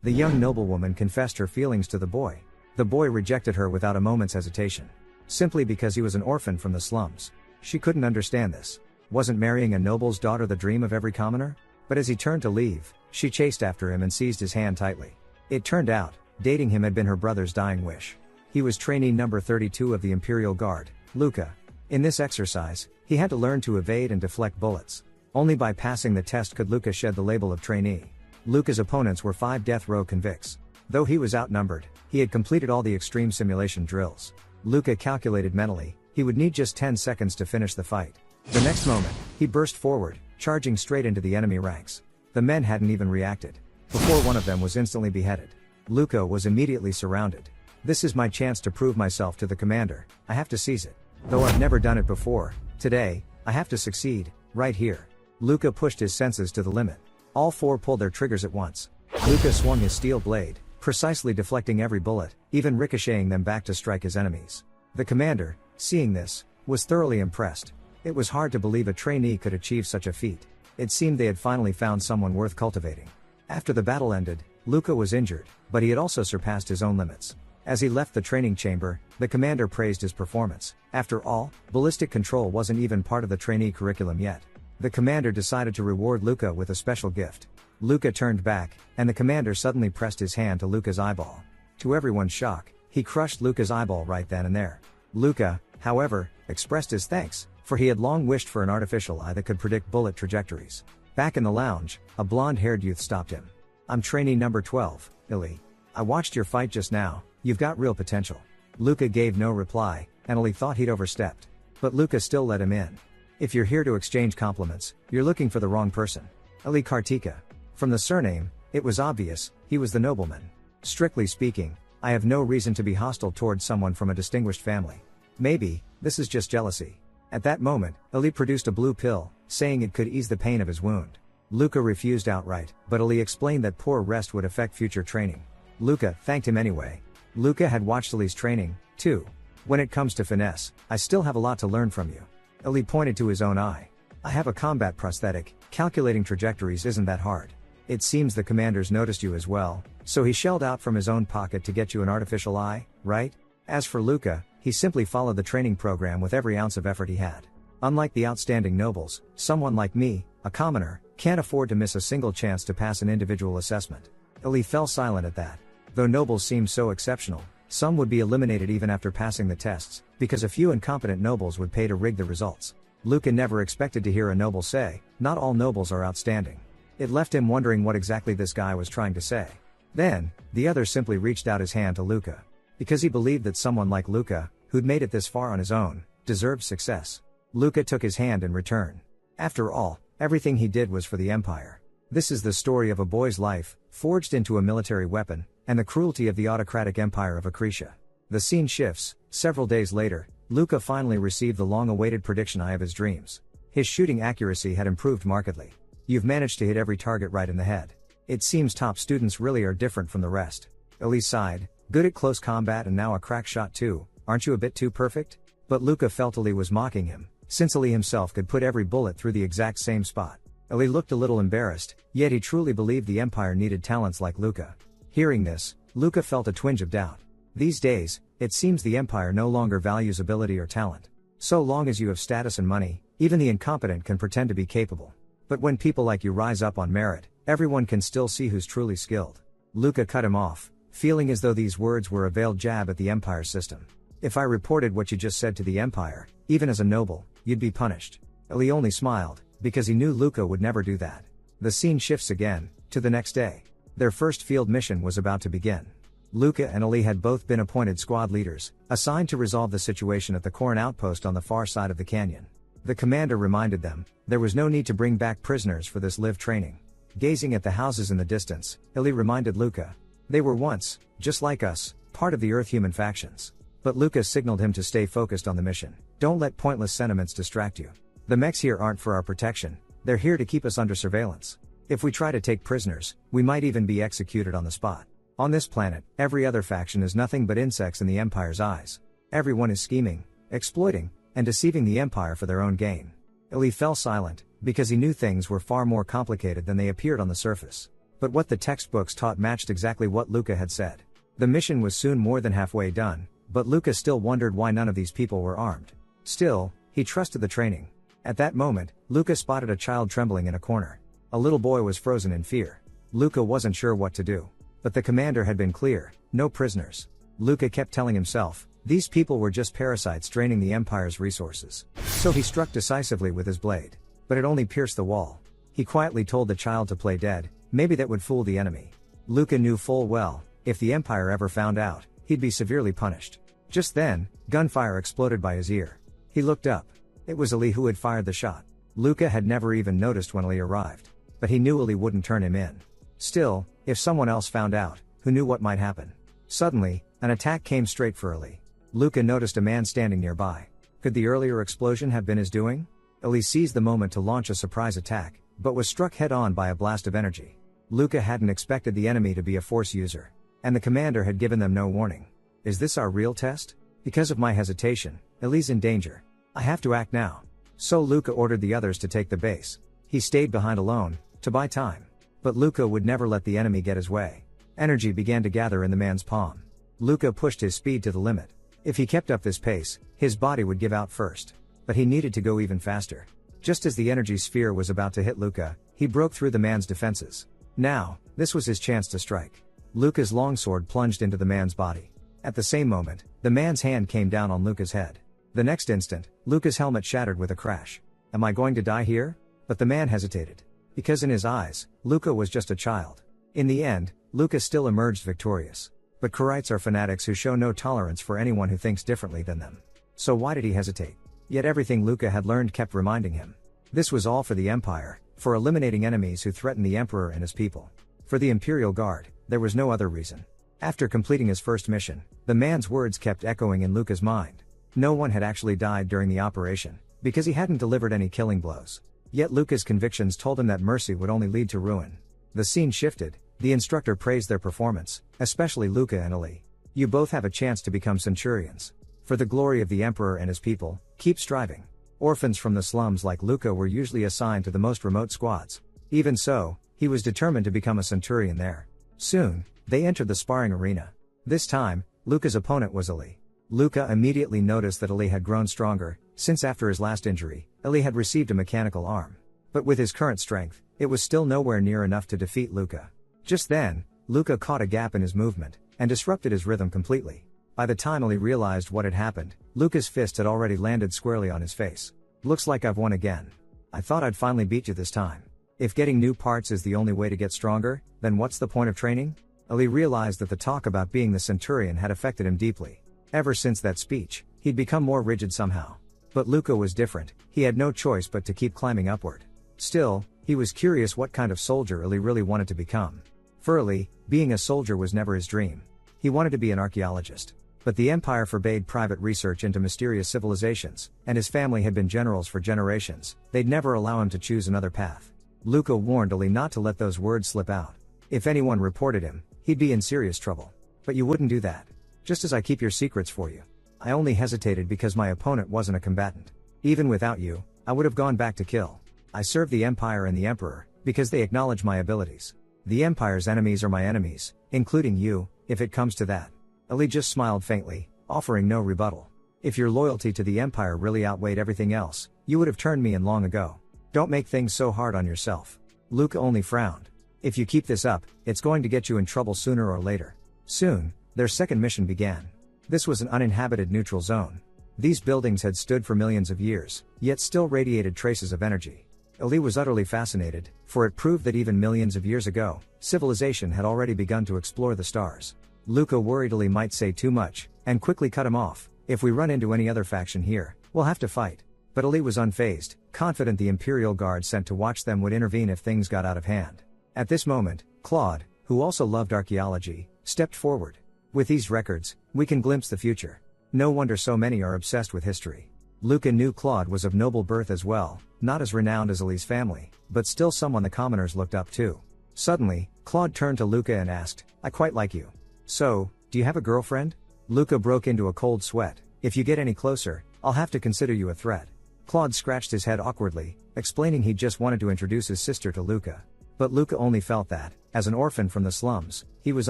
The young noblewoman confessed her feelings to the boy. The boy rejected her without a moment's hesitation. Simply because he was an orphan from the slums. She couldn't understand this. Wasn't marrying a noble's daughter the dream of every commoner? But as he turned to leave, she chased after him and seized his hand tightly. It turned out, dating him had been her brother's dying wish. He was trainee number 32 of the Imperial Guard, Luca. In this exercise, he had to learn to evade and deflect bullets. Only by passing the test could Luca shed the label of trainee. Luca's opponents were 5 death row convicts. Though he was outnumbered, he had completed all the extreme simulation drills. Luca calculated mentally, he would need just 10 seconds to finish the fight. The next moment, he burst forward, charging straight into the enemy ranks. The men hadn't even reacted. Before one of them was instantly beheaded. Luca was immediately surrounded. This is my chance to prove myself to the commander, I have to seize it. Though I've never done it before, today, I have to succeed, right here. Luca pushed his senses to the limit. All 4 pulled their triggers at once. Luca swung his steel blade, precisely deflecting every bullet, even ricocheting them back to strike his enemies. The commander, seeing this, was thoroughly impressed. It was hard to believe a trainee could achieve such a feat. It seemed they had finally found someone worth cultivating. After the battle ended, Luca was injured, but he had also surpassed his own limits. As he left the training chamber, the commander praised his performance. After all, ballistic control wasn't even part of the trainee curriculum yet. The commander decided to reward Luca with a special gift. Luca turned back, and the commander suddenly pressed his hand to Luca's eyeball. To everyone's shock, he crushed Luca's eyeball right then and there. Luca, however, expressed his thanks, for he had long wished for an artificial eye that could predict bullet trajectories. Back in the lounge, a blonde-haired youth stopped him. I'm trainee number 12, Illy. I watched your fight just now, you've got real potential. Luca gave no reply, and Illy thought he'd overstepped. But Luca still let him in. If you're here to exchange compliments, you're looking for the wrong person. Illy Kartika. From the surname, it was obvious, he was the nobleman. Strictly speaking, I have no reason to be hostile towards someone from a distinguished family. Maybe, this is just jealousy. At that moment, Illy produced a blue pill, saying it could ease the pain of his wound. Luca refused outright, but Illy explained that poor rest would affect future training. Luca thanked him anyway. Luca had watched Illy's training, too. When it comes to finesse, I still have a lot to learn from you. Illy pointed to his own eye. I have a combat prosthetic, calculating trajectories isn't that hard. It seems the commanders noticed you as well, so he shelled out from his own pocket to get you an artificial eye, right? As for Luca, he simply followed the training program with every ounce of effort he had. Unlike the outstanding nobles, someone like me, a commoner, can't afford to miss a single chance to pass an individual assessment. Illy fell silent at that. Though nobles seemed so exceptional, some would be eliminated even after passing the tests, because a few incompetent nobles would pay to rig the results. Luca never expected to hear a noble say, not all nobles are outstanding. It left him wondering what exactly this guy was trying to say. Then, the other simply reached out his hand to Luca. Because he believed that someone like Luca, who'd made it this far on his own, deserved success. Luca took his hand in return. After all, everything he did was for the Empire. This is the story of a boy's life, forged into a military weapon, and the cruelty of the autocratic empire of Acretia. The scene shifts. Several days later, Luca finally received the long-awaited prediction eye of his dreams. His shooting accuracy had improved markedly. You've managed to hit every target right in the head. It seems top students really are different from the rest. Illy sighed, good at close combat and now a crack shot too, aren't you a bit too perfect? But Luca felt Illy was mocking him, since Illy himself could put every bullet through the exact same spot. Illy looked a little embarrassed, yet he truly believed the Empire needed talents like Luca. Hearing this, Luca felt a twinge of doubt. These days, it seems the Empire no longer values ability or talent. So long as you have status and money, even the incompetent can pretend to be capable. But when people like you rise up on merit, everyone can still see who's truly skilled. Luca cut him off, feeling as though these words were a veiled jab at the Empire system. If I reported what you just said to the Empire, even as a noble, you'd be punished. Illy only smiled, because he knew Luca would never do that. The scene shifts again, to the next day. Their first field mission was about to begin. Luca and Illy had both been appointed squad leaders, assigned to resolve the situation at the Corn outpost on the far side of the canyon. The commander reminded them, there was no need to bring back prisoners for this live training. Gazing at the houses in the distance, Illy reminded Luca. They were once, just like us, part of the Earth-human factions. But Luca signaled him to stay focused on the mission. Don't let pointless sentiments distract you. The mechs here aren't for our protection, they're here to keep us under surveillance. If we try to take prisoners, we might even be executed on the spot. On this planet, every other faction is nothing but insects in the Empire's eyes. Everyone is scheming, exploiting, and deceiving the Empire for their own gain. Illy fell silent, because he knew things were far more complicated than they appeared on the surface. But what the textbooks taught matched exactly what Luca had said. The mission was soon more than halfway done, but Luca still wondered why none of these people were armed. Still, he trusted the training. At that moment, Luca spotted a child trembling in a corner. A little boy was frozen in fear. Luca wasn't sure what to do. But the commander had been clear, no prisoners. Luca kept telling himself, these people were just parasites draining the Empire's resources. So he struck decisively with his blade. But it only pierced the wall. He quietly told the child to play dead, maybe that would fool the enemy. Luca knew full well, if the Empire ever found out, he'd be severely punished. Just then, gunfire exploded by his ear. He looked up. It was Ali who had fired the shot. Luca had never even noticed when Ali arrived. But he knew Ali wouldn't turn him in. Still, if someone else found out, who knew what might happen? Suddenly, an attack came straight for Ali. Luca noticed a man standing nearby. Could the earlier explosion have been his doing? Ali seized the moment to launch a surprise attack, but was struck head-on by a blast of energy. Luca hadn't expected the enemy to be a force user. And the commander had given them no warning. Is this our real test? Because of my hesitation, Ali's in danger. I have to act now. So Luca ordered the others to take the base. He stayed behind alone, to buy time. But Luca would never let the enemy get his way. Energy began to gather in the man's palm. Luca pushed his speed to the limit. If he kept up this pace, his body would give out first. But he needed to go even faster. Just as the energy sphere was about to hit Luca, he broke through the man's defenses. Now, this was his chance to strike. Luca's longsword plunged into the man's body. At the same moment, the man's hand came down on Luca's head. The next instant, Luca's helmet shattered with a crash. Am I going to die here? But the man hesitated. Because in his eyes, Luca was just a child. In the end, Luca still emerged victorious. But Kurites are fanatics who show no tolerance for anyone who thinks differently than them. So why did he hesitate? Yet everything Luca had learned kept reminding him. This was all for the Empire, for eliminating enemies who threatened the Emperor and his people. For the Imperial Guard, there was no other reason. After completing his first mission, the man's words kept echoing in Luca's mind. No one had actually died during the operation, because he hadn't delivered any killing blows. Yet Luca's convictions told him that mercy would only lead to ruin. The scene shifted. The instructor praised their performance, especially Luca and Ali. You both have a chance to become centurions. For the glory of the Emperor and his people, keep striving. Orphans from the slums like Luca were usually assigned to the most remote squads. Even so, he was determined to become a centurion there. Soon, they entered the sparring arena. This time, Luca's opponent was Ali. Luca immediately noticed that Ali had grown stronger, since after his last injury, Ali had received a mechanical arm. But with his current strength, it was still nowhere near enough to defeat Luca. Just then, Luca caught a gap in his movement, and disrupted his rhythm completely. By the time Ali realized what had happened, Luca's fist had already landed squarely on his face. Looks like I've won again. I thought I'd finally beat you this time. If getting new parts is the only way to get stronger, then what's the point of training? Ali realized that the talk about being the centurion had affected him deeply. Ever since that speech, he'd become more rigid somehow. But Luca was different, he had no choice but to keep climbing upward. Still, he was curious what kind of soldier Ali really wanted to become. For Ali, being a soldier was never his dream. He wanted to be an archaeologist. But the Empire forbade private research into mysterious civilizations, and his family had been generals for generations. They'd never allow him to choose another path. Luca warned Ali not to let those words slip out. If anyone reported him, he'd be in serious trouble. But you wouldn't do that. Just as I keep your secrets for you. I only hesitated because my opponent wasn't a combatant. Even without you, I would have gone back to kill. I serve the Empire and the Emperor, because they acknowledge my abilities. The Empire's enemies are my enemies, including you, if it comes to that. Ali just smiled faintly, offering no rebuttal. If your loyalty to the Empire really outweighed everything else, you would have turned me in long ago. Don't make things so hard on yourself. Luca only frowned. If you keep this up, it's going to get you in trouble sooner or later. Soon, their second mission began. This was an uninhabited neutral zone. These buildings had stood for millions of years, yet still radiated traces of energy. Ali was utterly fascinated, for it proved that even millions of years ago, civilization had already begun to explore the stars. Luca worried Ali might say too much, and quickly cut him off. If we run into any other faction here, we'll have to fight. But Ali was unfazed, confident the Imperial Guard sent to watch them would intervene if things got out of hand. At this moment, Claude, who also loved archaeology, stepped forward. With these records, we can glimpse the future. No wonder so many are obsessed with history. Luca knew Claude was of noble birth as well, not as renowned as Ali's family, but still someone the commoners looked up to. Suddenly, Claude turned to Luca and asked, I quite like you. So, do you have a girlfriend? Luca broke into a cold sweat. If you get any closer, I'll have to consider you a threat. Claude scratched his head awkwardly, explaining he'd just wanted to introduce his sister to Luca. But Luca only felt that, as an orphan from the slums, he was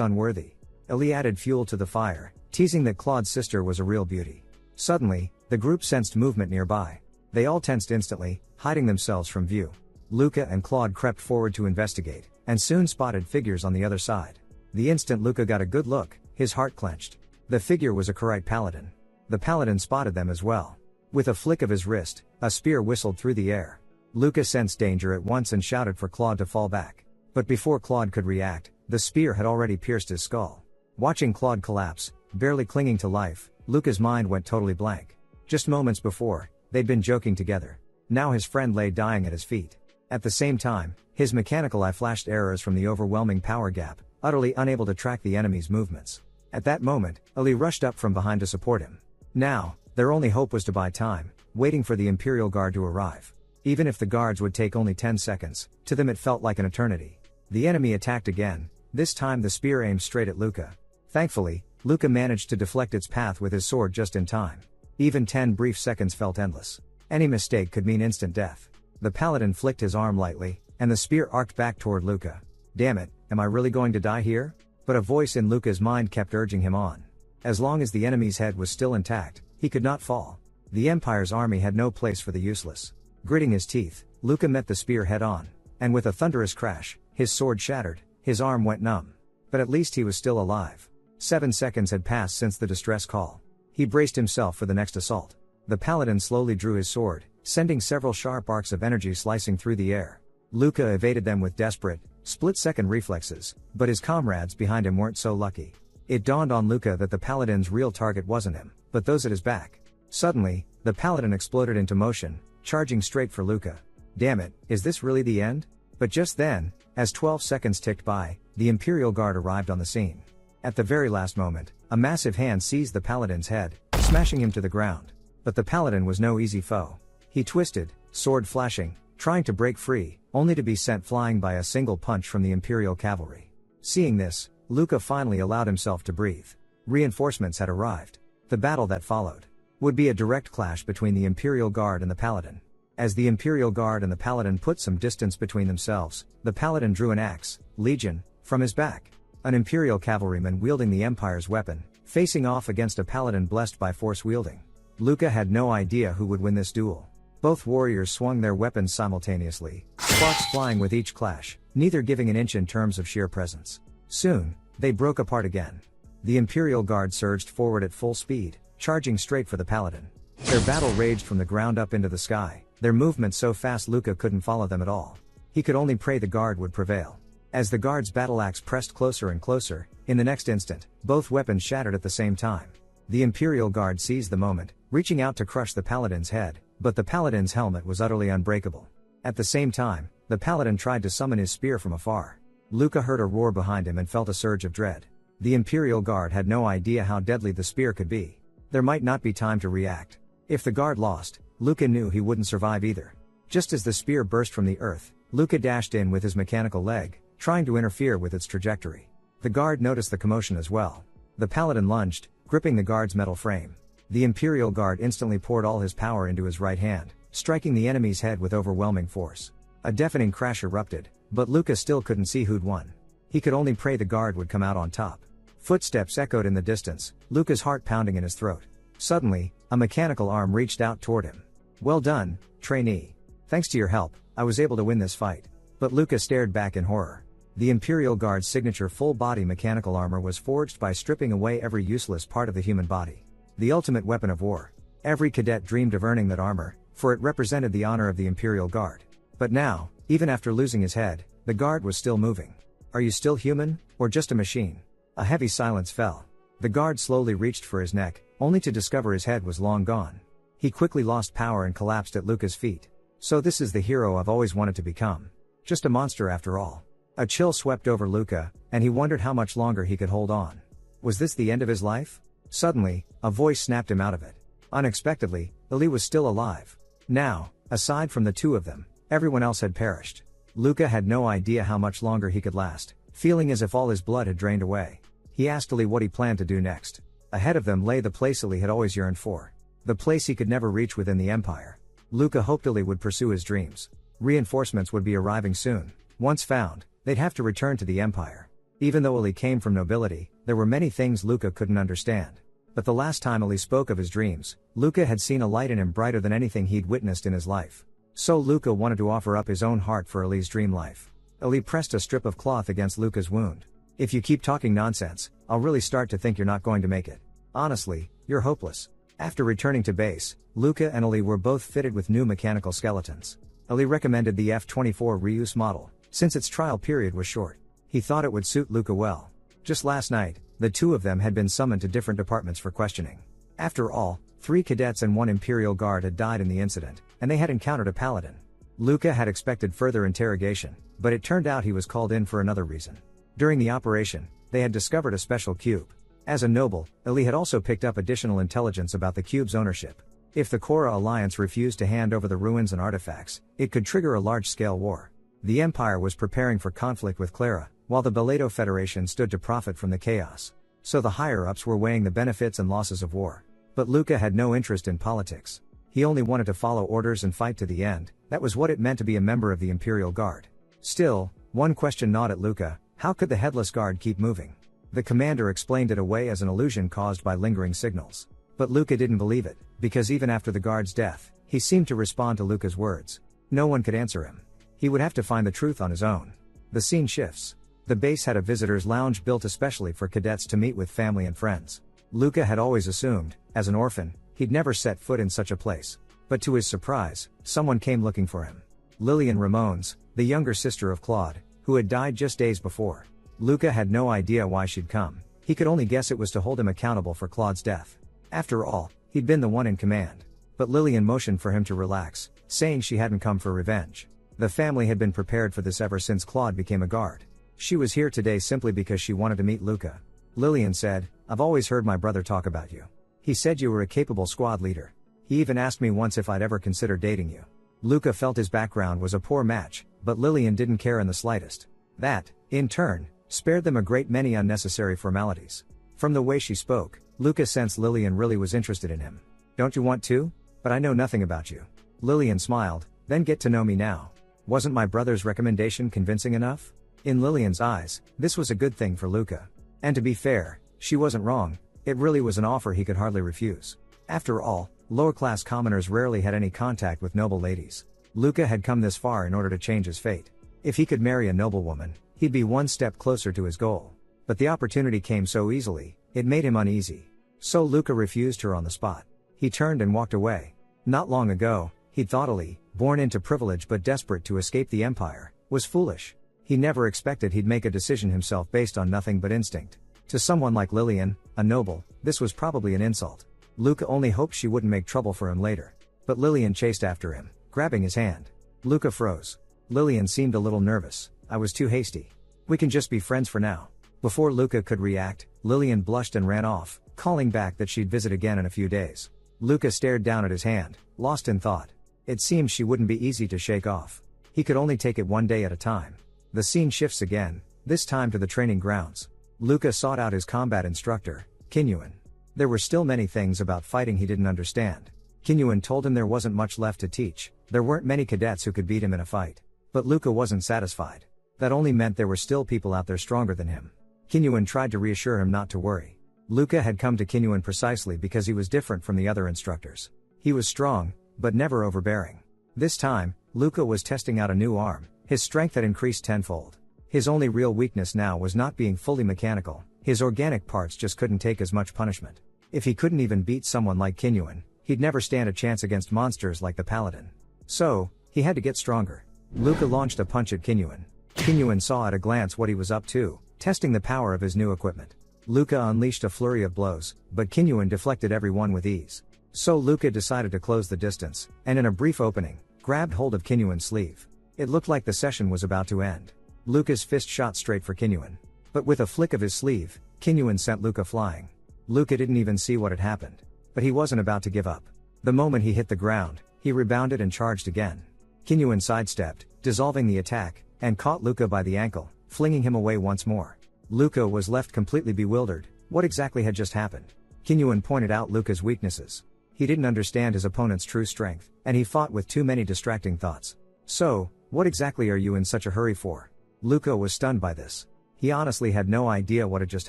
unworthy. Ali added fuel to the fire, teasing that Claude's sister was a real beauty. Suddenly, the group sensed movement nearby. They all tensed instantly, hiding themselves from view. Luca and Claude crept forward to investigate, and soon spotted figures on the other side. The instant Luca got a good look, his heart clenched. The figure was a Khaite paladin. The paladin spotted them as well. With a flick of his wrist, a spear whistled through the air. Luca sensed danger at once and shouted for Claude to fall back. But before Claude could react, the spear had already pierced his skull. Watching Claude collapse, barely clinging to life, Luca's mind went totally blank. Just moments before, they'd been joking together. Now his friend lay dying at his feet. At the same time, his mechanical eye flashed errors from the overwhelming power gap, utterly unable to track the enemy's movements. At that moment, Ali rushed up from behind to support him. Now, their only hope was to buy time, waiting for the Imperial Guard to arrive. Even if the guards would take only 10 seconds, to them it felt like an eternity. The enemy attacked again, this time the spear aimed straight at Luca. Thankfully, Luca managed to deflect its path with his sword just in time. Even 10 brief seconds felt endless. Any mistake could mean instant death. The paladin flicked his arm lightly, and the spear arced back toward Luca. Damn it, am I really going to die here? But a voice in Luca's mind kept urging him on. As long as the enemy's head was still intact, he could not fall. The Empire's army had no place for the useless. Gritting his teeth, Luca met the spear head-on, and with a thunderous crash, his sword shattered, his arm went numb. But at least he was still alive. 7 seconds had passed since the distress call. He braced himself for the next assault. The paladin slowly drew his sword, sending several sharp arcs of energy slicing through the air. Luca evaded them with desperate, split-second reflexes, but his comrades behind him weren't so lucky. It dawned on Luca that the paladin's real target wasn't him, but those at his back. Suddenly, the paladin exploded into motion, charging straight for Luca. Damn it, is this really the end? But just then, as 12 seconds ticked by, the Imperial Guard arrived on the scene. At the very last moment, a massive hand seized the paladin's head, smashing him to the ground. But the paladin was no easy foe. He twisted, sword flashing, trying to break free, only to be sent flying by a single punch from the Imperial cavalry. Seeing this, Luca finally allowed himself to breathe. Reinforcements had arrived. The battle that followed would be a direct clash between the Imperial Guard and the Paladin. As the Imperial Guard and the Paladin put some distance between themselves, the Paladin drew an axe, Legion, from his back. An Imperial cavalryman wielding the Empire's weapon, facing off against a Paladin blessed by force wielding. Luca had no idea who would win this duel. Both warriors swung their weapons simultaneously, sparks flying with each clash, neither giving an inch in terms of sheer presence. Soon, they broke apart again. The Imperial Guard surged forward at full speed, charging straight for the Paladin. Their battle raged from the ground up into the sky, their movements so fast Luca couldn't follow them at all. He could only pray the Guard would prevail. As the Guard's battle axe pressed closer and closer, in the next instant, both weapons shattered at the same time. The Imperial Guard seized the moment, reaching out to crush the Paladin's head, but the Paladin's helmet was utterly unbreakable. At the same time, the Paladin tried to summon his spear from afar. Luca heard a roar behind him and felt a surge of dread. The Imperial Guard had no idea how deadly the spear could be. There might not be time to react. If the Guard lost, Luca knew he wouldn't survive either. Just as the spear burst from the earth, Luca dashed in with his mechanical leg, trying to interfere with its trajectory. The Guard noticed the commotion as well. The Paladin lunged, gripping the Guard's metal frame. The Imperial Guard instantly poured all his power into his right hand, striking the enemy's head with overwhelming force. A deafening crash erupted, but Luca still couldn't see who'd won. He could only pray the Guard would come out on top. Footsteps echoed in the distance, Luca's heart pounding in his throat. Suddenly, a mechanical arm reached out toward him. "Well done, trainee. Thanks to your help, I was able to win this fight." But Luca stared back in horror. The Imperial Guard's signature full-body mechanical armor was forged by stripping away every useless part of the human body. The ultimate weapon of war. Every cadet dreamed of earning that armor, for it represented the honor of the Imperial Guard. But now, even after losing his head, the Guard was still moving. "Are you still human, or just a machine?" A heavy silence fell. The Guard slowly reached for his neck, only to discover his head was long gone. He quickly lost power and collapsed at Luca's feet. So this is the hero I've always wanted to become. Just a monster after all. A chill swept over Luca, and he wondered how much longer he could hold on. Was this the end of his life? Suddenly, a voice snapped him out of it. Unexpectedly, Ali was still alive. Now, aside from the two of them, everyone else had perished. Luca had no idea how much longer he could last, feeling as if all his blood had drained away. He asked Ali what he planned to do next. Ahead of them lay the place Ali had always yearned for. The place he could never reach within the Empire. Luca hoped Ali would pursue his dreams. Reinforcements would be arriving soon. Once found, They'd have to return to the Empire. Even though Ali came from nobility, there were many things Luca couldn't understand. But the last time Ali spoke of his dreams, Luca had seen a light in him brighter than anything he'd witnessed in his life. So Luca wanted to offer up his own heart for Ali's dream life. Ali pressed a strip of cloth against Luca's wound. "If you keep talking nonsense, I'll really start to think you're not going to make it. Honestly, you're hopeless." After returning to base, Luca and Ali were both fitted with new mechanical skeletons. Ali recommended the F-24 reuse model, since its trial period was short. He thought it would suit Luca well. Just last night, the two of them had been summoned to different departments for questioning. After all, 3 cadets and 1 Imperial Guard had died in the incident, and they had encountered a paladin. Luca had expected further interrogation, but it turned out he was called in for another reason. During the operation, they had discovered a special cube. As a noble, Ali had also picked up additional intelligence about the cube's ownership. If the Korra Alliance refused to hand over the ruins and artifacts, it could trigger a large-scale war. The Empire was preparing for conflict with Clara, while the Beledo Federation stood to profit from the chaos. So the higher-ups were weighing the benefits and losses of war. But Luca had no interest in politics. He only wanted to follow orders and fight to the end. That was what it meant to be a member of the Imperial Guard. Still, one question gnawed at Luca: how could the Headless Guard keep moving? The commander explained it away as an illusion caused by lingering signals. But Luca didn't believe it, because even after the guard's death, he seemed to respond to Luca's words. No one could answer him. He would have to find the truth on his own. The scene shifts. The base had a visitors' lounge built especially for cadets to meet with family and friends. Luca had always assumed, as an orphan, he'd never set foot in such a place. But to his surprise, someone came looking for him. Lillian Ramones, the younger sister of Claude, who had died just days before. Luca had no idea why she'd come. He could only guess it was to hold him accountable for Claude's death. After all, he'd been the one in command. But Lillian motioned for him to relax, saying she hadn't come for revenge. The family had been prepared for this ever since Claude became a guard. She was here today simply because she wanted to meet Luca. Lillian said, "I've always heard my brother talk about you. He said you were a capable squad leader. He even asked me once if I'd ever consider dating you." Luca felt his background was a poor match, but Lillian didn't care in the slightest. That, in turn, spared them a great many unnecessary formalities. From the way she spoke, Luca sensed Lillian really was interested in him. "Don't you want to? But I know nothing about you." Lillian smiled, "Then get to know me now. Wasn't my brother's recommendation convincing enough?" In Lillian's eyes, this was a good thing for Luca. And to be fair, she wasn't wrong. It really was an offer he could hardly refuse. After all, lower-class commoners rarely had any contact with noble ladies. Luca had come this far in order to change his fate. If he could marry a noblewoman, he'd be one step closer to his goal. But the opportunity came so easily, it made him uneasy. So Luca refused her on the spot. He turned and walked away. Not long ago, he'd thought Ali, born into privilege but desperate to escape the Empire, was foolish. He never expected he'd make a decision himself based on nothing but instinct. To someone like Lillian, a noble, this was probably an insult. Luca only hoped she wouldn't make trouble for him later. But Lillian chased after him, grabbing his hand. Luca froze. Lillian seemed a little nervous. "I was too hasty. We can just be friends for now." Before Luca could react, Lillian blushed and ran off, calling back that she'd visit again in a few days. Luca stared down at his hand, lost in thought. It seemed she wouldn't be easy to shake off. He could only take it one day at a time. The scene shifts again, this time to the training grounds. Luca sought out his combat instructor, Kinyuan. There were still many things about fighting he didn't understand. Kinyuan told him there wasn't much left to teach, there weren't many cadets who could beat him in a fight. But Luca wasn't satisfied. That only meant there were still people out there stronger than him. Kinyuan tried to reassure him not to worry. Luca had come to Kinyuan precisely because he was different from the other instructors. He was strong, but never overbearing. This time, Luca was testing out a new arm. His strength had increased tenfold. His only real weakness now was not being fully mechanical. His organic parts just couldn't take as much punishment. If he couldn't even beat someone like Kinyuan, he'd never stand a chance against monsters like the Paladin. So, he had to get stronger. Luca launched a punch at Kinyuan. Kinyuan saw at a glance what he was up to, testing the power of his new equipment. Luca unleashed a flurry of blows, but Kinyuan deflected every one with ease. So Luca decided to close the distance, and in a brief opening, grabbed hold of Kinyuan's sleeve. It looked like the session was about to end. Luca's fist shot straight for Kinyuan. But with a flick of his sleeve, Kinyuan sent Luca flying. Luca didn't even see what had happened. But he wasn't about to give up. The moment he hit the ground, he rebounded and charged again. Kinyuan sidestepped, dissolving the attack, and caught Luca by the ankle, flinging him away once more. Luca was left completely bewildered. What exactly had just happened? Kinyuan pointed out Luca's weaknesses. He didn't understand his opponent's true strength, and he fought with too many distracting thoughts. "So, what exactly are you in such a hurry for?" Luca was stunned by this. He honestly had no idea what had just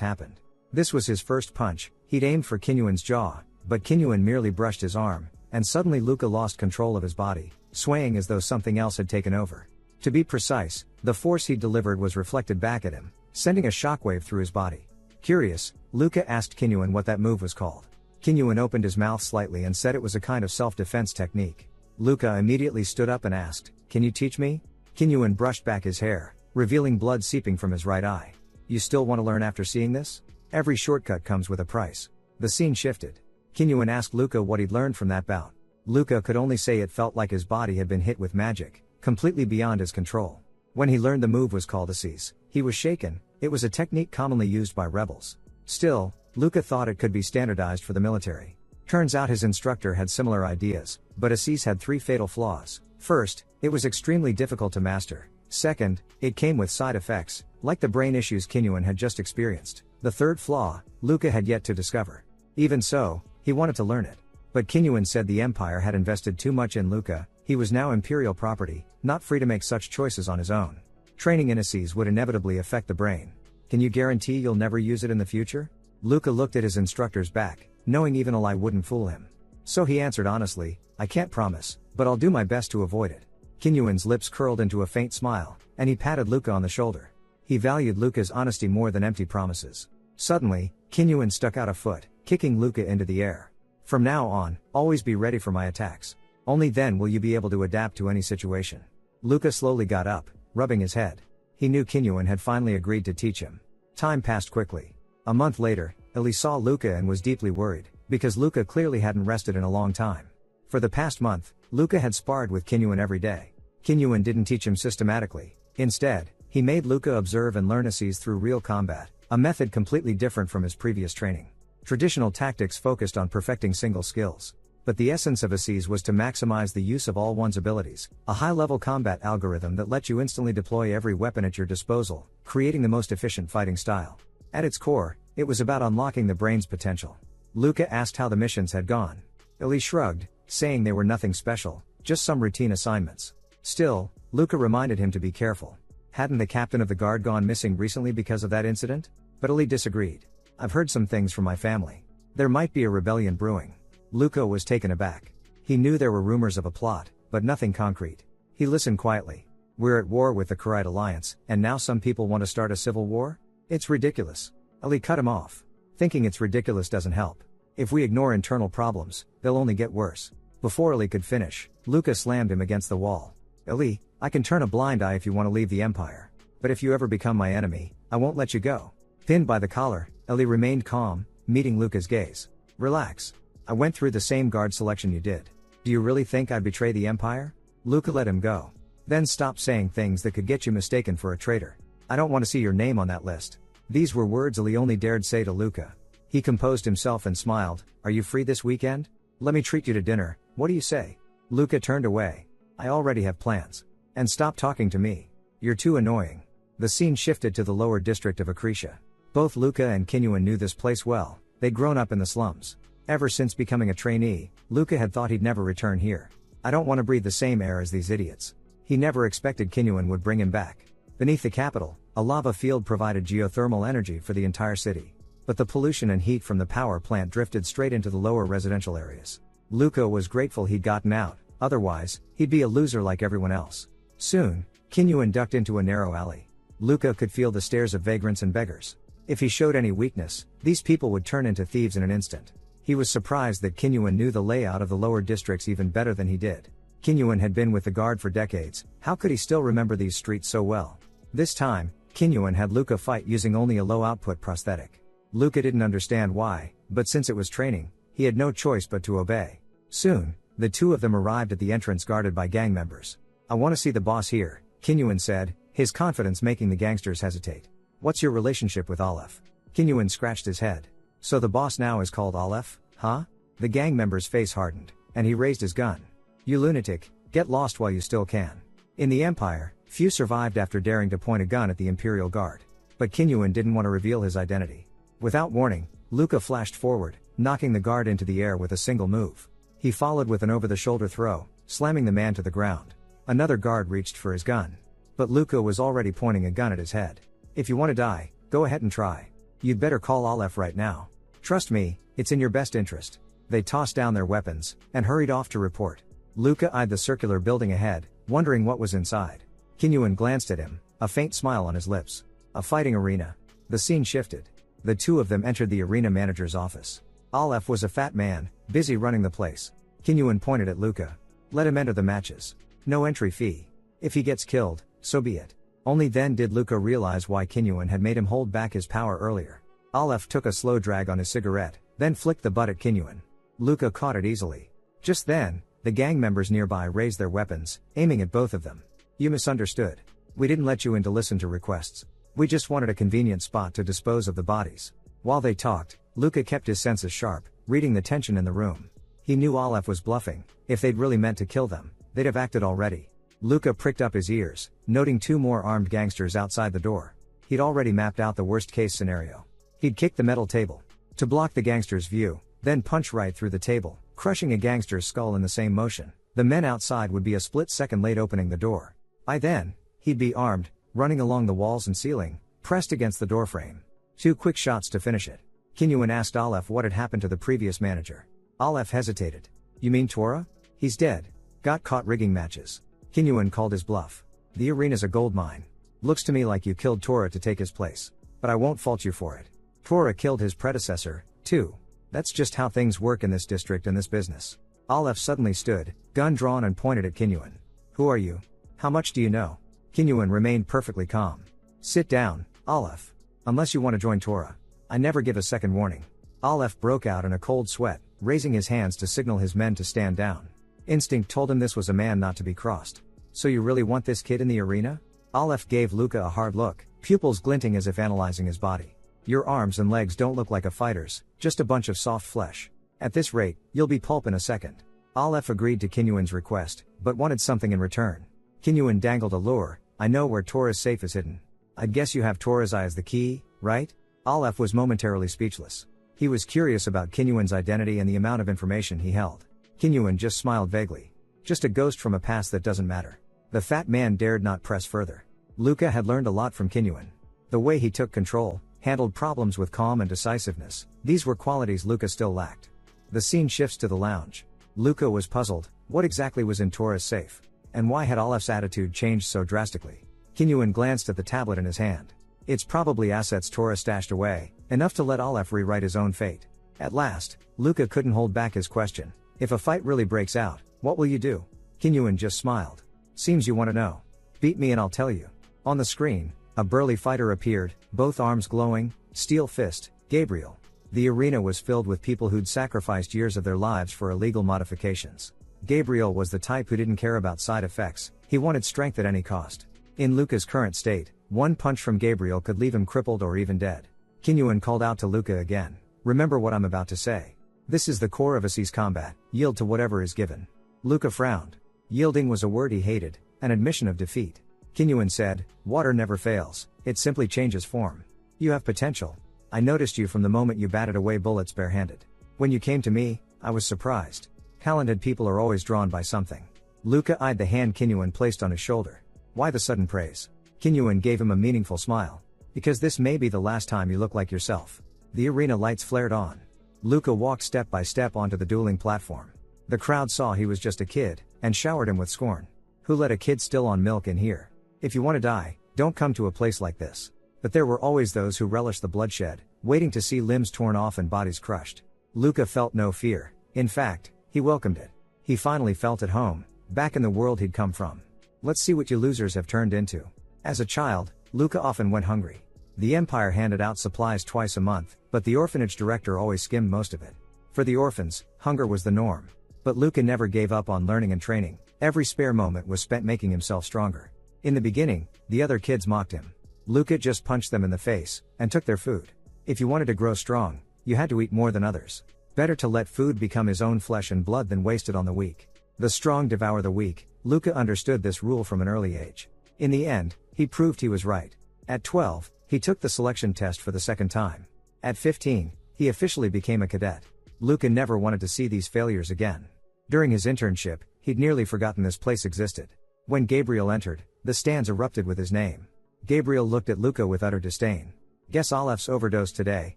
happened. This was his first punch. He'd aimed for Kinyuan's jaw, but Kinyuan merely brushed his arm, and suddenly Luca lost control of his body, swaying as though something else had taken over. To be precise, the force he delivered was reflected back at him, sending a shockwave through his body. Curious, Luca asked Kinyuan what that move was called. Kinyuan opened his mouth slightly and said it was a kind of self-defense technique. Luca immediately stood up and asked, "Can you teach me?" Kinyuan brushed back his hair, revealing blood seeping from his right eye. "You still want to learn after seeing this? Every shortcut comes with a price." The scene shifted. Kinyuan asked Luca what he'd learned from that bout. Luca could only say it felt like his body had been hit with magic, completely beyond his control. When he learned the move was called a seize, he was shaken. It was a technique commonly used by rebels. Still, Luca thought it could be standardized for the military. Turns out his instructor had similar ideas, but a seize had 3 fatal flaws. First, it was extremely difficult to master. Second, it came with side effects, like the brain issues Kinyuan had just experienced. The third flaw, Luca had yet to discover. Even so, he wanted to learn it. But Kinyuan said the Empire had invested too much in Luca. He was now Imperial property, not free to make such choices on his own. Training in a seize would inevitably affect the brain. "Can you guarantee you'll never use it in the future?" Luca looked at his instructor's back, knowing even a lie wouldn't fool him. So he answered honestly, "I can't promise, but I'll do my best to avoid it." Kinyuan's lips curled into a faint smile, and he patted Luca on the shoulder. He valued Luca's honesty more than empty promises. Suddenly, Kinyuan stuck out a foot, kicking Luca into the air. "From now on, always be ready for my attacks. Only then will you be able to adapt to any situation." Luca slowly got up, rubbing his head. He knew Kinyuan had finally agreed to teach him. Time passed quickly. A month later, Ellie saw Luca and was deeply worried, because Luca clearly hadn't rested in a long time. For the past month, Luca had sparred with Kinyuan every day. Kinyuan didn't teach him systematically. Instead, he made Luca observe and learn a seize through real combat, a method completely different from his previous training. Traditional tactics focused on perfecting single skills. But the essence of a seize was to maximize the use of all one's abilities, a high-level combat algorithm that lets you instantly deploy every weapon at your disposal, creating the most efficient fighting style. At its core, it was about unlocking the brain's potential. Luca asked how the missions had gone. Ellie shrugged, saying they were nothing special, just some routine assignments. Still, Luca reminded him to be careful. Hadn't the captain of the guard gone missing recently because of that incident? But Ellie disagreed. "I've heard some things from my family. There might be a rebellion brewing." Luca was taken aback. He knew there were rumors of a plot, but nothing concrete. He listened quietly. "We're at war with the Kharait Alliance, and now some people want to start a civil war? It's ridiculous." Ellie cut him off. Thinking it's ridiculous doesn't help. If we ignore internal problems, they'll only get worse. Before Ellie could finish, Luca slammed him against the wall. "Ellie, I can turn a blind eye if you want to leave the Empire. But if you ever become my enemy, I won't let you go." Pinned by the collar, Ellie remained calm, meeting Luca's gaze. "Relax. I went through the same guard selection you did. Do you really think I'd betray the Empire?" Luca let him go. "Then stop saying things that could get you mistaken for a traitor. I don't want to see your name on that list." These were words Ellie only dared say to Luca. He composed himself and smiled. "Are you free this weekend? Let me treat you to dinner, what do you say?" Luca turned away. "I already have plans. And stop talking to me. You're too annoying." The scene shifted to the lower district of Acretia. Both Luca and Kinyuan knew this place well. They'd grown up in the slums. Ever since becoming a trainee, Luca had thought he'd never return here. "I don't want to breathe the same air as these idiots." He never expected Kinyuan would bring him back. Beneath the capital, a lava field provided geothermal energy for the entire city. But the pollution and heat from the power plant drifted straight into the lower residential areas. Luca was grateful he'd gotten out, otherwise, he'd be a loser like everyone else. Soon, Kinyuan ducked into a narrow alley. Luca could feel the stares of vagrants and beggars. If he showed any weakness, these people would turn into thieves in an instant. He was surprised that Kinyuan knew the layout of the lower districts even better than he did. Kinyuan had been with the guard for decades. How could he still remember these streets so well? This time, Kinyuan had Luca fight using only a low-output prosthetic. Luca didn't understand why, but since it was training, he had no choice but to obey. Soon, the two of them arrived at the entrance guarded by gang members. "I want to see the boss here," Kinyuan said, his confidence making the gangsters hesitate. "What's your relationship with Aleph?" Kinyuan scratched his head. "So the boss now is called Aleph, huh?" The gang member's face hardened, and he raised his gun. "You lunatic, get lost while you still can." In the Empire, few survived after daring to point a gun at the Imperial Guard. But Kinyuan didn't want to reveal his identity. Without warning, Luca flashed forward, knocking the guard into the air with a single move. He followed with an over-the-shoulder throw, slamming the man to the ground. Another guard reached for his gun. But Luca was already pointing a gun at his head. If you want to die, go ahead and try. You'd better call Aleph right now. Trust me, it's in your best interest. They tossed down their weapons, and hurried off to report. Luca eyed the circular building ahead, wondering what was inside. Kinyuan glanced at him, a faint smile on his lips. A fighting arena. The scene shifted. The two of them entered the arena manager's office. Aleph was a fat man, busy running the place. Kinyuan pointed at Luca. Let him enter the matches. No entry fee. If he gets killed, so be it. Only then did Luca realize why Kinyuan had made him hold back his power earlier. Aleph took a slow drag on his cigarette, then flicked the butt at Kinyuan. Luca caught it easily. Just then, the gang members nearby raised their weapons, aiming at both of them. You misunderstood. We didn't let you in to listen to requests. We just wanted a convenient spot to dispose of the bodies. While they talked, Luca kept his senses sharp, reading the tension in the room. He knew Aleph was bluffing. If they'd really meant to kill them, they'd have acted already. Luca pricked up his ears, noting two more armed gangsters outside the door. He'd already mapped out the worst-case scenario. He'd kick the metal table to block the gangster's view, then punch right through the table, crushing a gangster's skull in the same motion. The men outside would be a split second late opening the door. By then, he'd be armed, running along the walls and ceiling, pressed against the doorframe. 2 quick shots to finish it. Kinyuan asked Aleph what had happened to the previous manager. Aleph hesitated. You mean Tora? He's dead. Got caught rigging matches. Kinyuan called his bluff. The arena's a gold mine. Looks to me like you killed Tora to take his place. But I won't fault you for it. Tora killed his predecessor, too. That's just how things work in this district and this business. Aleph suddenly stood, gun drawn, and pointed at Kinyuan. Who are you? How much do you know? Kinyuan remained perfectly calm. Sit down, Aleph. Unless you want to join Tora. I never give a second warning. Aleph broke out in a cold sweat, raising his hands to signal his men to stand down. Instinct told him this was a man not to be crossed. So you really want this kid in the arena? Aleph gave Luca a hard look, pupils glinting as if analyzing his body. Your arms and legs don't look like a fighter's, just a bunch of soft flesh. At this rate, you'll be pulp in a second. Aleph agreed to Kinyuan's request, but wanted something in return. Kinyuan dangled a lure. I know where Tora's safe is hidden. I'd guess you have Tora's eye as the key, right? Aleph was momentarily speechless. He was curious about Kinyuan's identity and the amount of information he held. Kinyuan just smiled vaguely. Just a ghost from a past that doesn't matter. The fat man dared not press further. Luca had learned a lot from Kinyuan. The way he took control, handled problems with calm and decisiveness, these were qualities Luca still lacked. The scene shifts to the lounge. Luca was puzzled. What exactly was in Tora's safe? And why had Aleph's attitude changed so drastically? Kinyuan glanced at the tablet in his hand. It's probably assets Tora stashed away, enough to let Aleph rewrite his own fate. At last, Luca couldn't hold back his question. If a fight really breaks out, what will you do? Kinyuan just smiled. Seems you want to know. Beat me and I'll tell you. On the screen, a burly fighter appeared, both arms glowing, steel fist, Gabriel. The arena was filled with people who'd sacrificed years of their lives for illegal modifications. Gabriel was the type who didn't care about side effects, he wanted strength at any cost. In Luca's current state, one punch from Gabriel could leave him crippled or even dead. Kinyuan called out to Luca again. Remember what I'm about to say. This is the core of Asee's combat, yield to whatever is given. Luca frowned. Yielding was a word he hated, an admission of defeat. Kinyuan said, water never fails, it simply changes form. You have potential. I noticed you from the moment you batted away bullets barehanded. When you came to me, I was surprised. Talented people are always drawn by something. Luca eyed the hand Kinyuan placed on his shoulder. Why the sudden praise? Kinyuan gave him a meaningful smile. Because this may be the last time you look like yourself. The arena lights flared on. Luca walked step by step onto the dueling platform. The crowd saw he was just a kid, and showered him with scorn. Who let a kid still on milk in here? If you want to die, don't come to a place like this. But there were always those who relished the bloodshed, waiting to see limbs torn off and bodies crushed. Luca felt no fear. In fact, he welcomed it. He finally felt at home, back in the world he'd come from. Let's see what you losers have turned into. As a child, Luca often went hungry. The Empire handed out supplies twice a month, but the orphanage director always skimmed most of it. For the orphans, hunger was the norm. But Luca never gave up on learning and training. Every spare moment was spent making himself stronger. In the beginning, the other kids mocked him. Luca just punched them in the face, and took their food. If you wanted to grow strong, you had to eat more than others. Better to let food become his own flesh and blood than waste it on the weak. The strong devour the weak. Luca understood this rule from an early age. In the end, he proved he was right. At 12, he took the selection test for the second time. At 15, he officially became a cadet. Luca never wanted to see these failures again. During his internship, he'd nearly forgotten this place existed. When Gabriel entered, The stands erupted with his name. Gabriel looked at Luca with utter disdain. Guess Alepht's overdosed today,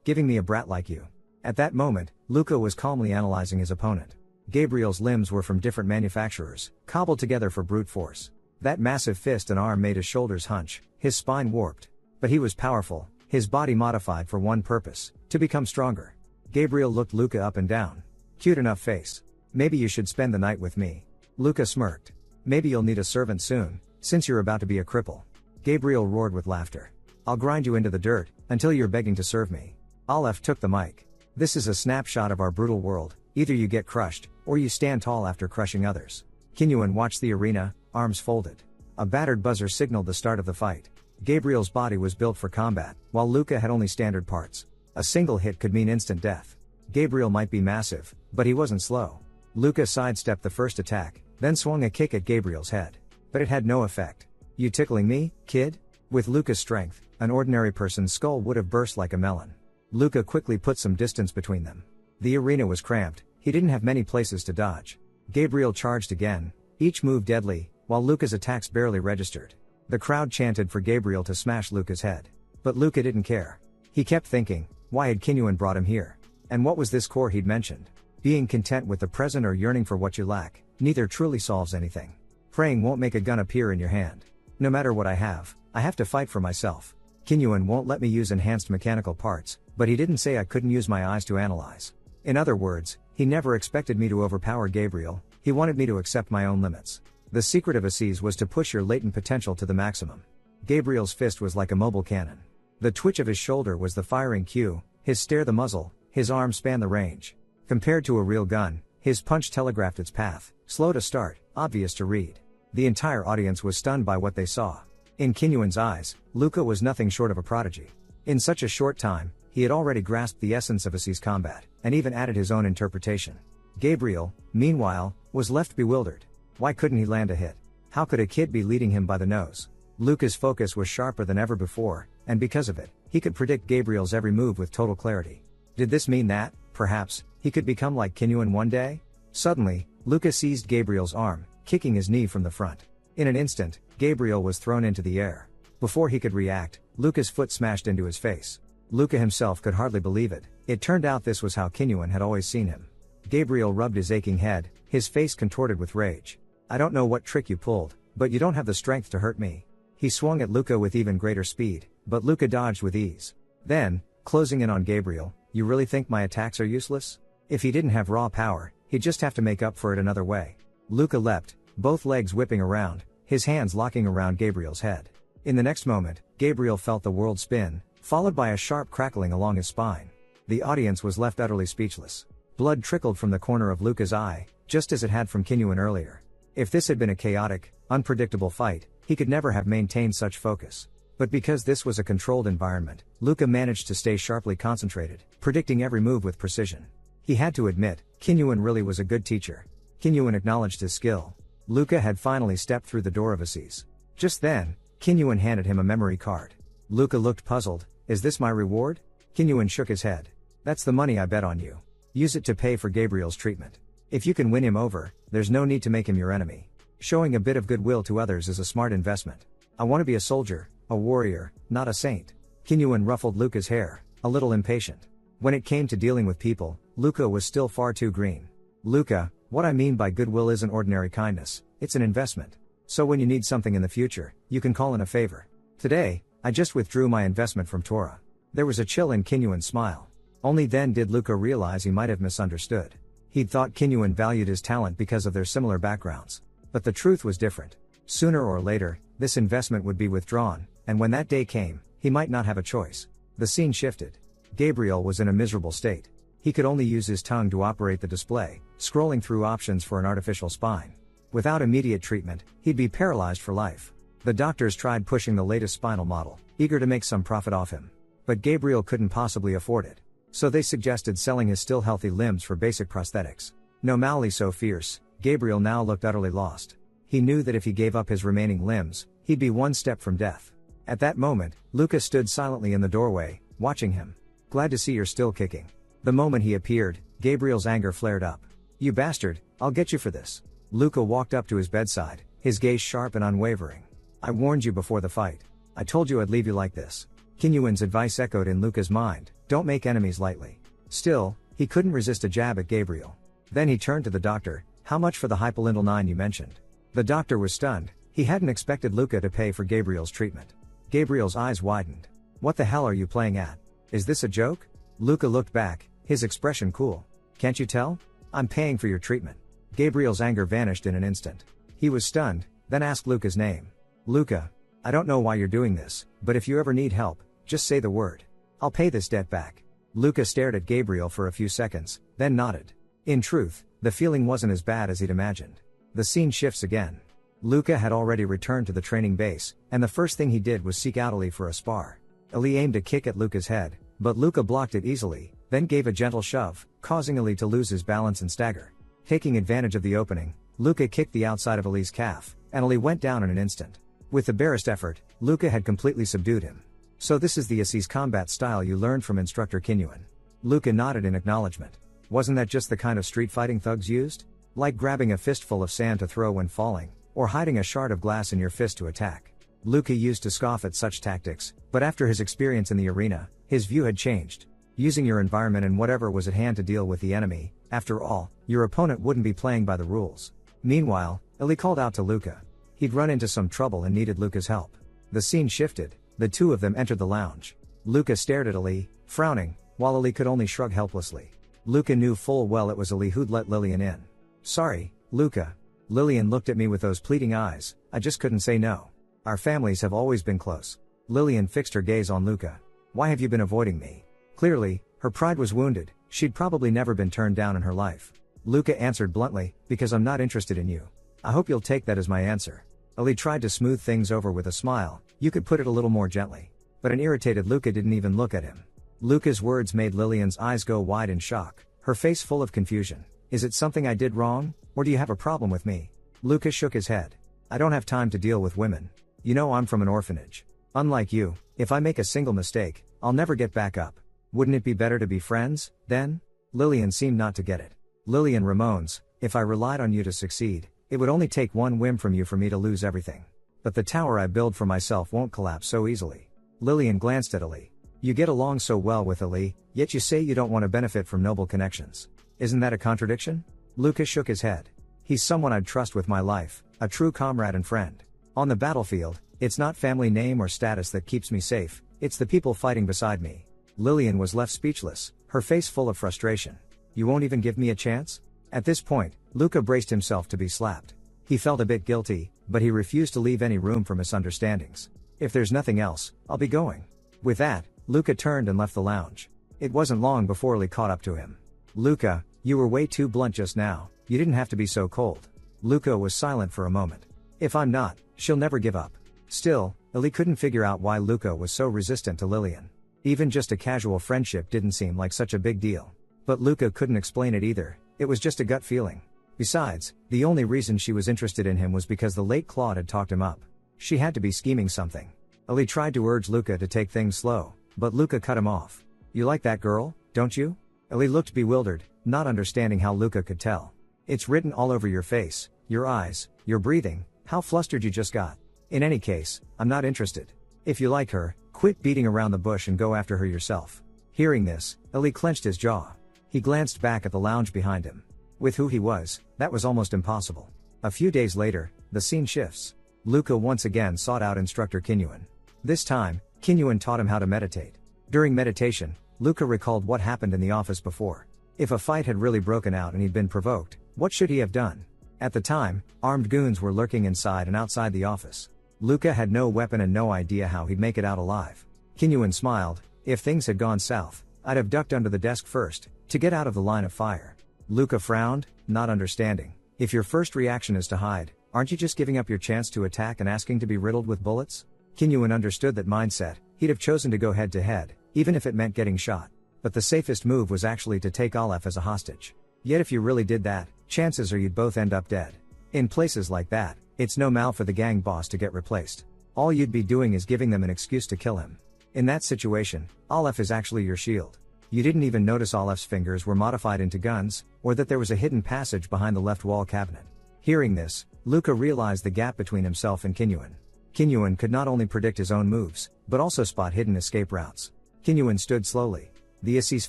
giving me a brat like you. At that moment, Luca was calmly analyzing his opponent. Gabriel's limbs were from different manufacturers, cobbled together for brute force. That massive fist and arm made his shoulders hunch, his spine warped. But he was powerful, his body modified for one purpose, to become stronger. Gabriel looked Luca up and down. Cute enough face. Maybe you should spend the night with me. Luca smirked. Maybe you'll need a servant soon, since you're about to be a cripple. Gabriel roared with laughter. I'll grind you into the dirt, until you're begging to serve me. Aleph took the mic. This is a snapshot of our brutal world, either you get crushed, or you stand tall after crushing others. Kinyuan watched the arena, arms folded. A battered buzzer signaled the start of the fight. Gabriel's body was built for combat, while Luca had only standard parts. A single hit could mean instant death. Gabriel might be massive, but he wasn't slow. Luca sidestepped the first attack, then swung a kick at Gabriel's head. But it had no effect. You tickling me, kid? With Luca's strength, an ordinary person's skull would have burst like a melon. Luca quickly put some distance between them. The arena was cramped, he didn't have many places to dodge. Gabriel charged again, each move deadly, while Luca's attacks barely registered. The crowd chanted for Gabriel to smash Luca's head. But Luca didn't care. He kept thinking, why had Kinyuan brought him here? And what was this core he'd mentioned? Being content with the present or yearning for what you lack, neither truly solves anything. Praying won't make a gun appear in your hand. No matter what I have to fight for myself. Kinyuan won't let me use enhanced mechanical parts, but he didn't say I couldn't use my eyes to analyze. In other words, he never expected me to overpower Gabriel, he wanted me to accept my own limits. The secret of Aziz was to push your latent potential to the maximum. Gabriel's fist was like a mobile cannon. The twitch of his shoulder was the firing cue, his stare the muzzle, his arm spanned the range. Compared to a real gun, his punch telegraphed its path, slow to start, obvious to read. The entire audience was stunned by what they saw. In Kinyuan's eyes, Luca was nothing short of a prodigy. In such a short time, he had already grasped the essence of Aziz's combat, and even added his own interpretation. Gabriel, meanwhile, was left bewildered. Why couldn't he land a hit? How could a kid be leading him by the nose? Luca's focus was sharper than ever before, and because of it, he could predict Gabriel's every move with total clarity. Did this mean that, perhaps, he could become like Kinyuan one day? Suddenly, Luca seized Gabriel's arm, kicking his knee from the front. In an instant, Gabriel was thrown into the air. Before he could react, Luca's foot smashed into his face. Luca himself could hardly believe it. It turned out this was how Kinyuan had always seen him. Gabriel rubbed his aching head, his face contorted with rage. I don't know what trick you pulled, but you don't have the strength to hurt me. He swung at Luca with even greater speed, but Luca dodged with ease. Then, closing in on Gabriel, you really think my attacks are useless? If he didn't have raw power, he'd just have to make up for it another way. Luca leapt, both legs whipping around, his hands locking around Gabriel's head. In the next moment, Gabriel felt the world spin, followed by a sharp crackling along his spine. The audience was left utterly speechless. Blood trickled from the corner of Luca's eye, just as it had from Kinyuan earlier. If this had been a chaotic, unpredictable fight, he could never have maintained such focus. But because this was a controlled environment, Luca managed to stay sharply concentrated, predicting every move with precision. He had to admit, Kinyuan really was a good teacher. Kinyuan acknowledged his skill. Luca had finally stepped through the door of Aziz. Just then, Kinyuan handed him a memory card. Luca looked puzzled. Is this my reward? Kinyuan shook his head. That's the money I bet on you. Use it to pay for Gabriel's treatment. If you can win him over, there's no need to make him your enemy. Showing a bit of goodwill to others is a smart investment. I want to be a soldier, a warrior, not a saint. Kinyuan ruffled Luca's hair, a little impatient. When it came to dealing with people, Luca was still far too green. Luca, what I mean by goodwill isn't ordinary kindness, it's an investment. So when you need something in the future, you can call in a favor. Today, I just withdrew my investment from Torah. There was a chill in Kinyuan's smile. Only then did Luca realize he might have misunderstood. He'd thought Kinyuan valued his talent because of their similar backgrounds. But the truth was different. Sooner or later, this investment would be withdrawn, and when that day came, he might not have a choice. The scene shifted. Gabriel was in a miserable state. He could only use his tongue to operate the display, scrolling through options for an artificial spine. Without immediate treatment, he'd be paralyzed for life. The doctors tried pushing the latest spinal model, eager to make some profit off him. But Gabriel couldn't possibly afford it. So they suggested selling his still healthy limbs for basic prosthetics. No malady so fierce, Gabriel now looked utterly lost. He knew that if he gave up his remaining limbs, he'd be one step from death. At that moment, Luca stood silently in the doorway, watching him. Glad to see you're still kicking. The moment he appeared, Gabriel's anger flared up. You bastard, I'll get you for this. Luca walked up to his bedside, his gaze sharp and unwavering. I warned you before the fight. I told you I'd leave you like this. Kinyuan's advice echoed in Luca's mind, don't make enemies lightly. Still, he couldn't resist a jab at Gabriel. Then he turned to the doctor, how much for the hypolindyl 9 you mentioned? The doctor was stunned, he hadn't expected Luca to pay for Gabriel's treatment. Gabriel's eyes widened. What the hell are you playing at? Is this a joke? Luca looked back, his expression cool. Can't you tell? I'm paying for your treatment. Gabriel's anger vanished in an instant. He was stunned, then asked Luca's name. Luca. I don't know why you're doing this, but if you ever need help, just say the word. I'll pay this debt back. Luca stared at Gabriel for a few seconds, then nodded. In truth, the feeling wasn't as bad as he'd imagined. The scene shifts again. Luca had already returned to the training base, and the first thing he did was seek out Ali for a spar. Ali aimed a kick at Luca's head, but Luca blocked it easily, then gave a gentle shove, causing Ali to lose his balance and stagger. Taking advantage of the opening, Luca kicked the outside of Ali's calf, and Ali went down in an instant. With the barest effort, Luca had completely subdued him. So this is the Assi's combat style you learned from instructor Kinyuan. Luca nodded in acknowledgement. Wasn't that just the kind of street fighting thugs used? Like grabbing a fistful of sand to throw when falling, or hiding a shard of glass in your fist to attack. Luca used to scoff at such tactics, but after his experience in the arena, his view had changed. Using your environment and whatever was at hand to deal with the enemy, after all, your opponent wouldn't be playing by the rules. Meanwhile, Ali called out to Luca. He'd run into some trouble and needed Luca's help. The scene shifted, the two of them entered the lounge. Luca stared at Ali, frowning, while Ali could only shrug helplessly. Luca knew full well it was Ali who'd let Lillian in. Sorry, Luca. Lillian looked at me with those pleading eyes, I just couldn't say no. Our families have always been close. Lillian fixed her gaze on Luca. Why have you been avoiding me? Clearly, her pride was wounded, she'd probably never been turned down in her life. Luca answered bluntly, because I'm not interested in you. I hope you'll take that as my answer. Ali tried to smooth things over with a smile, you could put it a little more gently. But an irritated Luca didn't even look at him. Luca's words made Lillian's eyes go wide in shock, her face full of confusion. Is it something I did wrong, or do you have a problem with me? Luca shook his head. I don't have time to deal with women. You know I'm from an orphanage. Unlike you, if I make a single mistake, I'll never get back up. Wouldn't it be better to be friends, then? Lillian seemed not to get it. Lillian Ramones, if I relied on you to succeed, it would only take one whim from you for me to lose everything. But the tower I build for myself won't collapse so easily. Lillian glanced at Ali. You get along so well with Ali, yet you say you don't want to benefit from noble connections. Isn't that a contradiction? Luca shook his head. He's someone I'd trust with my life, a true comrade and friend. On the battlefield, it's not family name or status that keeps me safe, it's the people fighting beside me. Lillian was left speechless, her face full of frustration. You won't even give me a chance? At this point, Luca braced himself to be slapped. He felt a bit guilty, but he refused to leave any room for misunderstandings. If there's nothing else, I'll be going. With that, Luca turned and left the lounge. It wasn't long before Ali caught up to him. Luca, you were way too blunt just now, you didn't have to be so cold. Luca was silent for a moment. If I'm not, she'll never give up. Still, Ali couldn't figure out why Luca was so resistant to Lillian. Even just a casual friendship didn't seem like such a big deal. But Luca couldn't explain it either, it was just a gut feeling. Besides, the only reason she was interested in him was because the late Claude had talked him up. She had to be scheming something. Ali tried to urge Luca to take things slow, but Luca cut him off. You like that girl, don't you? Ali looked bewildered, not understanding how Luca could tell. It's written all over your face, your eyes, your breathing, how flustered you just got. In any case, I'm not interested. If you like her, quit beating around the bush and go after her yourself. Hearing this, Ali clenched his jaw. He glanced back at the lounge behind him. With who he was, that was almost impossible. A few days later, the scene shifts. Luca once again sought out instructor Kinyuan. This time, Kinyuan taught him how to meditate. During meditation, Luca recalled what happened in the office before. If a fight had really broken out and he'd been provoked, what should he have done? At the time, armed goons were lurking inside and outside the office. Luca had no weapon and no idea how he'd make it out alive. Kinyuan smiled. If things had gone south, I'd have ducked under the desk first, to get out of the line of fire. Luca frowned, not understanding. If your first reaction is to hide, aren't you just giving up your chance to attack and asking to be riddled with bullets? Kinyuan understood that mindset, he'd have chosen to go head to head, even if it meant getting shot. But the safest move was actually to take Aleph as a hostage. Yet if you really did that, chances are you'd both end up dead. In places like that, it's no mal for the gang boss to get replaced. All you'd be doing is giving them an excuse to kill him. In that situation, Aleph is actually your shield. You didn't even notice Aleph's fingers were modified into guns, or that there was a hidden passage behind the left wall cabinet. Hearing this, Luca realized the gap between himself and Kinyuan. Kinyuan could not only predict his own moves, but also spot hidden escape routes. Kinyuan stood slowly. The Isekai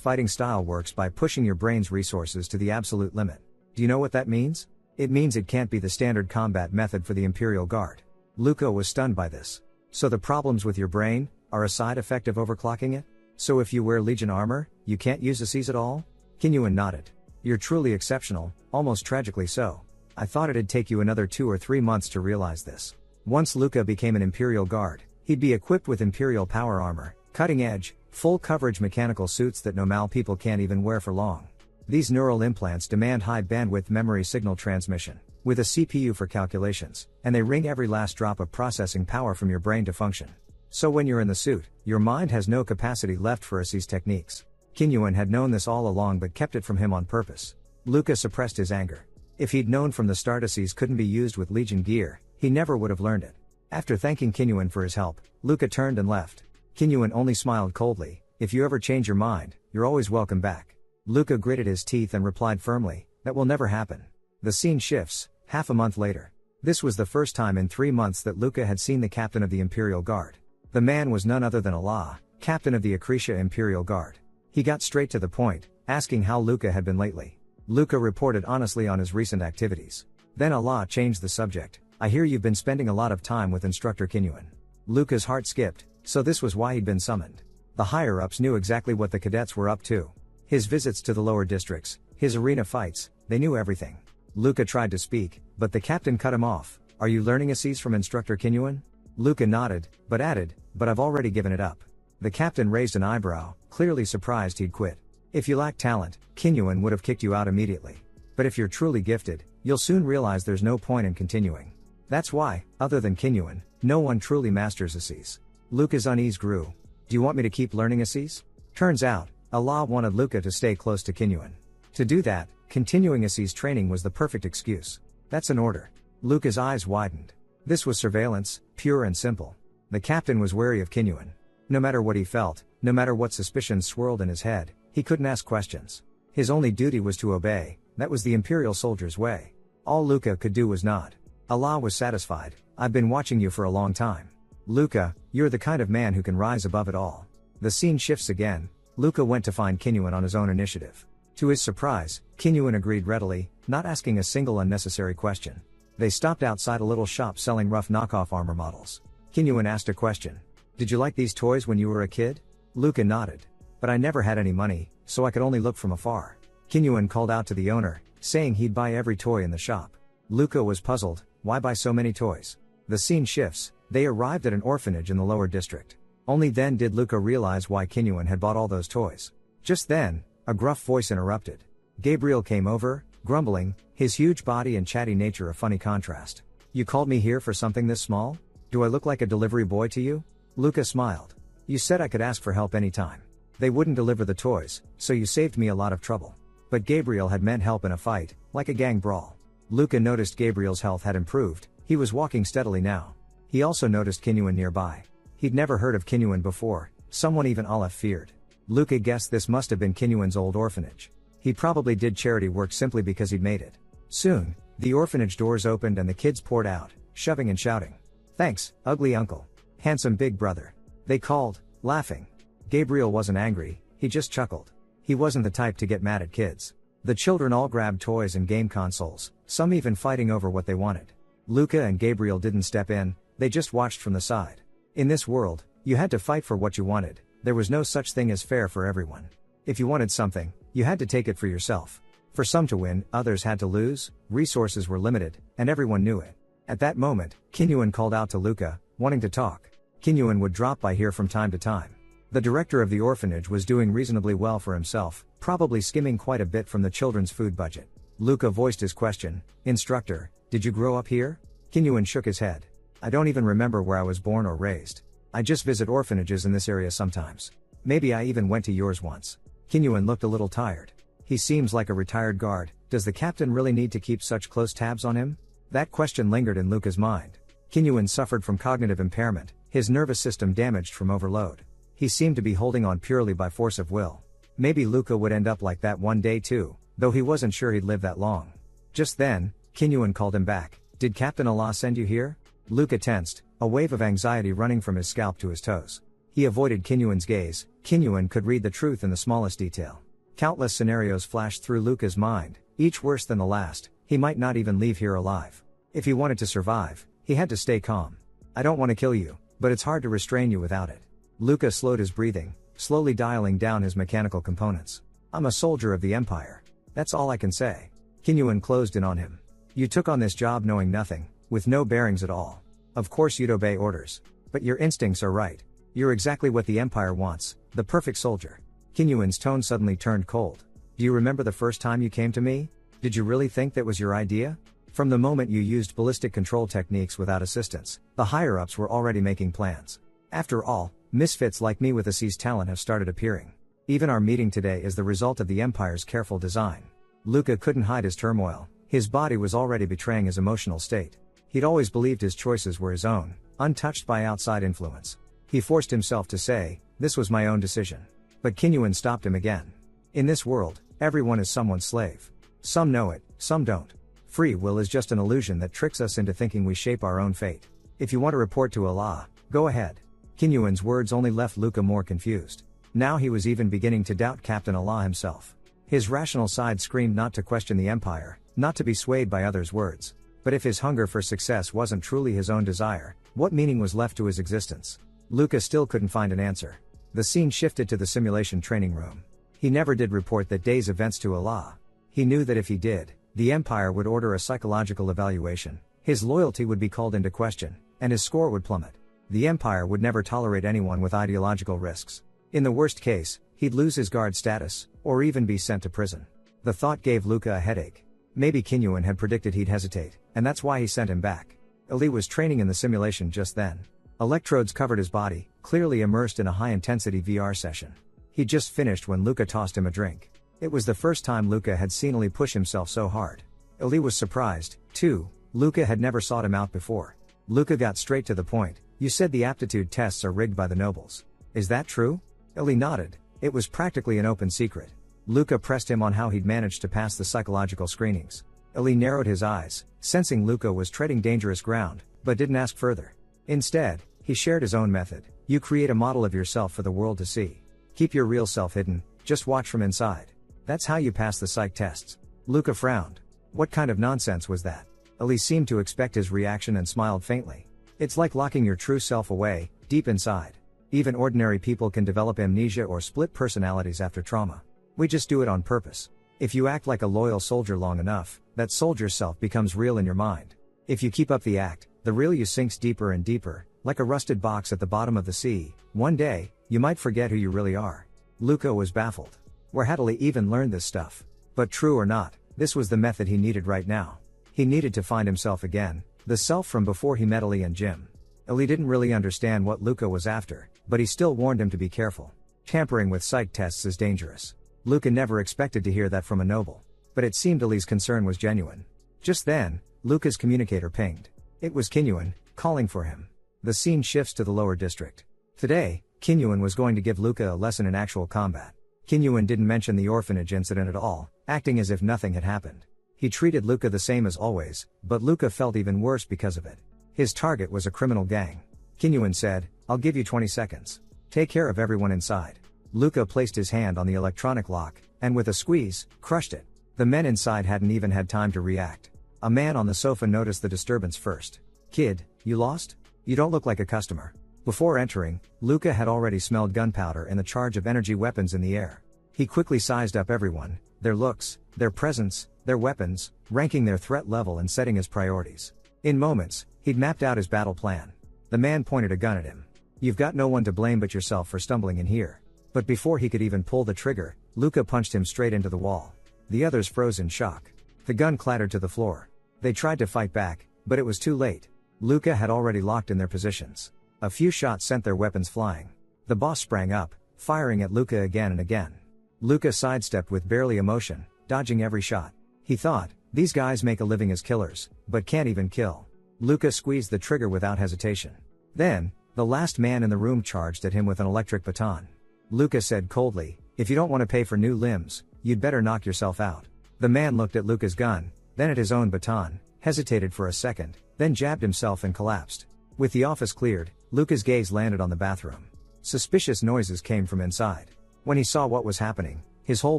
fighting style works by pushing your brain's resources to the absolute limit. Do you know what that means? It means it can't be the standard combat method for the Imperial Guard. Luca was stunned by this. So the problems with your brain are a side effect of overclocking it? So if you wear Legion armor, you can't use Isekai at all? Kinyuan nodded. You're truly exceptional, almost tragically so. I thought it'd take you another 2 or 3 months to realize this. Once Luca became an Imperial Guard, he'd be equipped with Imperial power armor, cutting-edge, full-coverage mechanical suits that normal people can't even wear for long. These neural implants demand high-bandwidth memory signal transmission, with a CPU for calculations, and they wring every last drop of processing power from your brain to function. So when you're in the suit, your mind has no capacity left for Isei's techniques. Kinyuan had known this all along but kept it from him on purpose. Luca suppressed his anger. If he'd known from the start Isei's couldn't be used with Legion gear, he never would have learned it. After thanking Kinyuan for his help, Luca turned and left. Kinyuan only smiled coldly. If you ever change your mind, you're always welcome back. Luca gritted his teeth and replied firmly, that will never happen. The scene shifts, half a month later. This was the first time in 3 months that Luca had seen the captain of the Imperial Guard. The man was none other than Allah, captain of the Akrisha Imperial Guard. He got straight to the point, asking how Luca had been lately. Luca reported honestly on his recent activities. Then Allah changed the subject. I hear you've been spending a lot of time with instructor Kinyuan. Luca's heart skipped, so this was why he'd been summoned. The higher-ups knew exactly what the cadets were up to. His visits to the lower districts, his arena fights, they knew everything. Luca tried to speak, but the captain cut him off. Are you learning Isekai from instructor Kinyuan? Luca nodded, but added, but I've already given it up. The captain raised an eyebrow, clearly surprised he'd quit. If you lack talent, Kinyuan would have kicked you out immediately. But if you're truly gifted, you'll soon realize there's no point in continuing. That's why, other than Kinyuan, no one truly masters Isekai. Luca's unease grew. Do you want me to keep learning Isekai? Turns out, Allah wanted Luca to stay close to Kinyuan. To do that, continuing Isei's training was the perfect excuse. That's an order. Luca's eyes widened. This was surveillance, pure and simple. The captain was wary of Kinyuan. No matter what he felt, no matter what suspicions swirled in his head, he couldn't ask questions. His only duty was to obey. That was the Imperial soldier's way. All Luca could do was nod. Allah was satisfied. I've been watching you for a long time. Luca, you're the kind of man who can rise above it all. The scene shifts again. Luca went to find Kinyuan on his own initiative. To his surprise, Kinyuan agreed readily, not asking a single unnecessary question. They stopped outside a little shop selling rough knockoff armor models. Kinyuan asked a question. Did you like these toys when you were a kid? Luca nodded. But I never had any money, so I could only look from afar. Kinyuan called out to the owner, saying he'd buy every toy in the shop. Luca was puzzled. Why buy so many toys? The scene shifts. They arrived at an orphanage in the lower district. Only then did Luca realize why Kinyuan had bought all those toys. Just then, a gruff voice interrupted. Gabriel came over, grumbling, his huge body and chatty nature a funny contrast. You called me here for something this small? Do I look like a delivery boy to you? Luca smiled. You said I could ask for help anytime. They wouldn't deliver the toys, so you saved me a lot of trouble. But Gabriel had meant help in a fight, like a gang brawl. Luca noticed Gabriel's health had improved. He was walking steadily now. He also noticed Kinyuan nearby. He'd never heard of Kinyuan before, someone even Aleph feared. Luca guessed this must have been Kinyuan's old orphanage. He probably did charity work simply because he'd made it. Soon, the orphanage doors opened and the kids poured out, shoving and shouting. Thanks, ugly uncle. Handsome big brother. They called, laughing. Gabriel wasn't angry, he just chuckled. He wasn't the type to get mad at kids. The children all grabbed toys and game consoles, some even fighting over what they wanted. Luca and Gabriel didn't step in, they just watched from the side. In this world, you had to fight for what you wanted. There was no such thing as fair for everyone. If you wanted something, you had to take it for yourself. For some to win, others had to lose, resources were limited, and everyone knew it. At that moment, Kinyuan called out to Luca, wanting to talk. Kinyuan would drop by here from time to time. The director of the orphanage was doing reasonably well for himself, probably skimming quite a bit from the children's food budget. Luca voiced his question, Instructor, did you grow up here? Kinyuan shook his head. I don't even remember where I was born or raised. I just visit orphanages in this area sometimes. Maybe I even went to yours once. Kinyuan looked a little tired. He seems like a retired guard. Does the captain really need to keep such close tabs on him? That question lingered in Luca's mind. Kinyuan suffered from cognitive impairment, his nervous system damaged from overload. He seemed to be holding on purely by force of will. Maybe Luca would end up like that one day too, though he wasn't sure he'd live that long. Just then, Kinyuan called him back. Did Captain Allah send you here? Luca tensed, a wave of anxiety running from his scalp to his toes. He avoided Kinyuan's gaze. Kinyuan could read the truth in the smallest detail. Countless scenarios flashed through Luca's mind, each worse than the last. He might not even leave here alive. If he wanted to survive, he had to stay calm. I don't want to kill you, but it's hard to restrain you without it. Luca slowed his breathing, slowly dialing down his mechanical components. I'm a soldier of the Empire. That's all I can say. Kinyuan closed in on him. You took on this job knowing nothing, with no bearings at all. Of course you'd obey orders. But your instincts are right. You're exactly what the Empire wants, the perfect soldier. Kinyuan's tone suddenly turned cold. Do you remember the first time you came to me? Did you really think that was your idea? From the moment you used ballistic control techniques without assistance, the higher-ups were already making plans. After all, misfits like me with a seized talent have started appearing. Even our meeting today is the result of the Empire's careful design. Luca couldn't hide his turmoil. His body was already betraying his emotional state. He'd always believed his choices were his own, untouched by outside influence. He forced himself to say, this was my own decision. But Kinyuan stopped him again. In this world, everyone is someone's slave. Some know it, some don't. Free will is just an illusion that tricks us into thinking we shape our own fate. If you want to report to Allah, go ahead. Kinyuan's words only left Luca more confused. Now he was even beginning to doubt Captain Allah himself. His rational side screamed not to question the Empire, not to be swayed by others' words. But if his hunger for success wasn't truly his own desire, what meaning was left to his existence? Luca still couldn't find an answer. The scene shifted to the simulation training room. He never did report that day's events to Allah. He knew that if he did, the Empire would order a psychological evaluation, his loyalty would be called into question, and his score would plummet. The Empire would never tolerate anyone with ideological risks. In the worst case, he'd lose his guard status, or even be sent to prison. The thought gave Luca a headache. Maybe Kinyuan had predicted he'd hesitate, and that's why he sent him back. Ali was training in the simulation just then. Electrodes covered his body, clearly immersed in a high-intensity VR session. He'd just finished when Luca tossed him a drink. It was the first time Luca had seen Ali push himself so hard. Ali was surprised, too. Luca had never sought him out before. Luca got straight to the point. You said the aptitude tests are rigged by the nobles. Is that true? Ali nodded. It was practically an open secret. Luca pressed him on how he'd managed to pass the psychological screenings. Ali narrowed his eyes, sensing Luca was treading dangerous ground, but didn't ask further. Instead, he shared his own method. You create a model of yourself for the world to see. Keep your real self hidden, just watch from inside. That's how you pass the psych tests. Luca frowned. What kind of nonsense was that? Ali seemed to expect his reaction and smiled faintly. It's like locking your true self away, deep inside. Even ordinary people can develop amnesia or split personalities after trauma. We just do it on purpose. If you act like a loyal soldier long enough, that soldier self becomes real in your mind. If you keep up the act, the real you sinks deeper and deeper, like a rusted box at the bottom of the sea. One day, you might forget who you really are. Luca was baffled. Where had Ali even learned this stuff? But true or not, this was the method he needed right now. He needed to find himself again, the self from before he met Ali and Jim. Ali didn't really understand what Luca was after, but he still warned him to be careful. Tampering with psych tests is dangerous. Luca never expected to hear that from a noble. But it seemed Ali's concern was genuine. Just then, Luca's communicator pinged. It was Kinyuan, calling for him. The scene shifts to the lower district. Today, Kinyuan was going to give Luca a lesson in actual combat. Kinyuan didn't mention the orphanage incident at all, acting as if nothing had happened. He treated Luca the same as always, but Luca felt even worse because of it. His target was a criminal gang. Kinyuan said, I'll give you 20 seconds. Take care of everyone inside. Luca placed his hand on the electronic lock, and with a squeeze, crushed it. The men inside hadn't even had time to react. A man on the sofa noticed the disturbance first. Kid, you lost? You don't look like a customer. Before entering, Luca had already smelled gunpowder and the charge of energy weapons in the air. He quickly sized up everyone, their looks, their presence, their weapons, ranking their threat level and setting his priorities. In moments, he'd mapped out his battle plan. The man pointed a gun at him. You've got no one to blame but yourself for stumbling in here. But before he could even pull the trigger, Luca punched him straight into the wall. The others froze in shock. The gun clattered to the floor. They tried to fight back, but it was too late. Luca had already locked in their positions. A few shots sent their weapons flying. The boss sprang up, firing at Luca again and again. Luca sidestepped with barely a motion, dodging every shot. He thought, these guys make a living as killers, but can't even kill. Luca squeezed the trigger without hesitation. Then, the last man in the room charged at him with an electric baton. Luca said coldly, if you don't want to pay for new limbs, you'd better knock yourself out. The man looked at Luca's gun, then at his own baton, hesitated for a second, then jabbed himself and collapsed. With the office cleared, Luca's gaze landed on the bathroom. Suspicious noises came from inside. When he saw what was happening, his whole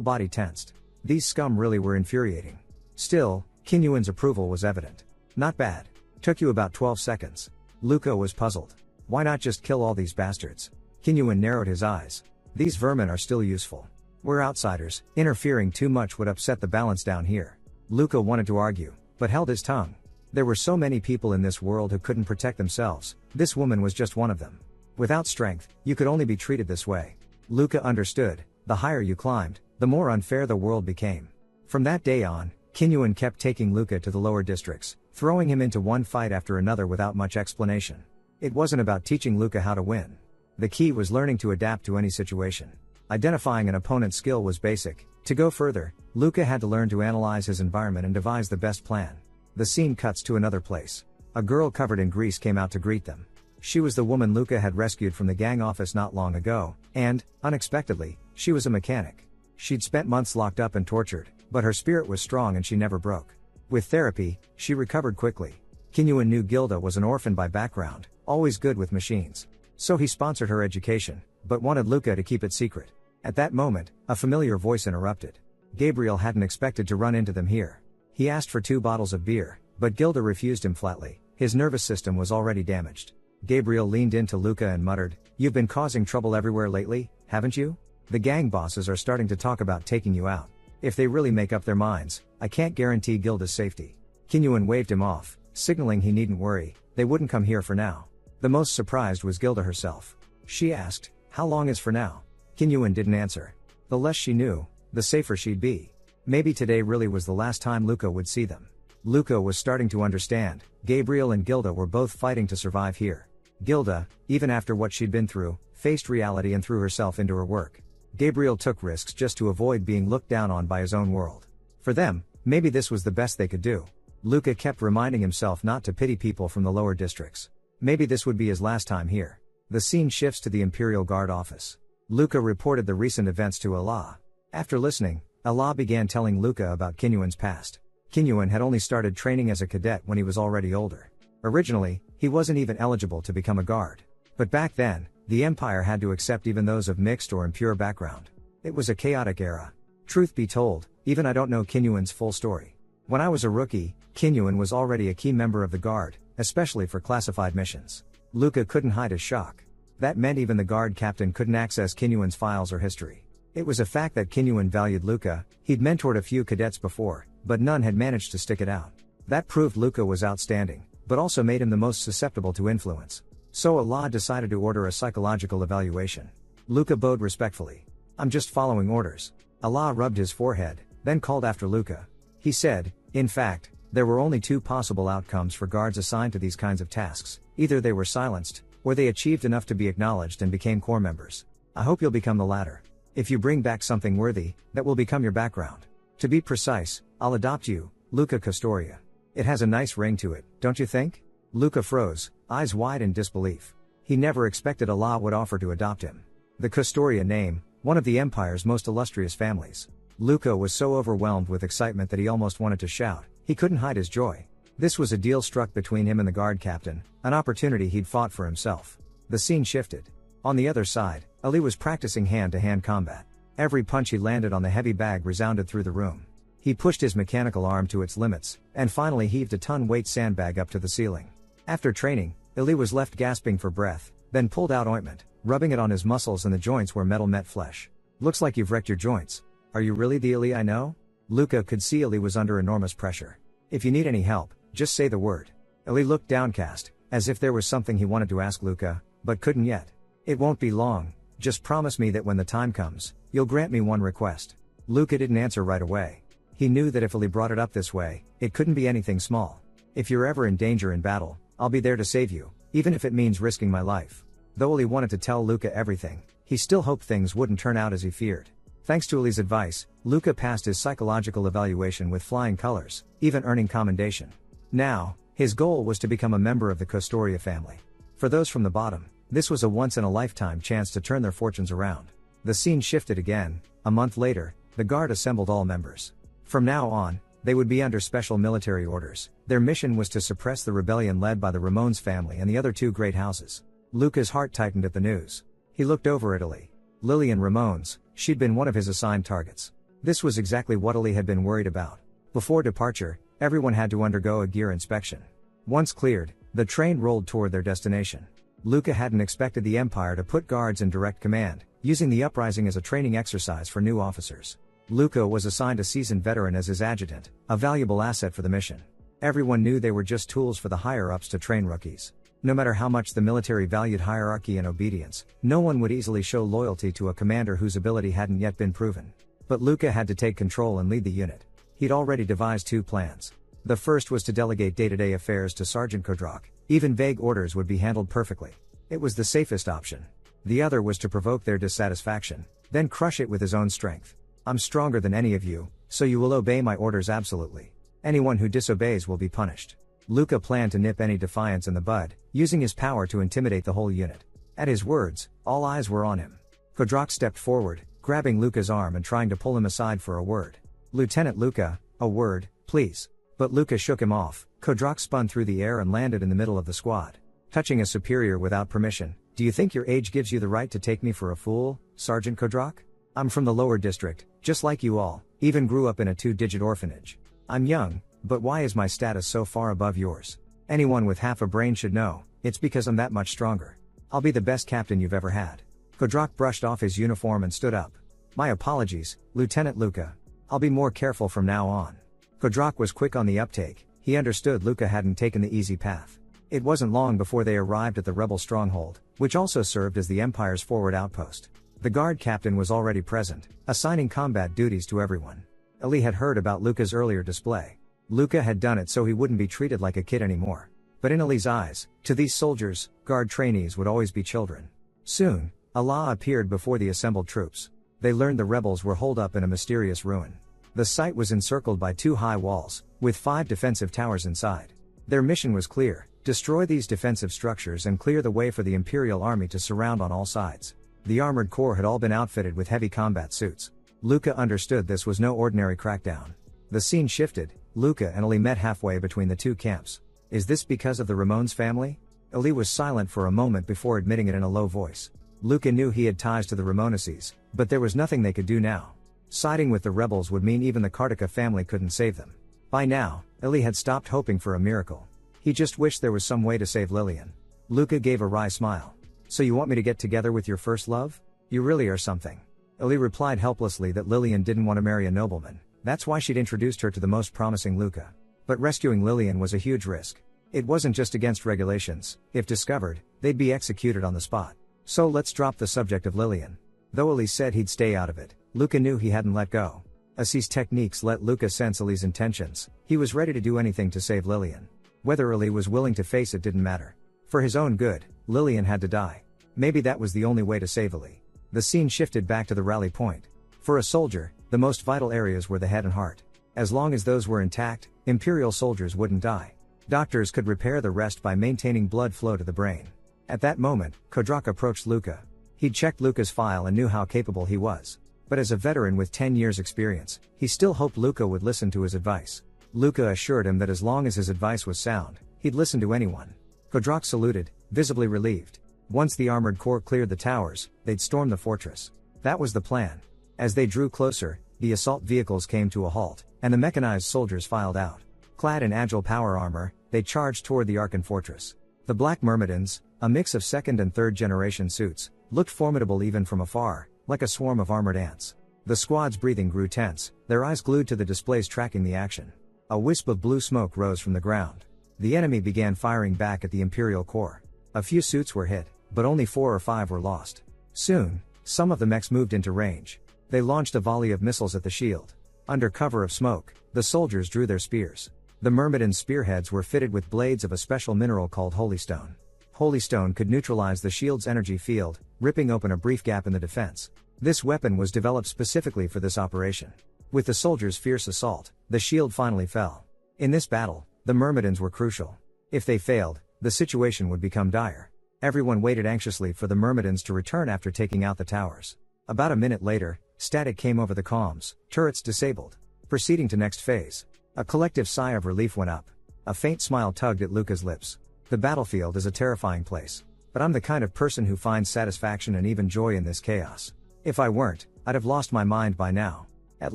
body tensed. These scum really were infuriating. Still, Kinyuan's approval was evident. Not bad. Took you about 12 seconds. Luca was puzzled. Why not just kill all these bastards? Kinyuan narrowed his eyes. These vermin are still useful. We're outsiders, interfering too much would upset the balance down here. Luca wanted to argue, but held his tongue. There were so many people in this world who couldn't protect themselves, this woman was just one of them. Without strength, you could only be treated this way. Luca understood, the higher you climbed, the more unfair the world became. From that day on, Kinyuan kept taking Luca to the lower districts, throwing him into one fight after another without much explanation. It wasn't about teaching Luca how to win. The key was learning to adapt to any situation. Identifying an opponent's skill was basic. To go further, Luca had to learn to analyze his environment and devise the best plan. The scene cuts to another place. A girl covered in grease came out to greet them. She was the woman Luca had rescued from the gang office not long ago, and, unexpectedly, she was a mechanic. She'd spent months locked up and tortured, but her spirit was strong and she never broke. With therapy, she recovered quickly. Kinyuan knew Gilda was an orphan by background, always good with machines. So he sponsored her education, but wanted Luca to keep it secret. At that moment, a familiar voice interrupted. Gabriel hadn't expected to run into them here. He asked for 2 bottles of beer, but Gilda refused him flatly. His nervous system was already damaged. Gabriel leaned into Luca and muttered, "You've been causing trouble everywhere lately, haven't you? The gang bosses are starting to talk about taking you out. If they really make up their minds, I can't guarantee Gilda's safety." Kinyuan waved him off, signaling he needn't worry, they wouldn't come here for now. The most surprised was Gilda herself. She asked, "How long is for now?" Kinyuan didn't answer. The less she knew, the safer she'd be. Maybe today really was the last time Luca would see them. Luca was starting to understand, Gabriel and Gilda were both fighting to survive here. Gilda, even after what she'd been through, faced reality and threw herself into her work. Gabriel took risks just to avoid being looked down on by his own world. For them, maybe this was the best they could do. Luca kept reminding himself not to pity people from the lower districts. Maybe this would be his last time here. The scene shifts to the Imperial Guard office. Luca reported the recent events to Allah. After listening, Allah began telling Luca about Kinyuan's past. Kinyuan had only started training as a cadet when he was already older. Originally, he wasn't even eligible to become a guard. But back then, the Empire had to accept even those of mixed or impure background. It was a chaotic era. Truth be told, even I don't know Kinyuan's full story. When I was a rookie, Kinyuan was already a key member of the Guard, especially for classified missions. Luca couldn't hide his shock. That meant even the Guard captain couldn't access Kinyuan's files or history. It was a fact that Kinyuan valued Luca. He'd mentored a few cadets before, but none had managed to stick it out. That proved Luca was outstanding, but also made him the most susceptible to influence. So Allah decided to order a psychological evaluation. Luca bowed respectfully. "I'm just following orders." Allah rubbed his forehead, then called after Luca. He said, "In fact, there were only 2 possible outcomes for guards assigned to these kinds of tasks. Either they were silenced, or they achieved enough to be acknowledged and became core members. I hope you'll become the latter. If you bring back something worthy, that will become your background. To be precise, I'll adopt you, Luca Custoria. It has a nice ring to it, don't you think?" Luca froze, eyes wide in disbelief. He never expected Allah would offer to adopt him. The Custoria name, one of the Empire's most illustrious families. Luca was so overwhelmed with excitement that he almost wanted to shout. He couldn't hide his joy. This was a deal struck between him and the Guard captain, an opportunity he'd fought for himself. The scene shifted. On the other side, Ali was practicing hand-to-hand combat. Every punch he landed on the heavy bag resounded through the room. He pushed his mechanical arm to its limits, and finally heaved a ton-weight sandbag up to the ceiling. After training, Ali was left gasping for breath, then pulled out ointment, rubbing it on his muscles and the joints where metal met flesh. "Looks like you've wrecked your joints. Are you really the Ali I know?" Luca could see Ali was under enormous pressure. "If you need any help, just say the word." Ali looked downcast, as if there was something he wanted to ask Luca, but couldn't yet. "It won't be long, just promise me that when the time comes, you'll grant me one request." Luca didn't answer right away. He knew that if Ali brought it up this way, it couldn't be anything small. "If you're ever in danger in battle, I'll be there to save you, even if it means risking my life." Though Ali wanted to tell Luca everything, he still hoped things wouldn't turn out as he feared. Thanks to Ali's advice, Luca passed his psychological evaluation with flying colors, even earning commendation. Now, his goal was to become a member of the Custoria family. For those from the bottom, this was a once-in-a-lifetime chance to turn their fortunes around. The scene shifted again. A month later, the Guard assembled all members. From now on, They would be under special military orders. Their mission was to suppress the rebellion led by the Ramones family and the other two great houses. Luca's heart tightened at the news. He looked over at Ali. Lillian Ramones, she'd been one of his assigned targets. This was exactly what Ali had been worried about. Before departure, everyone had to undergo a gear inspection. Once cleared, the train rolled toward their destination. Luca hadn't expected the Empire to put guards in direct command, using the uprising as a training exercise for new officers. Luca was assigned a seasoned veteran as his adjutant, a valuable asset for the mission. Everyone knew they were just tools for the higher-ups to train rookies. No matter how much the military valued hierarchy and obedience, no one would easily show loyalty to a commander whose ability hadn't yet been proven. But Luca had to take control and lead the unit. He'd already devised two plans. The first was to delegate day-to-day affairs to Sergeant Kodrak. Even vague orders would be handled perfectly. It was the safest option. The other was to provoke their dissatisfaction, then crush it with his own strength. I'm stronger than any of you, so you will obey my orders absolutely. Anyone who disobeys will be punished. Luca planned to nip any defiance in the bud, using his power to intimidate the whole unit. At his words, all eyes were on him. Kodrak stepped forward, grabbing Luca's arm and trying to pull him aside for a word. Lieutenant Luca, a word, please. But Luca shook him off. Kodrak spun through the air and landed in the middle of the squad. Touching a superior without permission, do you think your age gives you the right to take me for a fool, Sergeant Kodrak? I'm from the lower district, just like you all, even grew up in a 2-digit orphanage. I'm young, but why is my status so far above yours? Anyone with half a brain should know, it's because I'm that much stronger. I'll be the best captain you've ever had. Kodrak brushed off his uniform and stood up. My apologies, Lieutenant Luca. I'll be more careful from now on. Kodrak was quick on the uptake. He understood Luca hadn't taken the easy path. It wasn't long before they arrived at the rebel stronghold, which also served as the Empire's forward outpost. The guard captain was already present, assigning combat duties to everyone. Ali had heard about Luca's earlier display. Luca had done it so he wouldn't be treated like a kid anymore. But in Ali's eyes, to these soldiers, guard trainees would always be children. Soon, Allah appeared before the assembled troops. They learned the rebels were holed up in a mysterious ruin. The site was encircled by 2 high walls, with 5 defensive towers inside. Their mission was clear: destroy these defensive structures and clear the way for the Imperial Army to surround on all sides. The armored corps had all been outfitted with heavy combat suits. Luca understood this was no ordinary crackdown. The scene shifted. Luca and Ali met halfway between the two camps. Is this because of the Ramones family? Ali was silent for a moment before admitting it in a low voice. Luca knew he had ties to the Ramoneses, but there was nothing they could do now. Siding with the rebels would mean even the Kartika family couldn't save them. By now, Ali had stopped hoping for a miracle. He just wished there was some way to save Lillian. Luca gave a wry smile. So you want me to get together with your first love? You really are something. Ali replied helplessly that Lillian didn't want to marry a nobleman. That's why she'd introduced her to the most promising Luca. But rescuing Lillian was a huge risk. It wasn't just against regulations. If discovered, they'd be executed on the spot. So let's drop the subject of Lillian. Though Ali said he'd stay out of it, Luca knew he hadn't let go. Ali's techniques let Luca sense Ali's intentions. He was ready to do anything to save Lillian. Whether Ali was willing to face it didn't matter. For his own good, Lillian had to die. Maybe that was the only way to save Ali. The scene shifted back to the rally point. For a soldier, the most vital areas were the head and heart. As long as those were intact, Imperial soldiers wouldn't die. Doctors could repair the rest by maintaining blood flow to the brain. At that moment, Kodrak approached Luca. He'd checked Luca's file and knew how capable he was. But as a veteran with 10 years' experience, he still hoped Luca would listen to his advice. Luca assured him that as long as his advice was sound, he'd listen to anyone. Kodrak saluted, visibly relieved. Once the armored corps cleared the towers, they'd storm the fortress. That was the plan. As they drew closer, the assault vehicles came to a halt, and the mechanized soldiers filed out. Clad in agile power armor, they charged toward the Arkan fortress. The Black Myrmidons, a mix of second and third generation suits, looked formidable even from afar, like a swarm of armored ants. The squad's breathing grew tense, their eyes glued to the displays tracking the action. A wisp of blue smoke rose from the ground. The enemy began firing back at the Imperial Corps. A few suits were hit, but only 4 or 5 were lost. Soon, some of the mechs moved into range. They launched a volley of missiles at the shield. Under cover of smoke, the soldiers drew their spears. The Myrmidon spearheads were fitted with blades of a special mineral called holystone. Holystone could neutralize the shield's energy field, ripping open a brief gap in the defense. This weapon was developed specifically for this operation. With the soldiers' fierce assault, the shield finally fell. In this battle, the Myrmidons were crucial. If they failed, the situation would become dire. Everyone waited anxiously for the Myrmidons to return after taking out the towers. About a minute later, static came over the comms, turrets disabled. Proceeding to next phase. A collective sigh of relief went up. A faint smile tugged at Luca's lips. The battlefield is a terrifying place. But I'm the kind of person who finds satisfaction and even joy in this chaos. If I weren't, I'd have lost my mind by now. At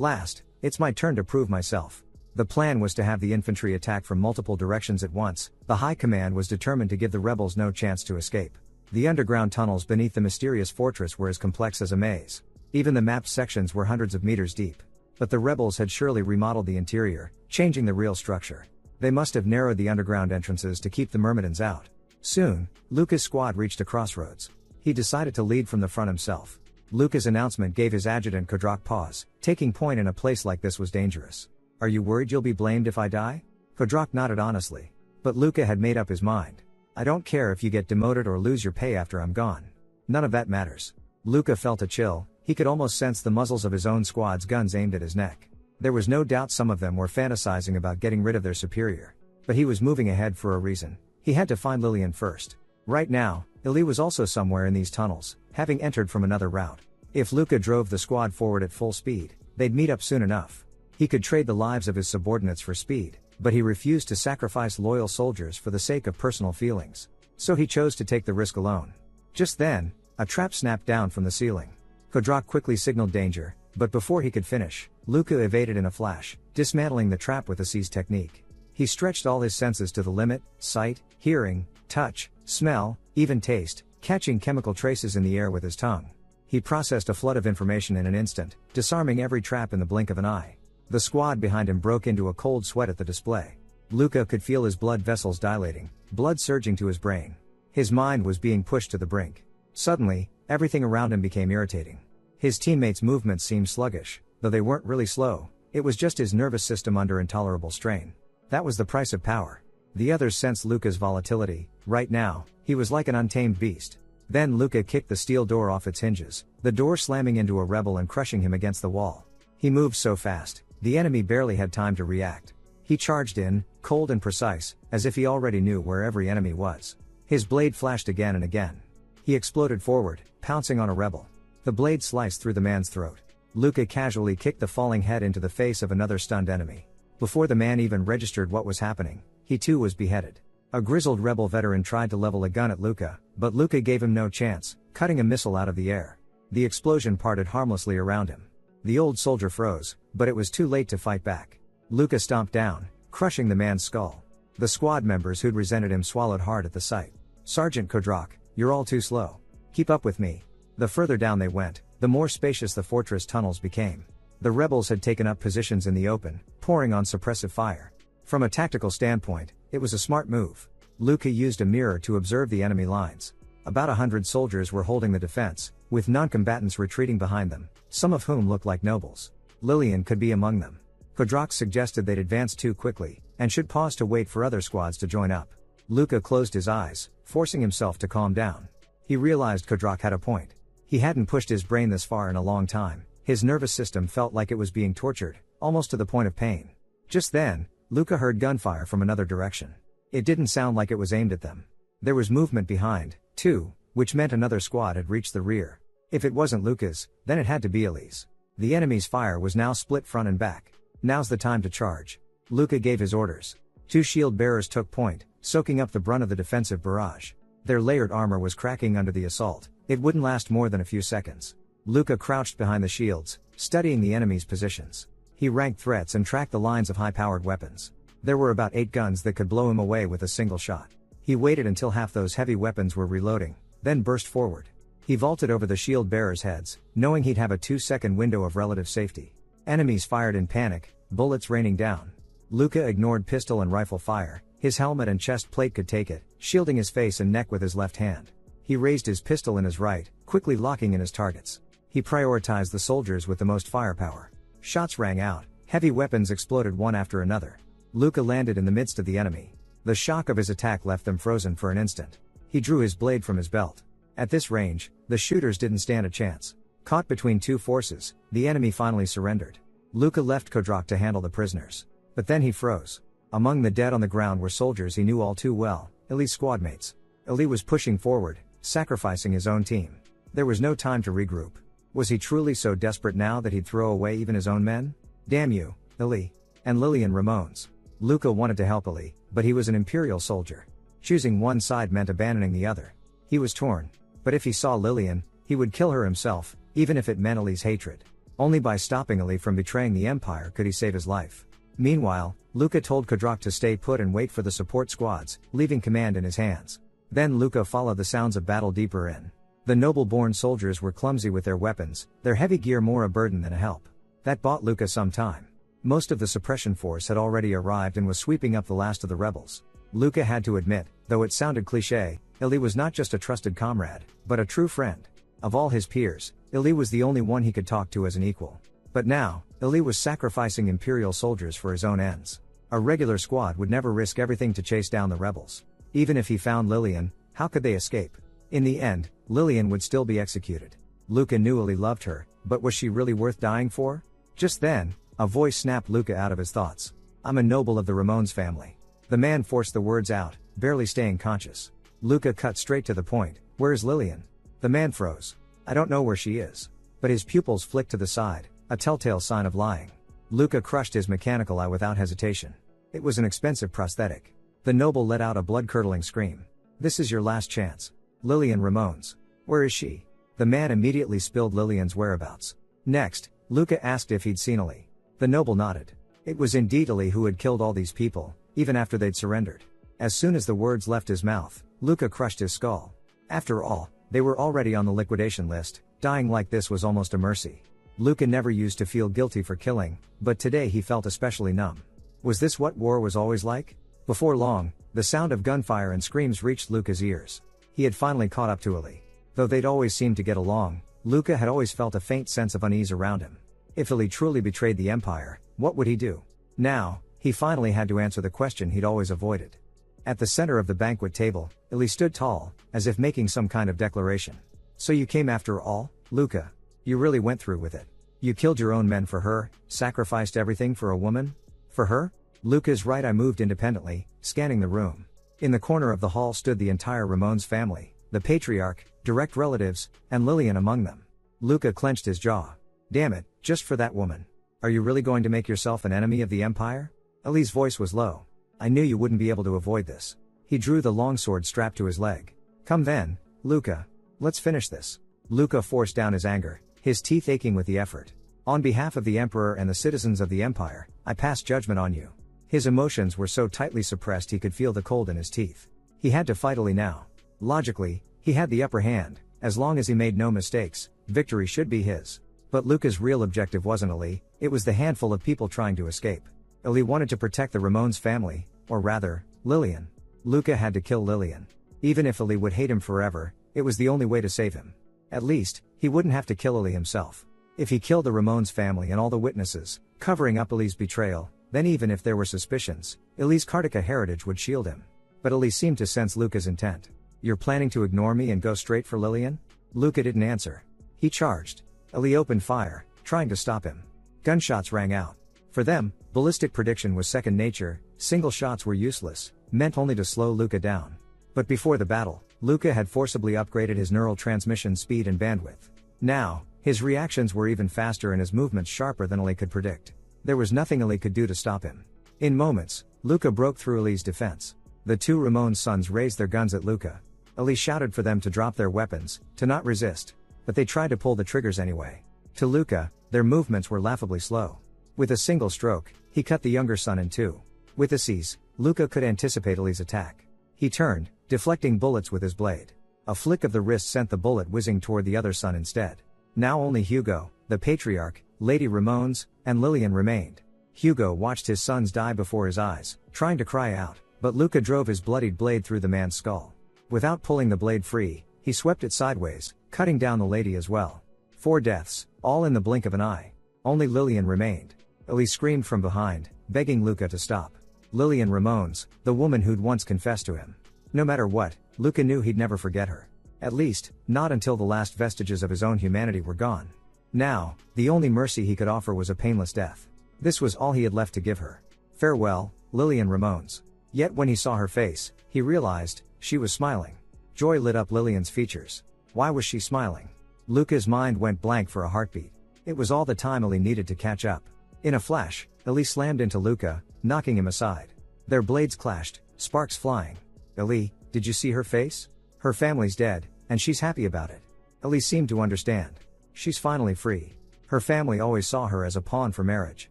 last, it's my turn to prove myself. The plan was to have the infantry attack from multiple directions at once. The High Command was determined to give the rebels no chance to escape. The underground tunnels beneath the mysterious fortress were as complex as a maze. Even the mapped sections were hundreds of meters deep. But the rebels had surely remodeled the interior, changing the real structure. They must have narrowed the underground entrances to keep the Myrmidons out. Soon, Luca's squad reached a crossroads. He decided to lead from the front himself. Luca's announcement gave his adjutant Kodrak pause. Taking point in a place like this was dangerous. Are you worried you'll be blamed if I die? Kodrak nodded honestly. But Luca had made up his mind. I don't care if you get demoted or lose your pay after I'm gone. None of that matters. Luca felt a chill. He could almost sense the muzzles of his own squad's guns aimed at his neck. There was no doubt some of them were fantasizing about getting rid of their superior. But he was moving ahead for a reason. He had to find Lillian first. Right now, Ili was also somewhere in these tunnels, having entered from another route. If Luca drove the squad forward at full speed, they'd meet up soon enough. He could trade the lives of his subordinates for speed, but he refused to sacrifice loyal soldiers for the sake of personal feelings. So he chose to take the risk alone. Just then, a trap snapped down from the ceiling. Kodrak quickly signaled danger, but before he could finish, Luca evaded in a flash, dismantling the trap with a seize technique. He stretched all his senses to the limit: sight, hearing, touch, smell, even taste, catching chemical traces in the air with his tongue. He processed a flood of information in an instant, disarming every trap in the blink of an eye. The squad behind him broke into a cold sweat at the display. Luca could feel his blood vessels dilating, blood surging to his brain. His mind was being pushed to the brink. Suddenly, everything around him became irritating. His teammates' movements seemed sluggish, though they weren't really slow. It was just his nervous system under intolerable strain. That was the price of power. The others sensed Luca's volatility. Right now, he was like an untamed beast. Then Luca kicked the steel door off its hinges, the door slamming into a rebel and crushing him against the wall. He moved so fast, the enemy barely had time to react. He charged in, cold and precise, as if he already knew where every enemy was. His blade flashed again and again. He exploded forward, pouncing on a rebel. The blade sliced through the man's throat. Luca casually kicked the falling head into the face of another stunned enemy. Before the man even registered what was happening, he too was beheaded. A grizzled rebel veteran tried to level a gun at Luca, but Luca gave him no chance, cutting a missile out of the air. The explosion parted harmlessly around him. The old soldier froze, but it was too late to fight back. Luca stomped down, crushing the man's skull. The squad members who'd resented him swallowed hard at the sight. Sergeant Kodrak, you're all too slow. Keep up with me. The further down they went, the more spacious the fortress tunnels became. The rebels had taken up positions in the open, pouring on suppressive fire. From a tactical standpoint, it was a smart move. Luca used a mirror to observe the enemy lines. About 100 soldiers were holding the defense, with non-combatants retreating behind them, some of whom looked like nobles. Lillian could be among them. Kodrak suggested they'd advance too quickly, and should pause to wait for other squads to join up. Luca closed his eyes, forcing himself to calm down. He realized Kodrak had a point. He hadn't pushed his brain this far in a long time. His nervous system felt like it was being tortured, almost to the point of pain. Just then, Luca heard gunfire from another direction. It didn't sound like it was aimed at them. There was movement behind, too, which meant another squad had reached the rear. If it wasn't Luca's, then it had to be Ili's. The enemy's fire was now split front and back. Now's the time to charge. Luca gave his orders. 2 shield bearers took point, soaking up the brunt of the defensive barrage. Their layered armor was cracking under the assault. It wouldn't last more than a few seconds. Luca crouched behind the shields, studying the enemy's positions. He ranked threats and tracked the lines of high-powered weapons. There were about 8 guns that could blow him away with a single shot. He waited until half those heavy weapons were reloading, then burst forward. He vaulted over the shield bearers' heads, knowing he'd have a 2-second window of relative safety. Enemies fired in panic, bullets raining down. Luca ignored pistol and rifle fire. His helmet and chest plate could take it, shielding his face and neck with his left hand. He raised his pistol in his right, quickly locking in his targets. He prioritized the soldiers with the most firepower. Shots rang out, heavy weapons exploded one after another. Luca landed in the midst of the enemy. The shock of his attack left them frozen for an instant. He drew his blade from his belt. At this range, the shooters didn't stand a chance. Caught between 2 forces, the enemy finally surrendered. Luca left Kodrak to handle the prisoners. But then he froze. Among the dead on the ground were soldiers he knew all too well, Ili's squadmates. Ili was pushing forward, sacrificing his own team. There was no time to regroup. Was he truly so desperate now that he'd throw away even his own men? Damn you, Ili. and Lillian Ramones. Luca wanted to help Ellie, but he was an Imperial soldier. Choosing one side meant abandoning the other. He was torn. But if he saw Lillian, he would kill her himself, even if it meant Ellie's hatred. Only by stopping Ellie from betraying the Empire could he save his life. Meanwhile, Luca told Kodrak to stay put and wait for the support squads, leaving command in his hands. Then Luca followed the sounds of battle deeper in. The noble-born soldiers were clumsy with their weapons, their heavy gear more a burden than a help. That bought Luca some time. Most of the suppression force had already arrived and was sweeping up the last of the rebels. Luca had to admit, though it sounded cliché, Ellie was not just a trusted comrade, but a true friend. Of all his peers, Ellie was the only one he could talk to as an equal. But now, Ellie was sacrificing Imperial soldiers for his own ends. A regular squad would never risk everything to chase down the rebels. Even if he found Lillian, how could they escape? In the end, Lillian would still be executed. Luca knew Ellie loved her, but was she really worth dying for? Just then, a voice snapped Luca out of his thoughts. I'm a noble of the Ramones family. The man forced the words out, barely staying conscious. Luca cut straight to the point. Where's Lillian? The man froze. I don't know where she is. But his pupils flicked to the side, a telltale sign of lying. Luca crushed his mechanical eye without hesitation. It was an expensive prosthetic. The noble let out a blood-curdling scream. This is your last chance. Lillian Ramones. Where is she? The man immediately spilled Lillian's whereabouts. Next, Luca asked if he'd seen Ellie. The noble nodded. It was indeed Ellie who had killed all these people, even after they'd surrendered. As soon as the words left his mouth, Luca crushed his skull. After all, they were already on the liquidation list. Dying like this was almost a mercy. Luca never used to feel guilty for killing, but today he felt especially numb. Was this what war was always like? Before long, the sound of gunfire and screams reached Luca's ears. He had finally caught up to Ellie. Though they'd always seemed to get along, Luca had always felt a faint sense of unease around him. If Ellie truly betrayed the Empire, what would he do? Now, he finally had to answer the question he'd always avoided. At the center of the banquet table, Ellie stood tall, as if making some kind of declaration. So you came after all, Luca? You really went through with it. You killed your own men for her, sacrificed everything for a woman? For her? Luca's right eye moved independently, scanning the room. In the corner of the hall stood the entire Ramones family, the patriarch, direct relatives, and Lillian among them. Luca clenched his jaw. Damn it, just for that woman. Are you really going to make yourself an enemy of the Empire? Ellie's voice was low. I knew you wouldn't be able to avoid this. He drew the longsword strapped to his leg. Come then, Luca. Let's finish this. Luca forced down his anger, his teeth aching with the effort. On behalf of the Emperor and the citizens of the Empire, I pass judgment on you. His emotions were so tightly suppressed he could feel the cold in his teeth. He had to fight Ellie now. Logically, he had the upper hand. As long as he made no mistakes, victory should be his. But Luca's real objective wasn't Ellie, it was the handful of people trying to escape. Ellie wanted to protect the Ramones family, or rather, Lillian. Luca had to kill Lillian. Even if Ellie would hate him forever, it was the only way to save him. At least, he wouldn't have to kill Ellie himself. If he killed the Ramones family and all the witnesses, covering up Ellie's betrayal, then even if there were suspicions, Ellie's Kartika heritage would shield him. But Ellie seemed to sense Luca's intent. You're planning to ignore me and go straight for Lillian? Luca didn't answer. He charged. Ellie opened fire, trying to stop him. Gunshots rang out. For them, ballistic prediction was second nature, single shots were useless, meant only to slow Luca down. But before the battle, Luca had forcibly upgraded his neural transmission speed and bandwidth. Now, his reactions were even faster and his movements sharper than Ellie could predict. There was nothing Ellie could do to stop him. In moments, Luca broke through Ellie's defense. The two Ramones sons raised their guns at Luca. Ellie shouted for them to drop their weapons, to not resist. But they tried to pull the triggers anyway. To Luca, their movements were laughably slow. With a single stroke, he cut the younger son in two. With ease, Luca could anticipate Ellie's attack. He turned, deflecting bullets with his blade. A flick of the wrist sent the bullet whizzing toward the other son instead. Now only Hugo, the patriarch, Lady Ramones, and Lillian remained. Hugo watched his sons die before his eyes, trying to cry out, but Luca drove his bloodied blade through the man's skull. Without pulling the blade free, he swept it sideways, cutting down the lady as well. 4 deaths, all in the blink of an eye. Only Lillian remained. Ellie screamed from behind, begging Luca to stop. Lillian Ramones, the woman who'd once confessed to him. No matter what, Luca knew he'd never forget her. At least, not until the last vestiges of his own humanity were gone. Now, the only mercy he could offer was a painless death. This was all he had left to give her. Farewell, Lillian Ramones. Yet when he saw her face, he realized, she was smiling. Joy lit up Lillian's features. Why was she smiling? Luca's mind went blank for a heartbeat. It was all the time Ellie needed to catch up. In a flash, Ellie slammed into Luca, knocking him aside. Their blades clashed, sparks flying. Ellie, did you see her face? Her family's dead, and she's happy about it. Ellie seemed to understand. She's finally free. Her family always saw her as a pawn for marriage.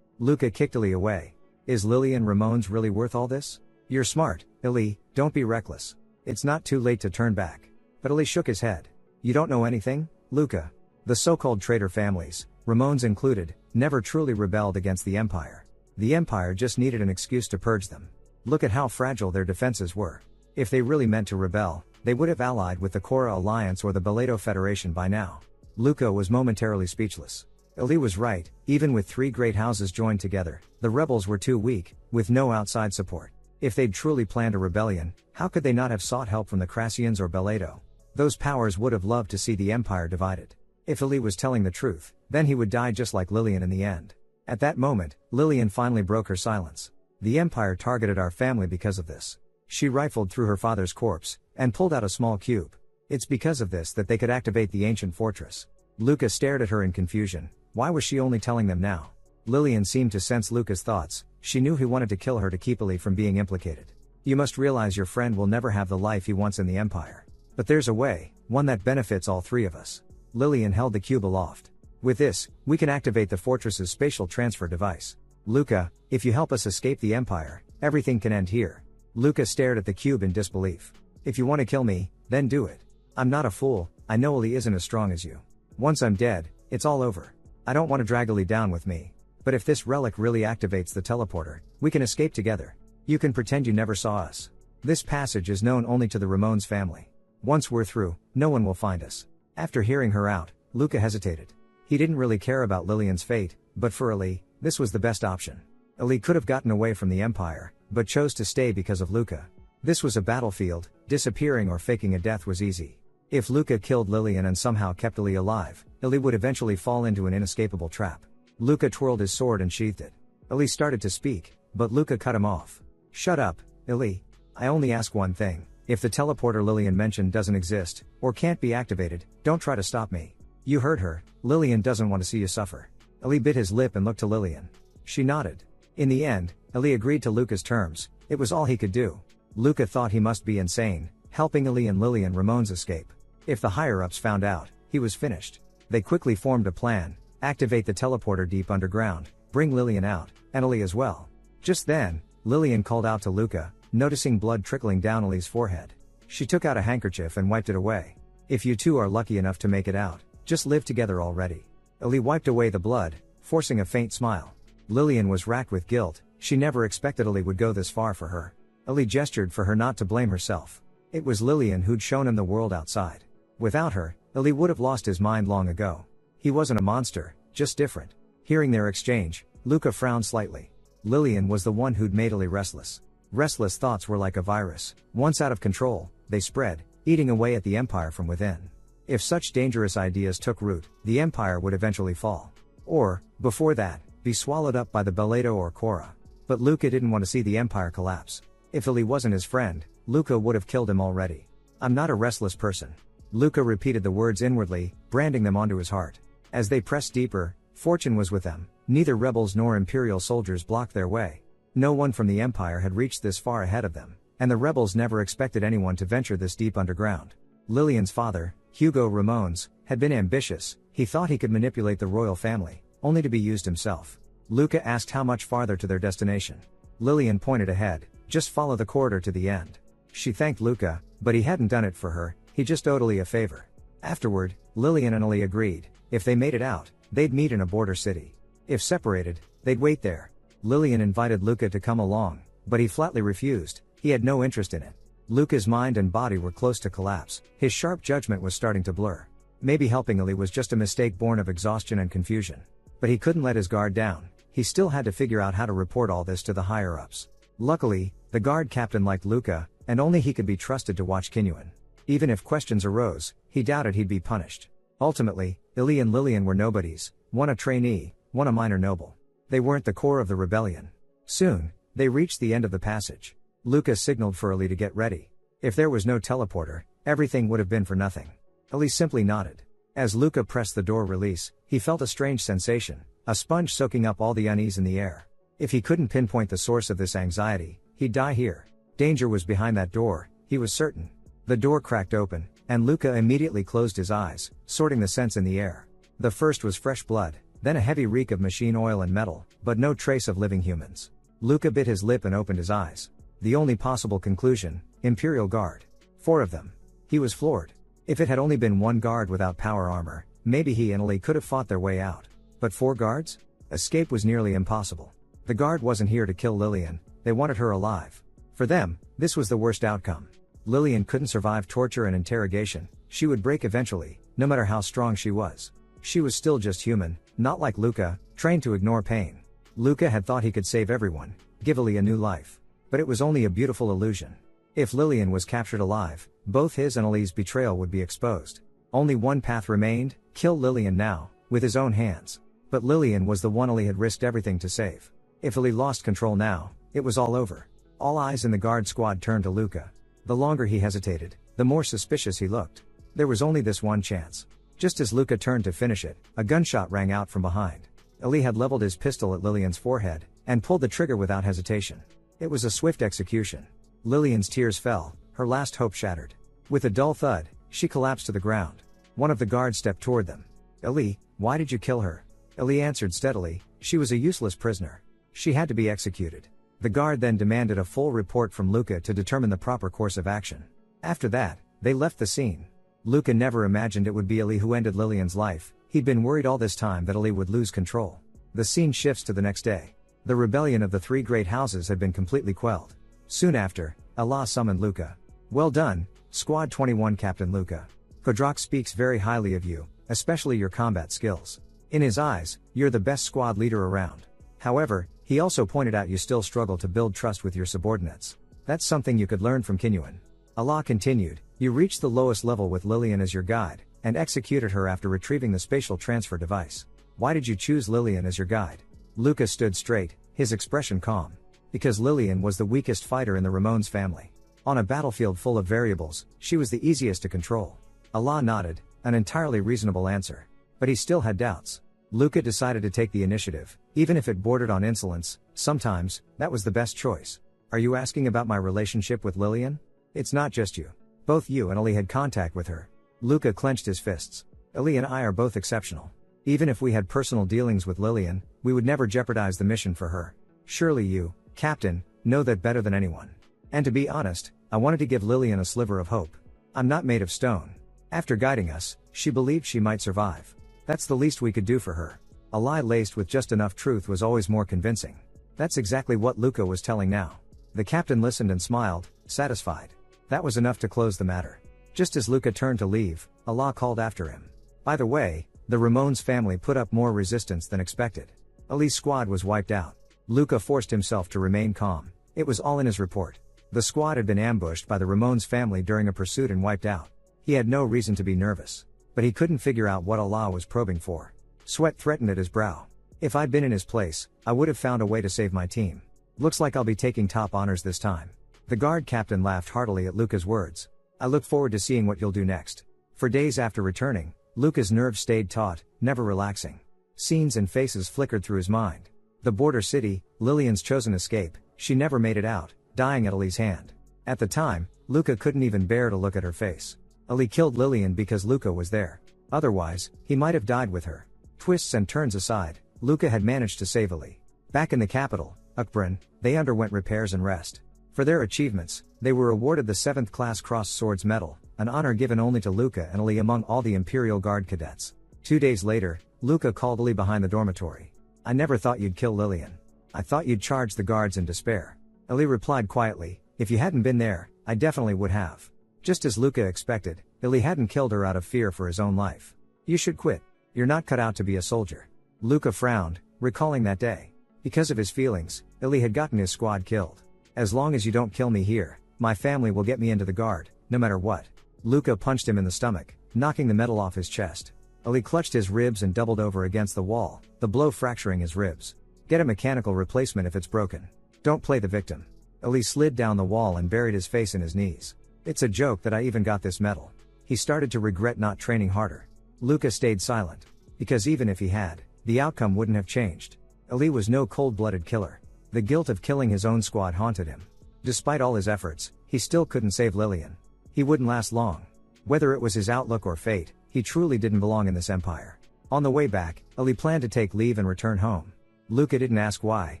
Luca kicked Ellie away. Is Lillian Ramones really worth all this? You're smart, Ellie, don't be reckless. It's not too late to turn back. But Ellie shook his head. You don't know anything, Luca. The so-called traitor families, Ramones included, never truly rebelled against the Empire. The Empire just needed an excuse to purge them. Look at how fragile their defenses were. If they really meant to rebel, they would have allied with the Korra Alliance or the Beledo Federation by now. Luca was momentarily speechless. Ellie was right, even with 3 great houses joined together, the rebels were too weak, with no outside support. If they'd truly planned a rebellion, how could they not have sought help from the Crassians or Beledo? Those powers would have loved to see the Empire divided. If Ellie was telling the truth, then he would die just like Lillian in the end. At that moment, Lillian finally broke her silence. The Empire targeted our family because of this. She rifled through her father's corpse, and pulled out a small cube. It's because of this that they could activate the ancient fortress. Luca stared at her in confusion. Why was she only telling them now? Lillian seemed to sense Luca's thoughts. She knew he wanted to kill her to keep Ellie from being implicated. You must realize your friend will never have the life he wants in the Empire. But there's a way, one that benefits all 3 of us. Lillian held the cube aloft. With this, we can activate the fortress's spatial transfer device. Luca, if you help us escape the Empire, everything can end here. Luca stared at the cube in disbelief. If you want to kill me, then do it. I'm not a fool, I know Ellie isn't as strong as you. Once I'm dead, it's all over. I don't want to drag Ellie down with me. But if this relic really activates the teleporter, we can escape together. You can pretend you never saw us. This passage is known only to the Ramones family. Once we're through, no one will find us. After hearing her out, Luca hesitated. He didn't really care about Lillian's fate, but for Ellie, this was the best option. Ellie could have gotten away from the Empire, but chose to stay because of Luca. This was a battlefield, disappearing or faking a death was easy. If Luca killed Lillian and somehow kept Ellie alive, Ellie would eventually fall into an inescapable trap. Luca twirled his sword and sheathed it. Ellie started to speak, but Luca cut him off. Shut up, Ellie. I only ask one thing. If the teleporter Lillian mentioned doesn't exist, or can't be activated, don't try to stop me. You heard her, Lillian doesn't want to see you suffer. Ellie bit his lip and looked to Lillian. She nodded. In the end, Ellie agreed to Luca's terms. It was all he could do. Luca thought he must be insane, helping Ellie and Lillian Ramones escape. If the higher-ups found out, he was finished. They quickly formed a plan. Activate the teleporter deep underground, bring Lillian out, and Ellie as well. Just then, Lillian called out to Luca, noticing blood trickling down Ellie's forehead. She took out a handkerchief and wiped it away. If you two are lucky enough to make it out, just live together already. Ellie wiped away the blood, forcing a faint smile. Lillian was racked with guilt. She never expected Ellie would go this far for her. Ellie gestured for her not to blame herself. It was Lillian who'd shown him the world outside. Without her, Ellie would have lost his mind long ago. He wasn't a monster, just different. Hearing their exchange, Luca frowned slightly. Lillian was the one who'd made Ellie restless. Restless thoughts were like a virus. Once out of control, they spread, eating away at the Empire from within. If such dangerous ideas took root, the Empire would eventually fall. Or, before that, be swallowed up by the Beledo or Korra. But Luca didn't want to see the Empire collapse. If Ellie wasn't his friend, Luca would have killed him already. I'm not a restless person. Luca repeated the words inwardly, branding them onto his heart. As they pressed deeper, fortune was with them. Neither rebels nor Imperial soldiers blocked their way. No one from the Empire had reached this far ahead of them, and the rebels never expected anyone to venture this deep underground. Lillian's father, Hugo Ramones, had been ambitious. He thought he could manipulate the royal family, only to be used himself. Luca asked how much farther to their destination. Lillian pointed ahead. Just follow the corridor to the end. She thanked Luca, but he hadn't done it for her. He just owed Ellie a favor. Afterward, Lillian and Ellie agreed. If they made it out, they'd meet in a border city. If separated, they'd wait there. Lillian invited Luca to come along, but he flatly refused. He had no interest in it. Luca's mind and body were close to collapse. His sharp judgment was starting to blur. Maybe helping Ellie was just a mistake born of exhaustion and confusion. But he couldn't let his guard down. He still had to figure out how to report all this to the higher-ups. Luckily, the guard captain liked Luca, and only he could be trusted to watch Kinyuan. Even if questions arose, he doubted he'd be punished. Ultimately, Ellie and Lillian were nobodies, one a trainee, one a minor noble. They weren't the core of the rebellion. Soon, they reached the end of the passage. Luca signaled for Ellie to get ready. If there was no teleporter, everything would have been for nothing. Ellie simply nodded. As Luca pressed the door release, he felt a strange sensation. a sponge soaking up all the unease in the air. If he couldn't pinpoint the source of this anxiety, he'd die here. Danger was behind that door, he was certain. The door cracked open, and Luca immediately closed his eyes, sorting the scents in the air. The first was fresh blood, then a heavy reek of machine oil and metal, but no trace of living humans. Luca bit his lip and opened his eyes. The only possible conclusion: Imperial Guard. 4 of them. He was floored. If it had only been one guard without power armor, maybe he and Ali could have fought their way out. But 4 guards? Escape was nearly impossible. The guard wasn't here to kill Lillian, they wanted her alive. For them, this was the worst outcome. Lillian couldn't survive torture and interrogation, she would break eventually, no matter how strong she was. She was still just human, not like Luca, trained to ignore pain. Luca had thought he could save everyone, give Ali a new life. But it was only a beautiful illusion. If Lillian was captured alive, both his and Ali's betrayal would be exposed. Only one path remained: kill Lillian now, with his own hands. But Lillian was the one Ali had risked everything to save. If Ali lost control now, it was all over. All eyes in the guard squad turned to Luca. The longer he hesitated, the more suspicious he looked. There was only this one chance. Just as Luca turned to finish it, a gunshot rang out from behind. Ali had leveled his pistol at Lillian's forehead, and pulled the trigger without hesitation. It was a swift execution. Lillian's tears fell, her last hope shattered. With a dull thud, she collapsed to the ground. One of the guards stepped toward them. Ali, why did you kill her? Ali answered steadily, she was a useless prisoner. She had to be executed. The guard then demanded a full report from Luca to determine the proper course of action. After that, they left the scene. Luca never imagined it would be Ali who ended Lillian's life. He'd been worried all this time that Ali would lose control. The scene shifts to the next day. The rebellion of the 3 great houses had been completely quelled. Soon after, Allah summoned Luca. Well done, Squad 21 Captain Luca. Kodrak speaks very highly of you, especially your combat skills. In his eyes, you're the best squad leader around. However, he also pointed out you still struggle to build trust with your subordinates. That's something you could learn from Kinyuan. Allah continued, you reached the lowest level with Lillian as your guide, and executed her after retrieving the spatial transfer device. Why did you choose Lillian as your guide? Luca stood straight, his expression calm. Because Lillian was the weakest fighter in the Ramones family. On a battlefield full of variables, she was the easiest to control. Allah nodded, an entirely reasonable answer. But he still had doubts. Luca decided to take the initiative, even if it bordered on insolence. Sometimes, that was the best choice. Are you asking about my relationship with Lillian? It's not just you. Both you and Ali had contact with her. Luca clenched his fists. Ali and I are both exceptional. Even if we had personal dealings with Lillian, we would never jeopardize the mission for her. Surely you, Captain, know that better than anyone. And to be honest, I wanted to give Lillian a sliver of hope. I'm not made of stone. After guiding us, she believed she might survive. That's the least we could do for her. A lie laced with just enough truth was always more convincing. That's exactly what Luca was telling now. The captain listened and smiled, satisfied. That was enough to close the matter. Just as Luca turned to leave, Allah called after him. By the way, the Ramones family put up more resistance than expected. Ali's squad was wiped out. Luca forced himself to remain calm. It was all in his report. The squad had been ambushed by the Ramones family during a pursuit and wiped out. He had no reason to be nervous. But he couldn't figure out what Allah was probing for. Sweat threatened at his brow. If I'd been in his place, I would have found a way to save my team. Looks like I'll be taking top honors this time. The guard captain laughed heartily at Luca's words. I look forward to seeing what you'll do next. For days after returning, Luca's nerves stayed taut, never relaxing. Scenes and faces flickered through his mind. The border city, Lillian's chosen escape, she never made it out, dying at Ali's hand. At the time, Luca couldn't even bear to look at her face. Ali killed Lillian because Luca was there. Otherwise, he might have died with her. Twists and turns aside, Luca had managed to save Ali. Back in the capital, Ukbrin, they underwent repairs and rest. For their achievements, they were awarded the 7th Class Crossed Swords Medal, an honor given only to Luca and Ali among all the Imperial Guard cadets. 2 days later, Luca called Ali behind the dormitory. I never thought you'd kill Lillian. I thought you'd charge the guards in despair. Ali replied quietly, if you hadn't been there, I definitely would have. Just as Luca expected, Ali hadn't killed her out of fear for his own life. You should quit. You're not cut out to be a soldier. Luca frowned, recalling that day. Because of his feelings, Ali had gotten his squad killed. As long as you don't kill me here, my family will get me into the guard, no matter what. Luca punched him in the stomach, knocking the metal off his chest. Ali clutched his ribs and doubled over against the wall, the blow fracturing his ribs. Get a mechanical replacement if it's broken. Don't play the victim. Ali slid down the wall and buried his face in his knees. It's a joke that I even got this medal. He started to regret not training harder. Luca stayed silent. Because even if he had, the outcome wouldn't have changed. Ali was no cold-blooded killer. The guilt of killing his own squad haunted him. Despite all his efforts, he still couldn't save Lillian. He wouldn't last long. Whether it was his outlook or fate, he truly didn't belong in this empire. On the way back, Ali planned to take leave and return home. Luca didn't ask why,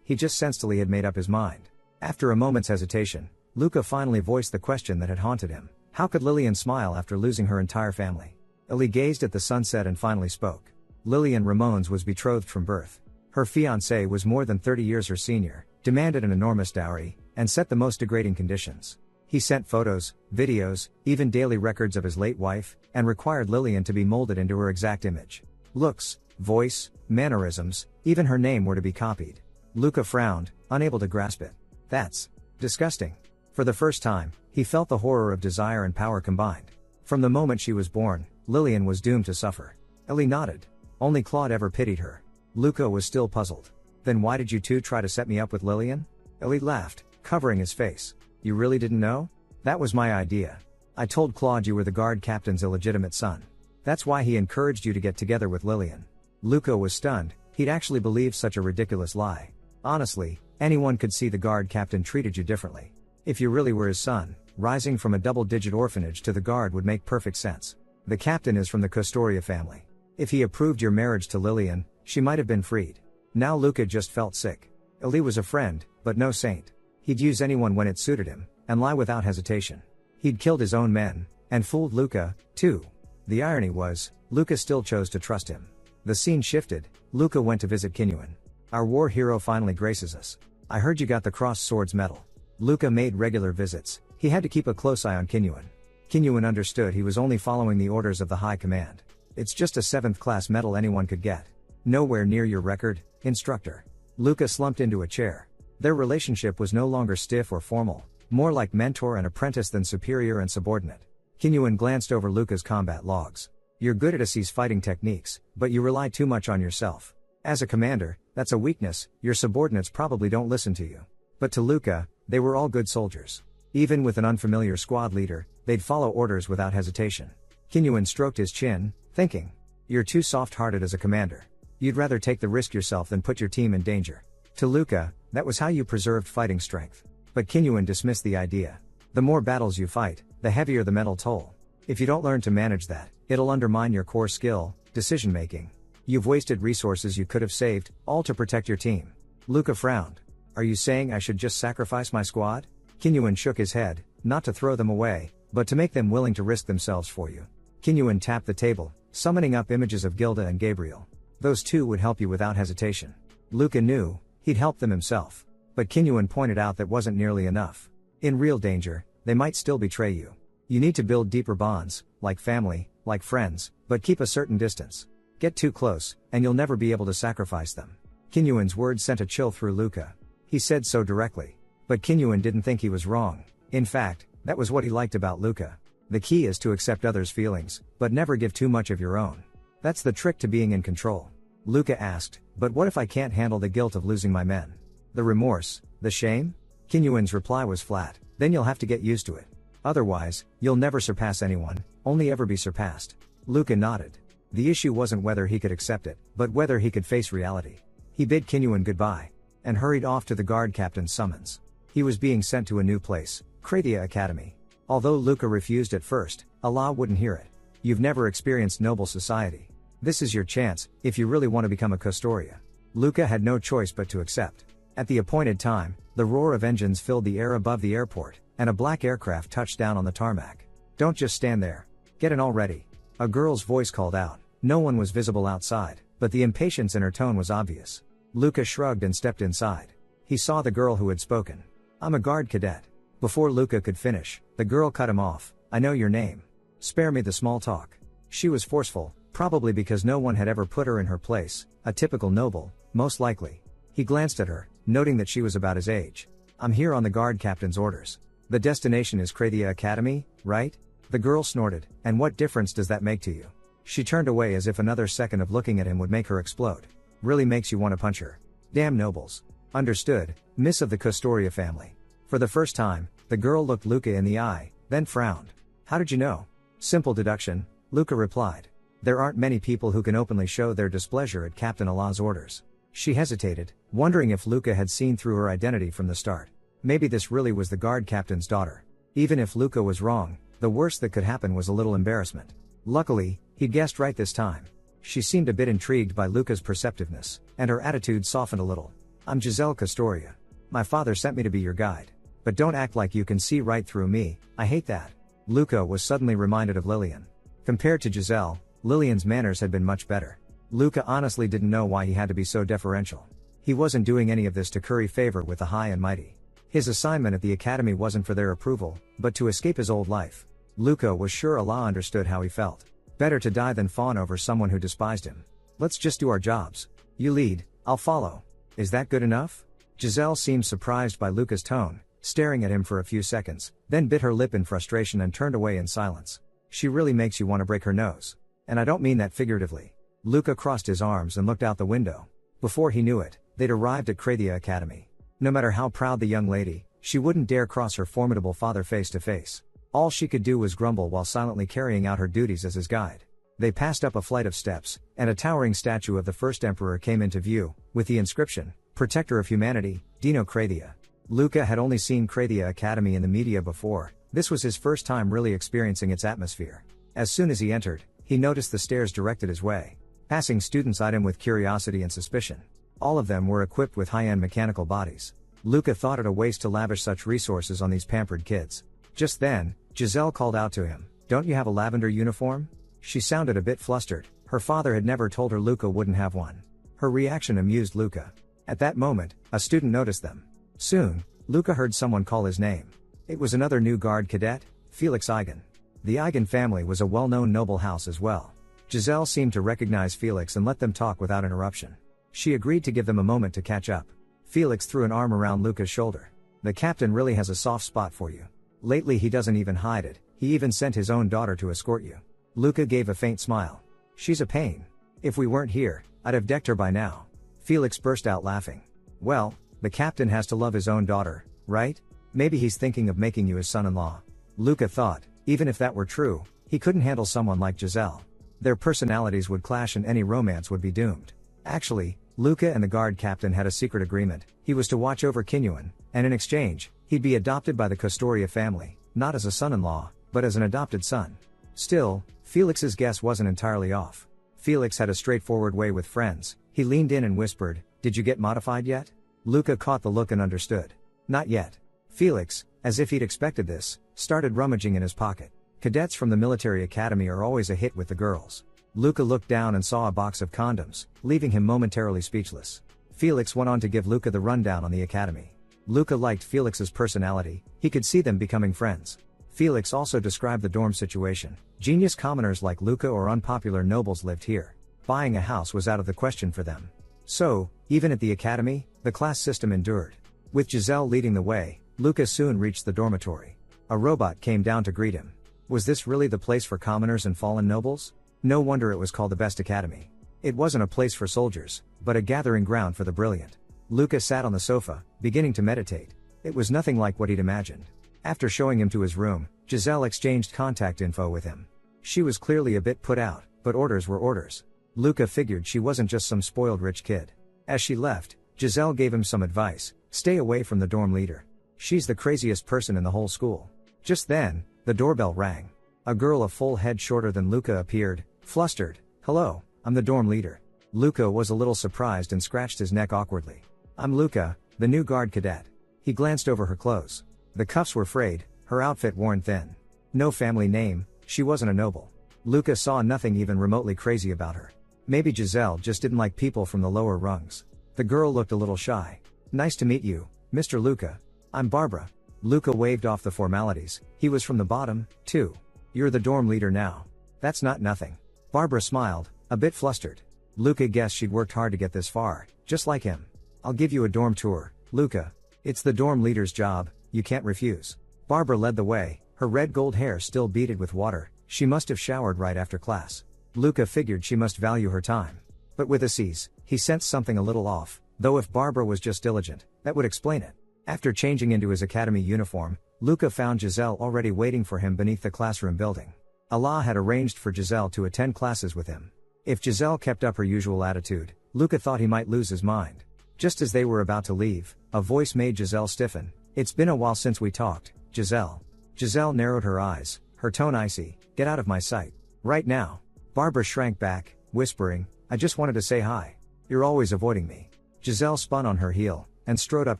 he just sensed Ali had made up his mind. After a moment's hesitation, Luca finally voiced the question that had haunted him. How could Lillian smile after losing her entire family? Ali gazed at the sunset and finally spoke. Lillian Ramones was betrothed from birth. Her fiancé was more than 30 years her senior, demanded an enormous dowry, and set the most degrading conditions. He sent photos, videos, even daily records of his late wife, and required Lillian to be molded into her exact image. Looks, voice, mannerisms, even her name were to be copied. Luca frowned, unable to grasp it. That's disgusting. For the first time, he felt the horror of desire and power combined. From the moment she was born, Lillian was doomed to suffer. Ellie nodded. Only Claude ever pitied her. Luca was still puzzled. Then why did you two try to set me up with Lillian? Ellie laughed, covering his face. You really didn't know? That was my idea. I told Claude you were the guard captain's illegitimate son. That's why he encouraged you to get together with Lillian. Luca was stunned, he'd actually believed such a ridiculous lie. Honestly, anyone could see the guard captain treated you differently. If you really were his son, rising from a double-digit orphanage to the guard would make perfect sense. The captain is from the Custoria family. If he approved your marriage to Lillian, she might have been freed. Now Luca just felt sick. Ali was a friend, but no saint. He'd use anyone when it suited him, and lie without hesitation. He'd killed his own men, and fooled Luca, too. The irony was, Luca still chose to trust him. The scene shifted. Luca went to visit Kinyuan. Our war hero finally graces us. I heard you got the Crossed Swords medal. Luca made regular visits. He had to keep a close eye on Kinyuan. Kinyuan understood he was only following the orders of the High Command. It's just a 7th class medal anyone could get. Nowhere near your record, instructor. Luca slumped into a chair. Their relationship was no longer stiff or formal, more like mentor and apprentice than superior and subordinate. Kinyuan glanced over Luca's combat logs. You're good at Assi's fighting techniques, but you rely too much on yourself. As a commander, that's a weakness. Your subordinates probably don't listen to you. But to Luca, they were all good soldiers. Even with an unfamiliar squad leader, they'd follow orders without hesitation. Kinyuan stroked his chin, thinking. You're too soft-hearted as a commander. You'd rather take the risk yourself than put your team in danger. To Luca, that was how you preserved fighting strength. But Kinyuan dismissed the idea. The more battles you fight, the heavier the mental toll. If you don't learn to manage that, it'll undermine your core skill, decision-making. You've wasted resources you could have saved, all to protect your team. Luca frowned. Are you saying I should just sacrifice my squad? Kinyuan shook his head, not to throw them away, but to make them willing to risk themselves for you. Kinyuan tapped the table, summoning up images of Gilda and Gabriel. Those two would help you without hesitation. Luca knew, he'd help them himself. But Kinyuan pointed out that wasn't nearly enough. In real danger, they might still betray you. You need to build deeper bonds, like family, like friends, but keep a certain distance. Get too close, and you'll never be able to sacrifice them. Kinyuan's words sent a chill through Luca. He said so directly. But Kinyuan didn't think he was wrong. In fact, that was what he liked about Luca. The key is to accept others' feelings, but never give too much of your own. That's the trick to being in control. Luca asked, but what if I can't handle the guilt of losing my men? The remorse, the shame? Kinyuan's reply was flat, then you'll have to get used to it. Otherwise, you'll never surpass anyone, only ever be surpassed. Luca nodded. The issue wasn't whether he could accept it, but whether he could face reality. He bid Kinyuan goodbye, and hurried off to the guard captain's summons. He was being sent to a new place, Kratia Academy. Although Luca refused at first, Allah wouldn't hear it. You've never experienced noble society. This is your chance, if you really want to become a Custoria. Luca had no choice but to accept. At the appointed time, the roar of engines filled the air above the airport, and a black aircraft touched down on the tarmac. Don't just stand there. Get in already. A girl's voice called out. No one was visible outside, but the impatience in her tone was obvious. Luca shrugged and stepped inside. He saw the girl who had spoken. I'm a guard cadet. Before Luca could finish, the girl cut him off. I know your name. Spare me the small talk. She was forceful, probably because no one had ever put her in her place, a typical noble, most likely. He glanced at her, noting that she was about his age. I'm here on the guard captain's orders. The destination is Kratia Academy, right? The girl snorted. And what difference does that make to you? She turned away as if another second of looking at him would make her explode. Really makes you want to punch her. Damn nobles. Understood, Miss of the Custoria family. For the first time, the girl looked Luca in the eye, then frowned. How did you know? Simple deduction, Luca replied. There aren't many people who can openly show their displeasure at Captain Allah's orders. She hesitated, wondering if Luca had seen through her identity from the start. Maybe this really was the guard captain's daughter. Even if Luca was wrong, the worst that could happen was a little embarrassment. Luckily, he'd guessed right this time. She seemed a bit intrigued by Luca's perceptiveness, and her attitude softened a little. I'm Giselle Castoria. My father sent me to be your guide. But don't act like you can see right through me, I hate that. Luca was suddenly reminded of Lillian. Compared to Giselle, Lillian's manners had been much better. Luca honestly didn't know why he had to be so deferential. He wasn't doing any of this to curry favor with the high and mighty. His assignment at the academy wasn't for their approval, but to escape his old life. Luca was sure Allah understood how he felt. Better to die than fawn over someone who despised him. Let's just do our jobs. You lead, I'll follow. Is that good enough? Giselle seemed surprised by Luca's tone, staring at him for a few seconds, then bit her lip in frustration and turned away in silence. She really makes you want to break her nose. And I don't mean that figuratively. Luca crossed his arms and looked out the window. Before he knew it, they'd arrived at Krathia Academy. No matter how proud the young lady, she wouldn't dare cross her formidable father face to face. All she could do was grumble while silently carrying out her duties as his guide. They passed up a flight of steps, and a towering statue of the first emperor came into view, with the inscription, Protector of Humanity, Dino Krathia. Luca had only seen Krathia Academy in the media before. This was his first time really experiencing its atmosphere. As soon as he entered, he noticed the stares directed his way. Passing students eyed him with curiosity and suspicion. All of them were equipped with high-end mechanical bodies. Luca thought it a waste to lavish such resources on these pampered kids. Just then, Giselle called out to him, "Don't you have a lavender uniform?" She sounded a bit flustered. Her father had never told her Luca wouldn't have one. Her reaction amused Luca. At that moment, a student noticed them. Soon, Luca heard someone call his name. It was another new guard cadet, Felix Eigen. The Eigen family was a well-known noble house as well. Giselle seemed to recognize Felix and let them talk without interruption. She agreed to give them a moment to catch up. Felix threw an arm around Luca's shoulder. The captain really has a soft spot for you. Lately he doesn't even hide it, he even sent his own daughter to escort you. Luca gave a faint smile. She's a pain. If we weren't here, I'd have decked her by now. Felix burst out laughing. Well, the captain has to love his own daughter, right? Maybe he's thinking of making you his son-in-law. Luca thought, even if that were true, he couldn't handle someone like Giselle. Their personalities would clash and any romance would be doomed. Actually, Luca and the guard captain had a secret agreement. He was to watch over Kinyuan, and in exchange, he'd be adopted by the Castoria family, not as a son-in-law, but as an adopted son. Still, Felix's guess wasn't entirely off. Felix had a straightforward way with friends. He leaned in and whispered, "Did you get modified yet?" Luca caught the look and understood. Not yet. Felix, as if he'd expected this, started rummaging in his pocket. Cadets from the military academy are always a hit with the girls. Luca looked down and saw a box of condoms, leaving him momentarily speechless. Felix went on to give Luca the rundown on the academy. Luca liked Felix's personality, he could see them becoming friends. Felix also described the dorm situation. Genius commoners like Luca or unpopular nobles lived here. Buying a house was out of the question for them. So, even at the academy, the class system endured. With Giselle leading the way, Luca soon reached the dormitory. A robot came down to greet him. Was this really the place for commoners and fallen nobles? No wonder it was called the best academy. It wasn't a place for soldiers, but a gathering ground for the brilliant. Luca sat on the sofa, beginning to meditate. It was nothing like what he'd imagined. After showing him to his room, Giselle exchanged contact info with him. She was clearly a bit put out, but orders were orders. Luca figured she wasn't just some spoiled rich kid. As she left, Giselle gave him some advice: stay away from the dorm leader. She's the craziest person in the whole school. Just then, the doorbell rang. A girl a full head shorter than Luca appeared, flustered. "Hello, I'm the dorm leader." Luca was a little surprised and scratched his neck awkwardly. "I'm Luca, the new guard cadet." He glanced over her clothes. The cuffs were frayed, her outfit worn thin. No family name, she wasn't a noble. Luca saw nothing even remotely crazy about her. Maybe Giselle just didn't like people from the lower rungs. The girl looked a little shy. "Nice to meet you, Mr. Luca. I'm Barbara." Luca waved off the formalities. He was from the bottom, too. "You're the dorm leader now." "That's not nothing." Barbara smiled, a bit flustered. Luca guessed she'd worked hard to get this far, just like him. "I'll give you a dorm tour, Luca. It's the dorm leader's job, you can't refuse." Barbara led the way, her red gold hair still beaded with water. She must have showered right after class. Luca figured she must value her time. But with Assis, he sensed something a little off, though if Barbara was just diligent, that would explain it. After changing into his academy uniform, Luca found Giselle already waiting for him beneath the classroom building. Allah had arranged for Giselle to attend classes with him. If Giselle kept up her usual attitude, Luca thought he might lose his mind. Just as they were about to leave, a voice made Giselle stiffen. "It's been a while since we talked, Giselle." Giselle narrowed her eyes, her tone icy. "Get out of my sight. Right now." Barbara shrank back, whispering, "I just wanted to say hi. You're always avoiding me." Giselle spun on her heel, and strode up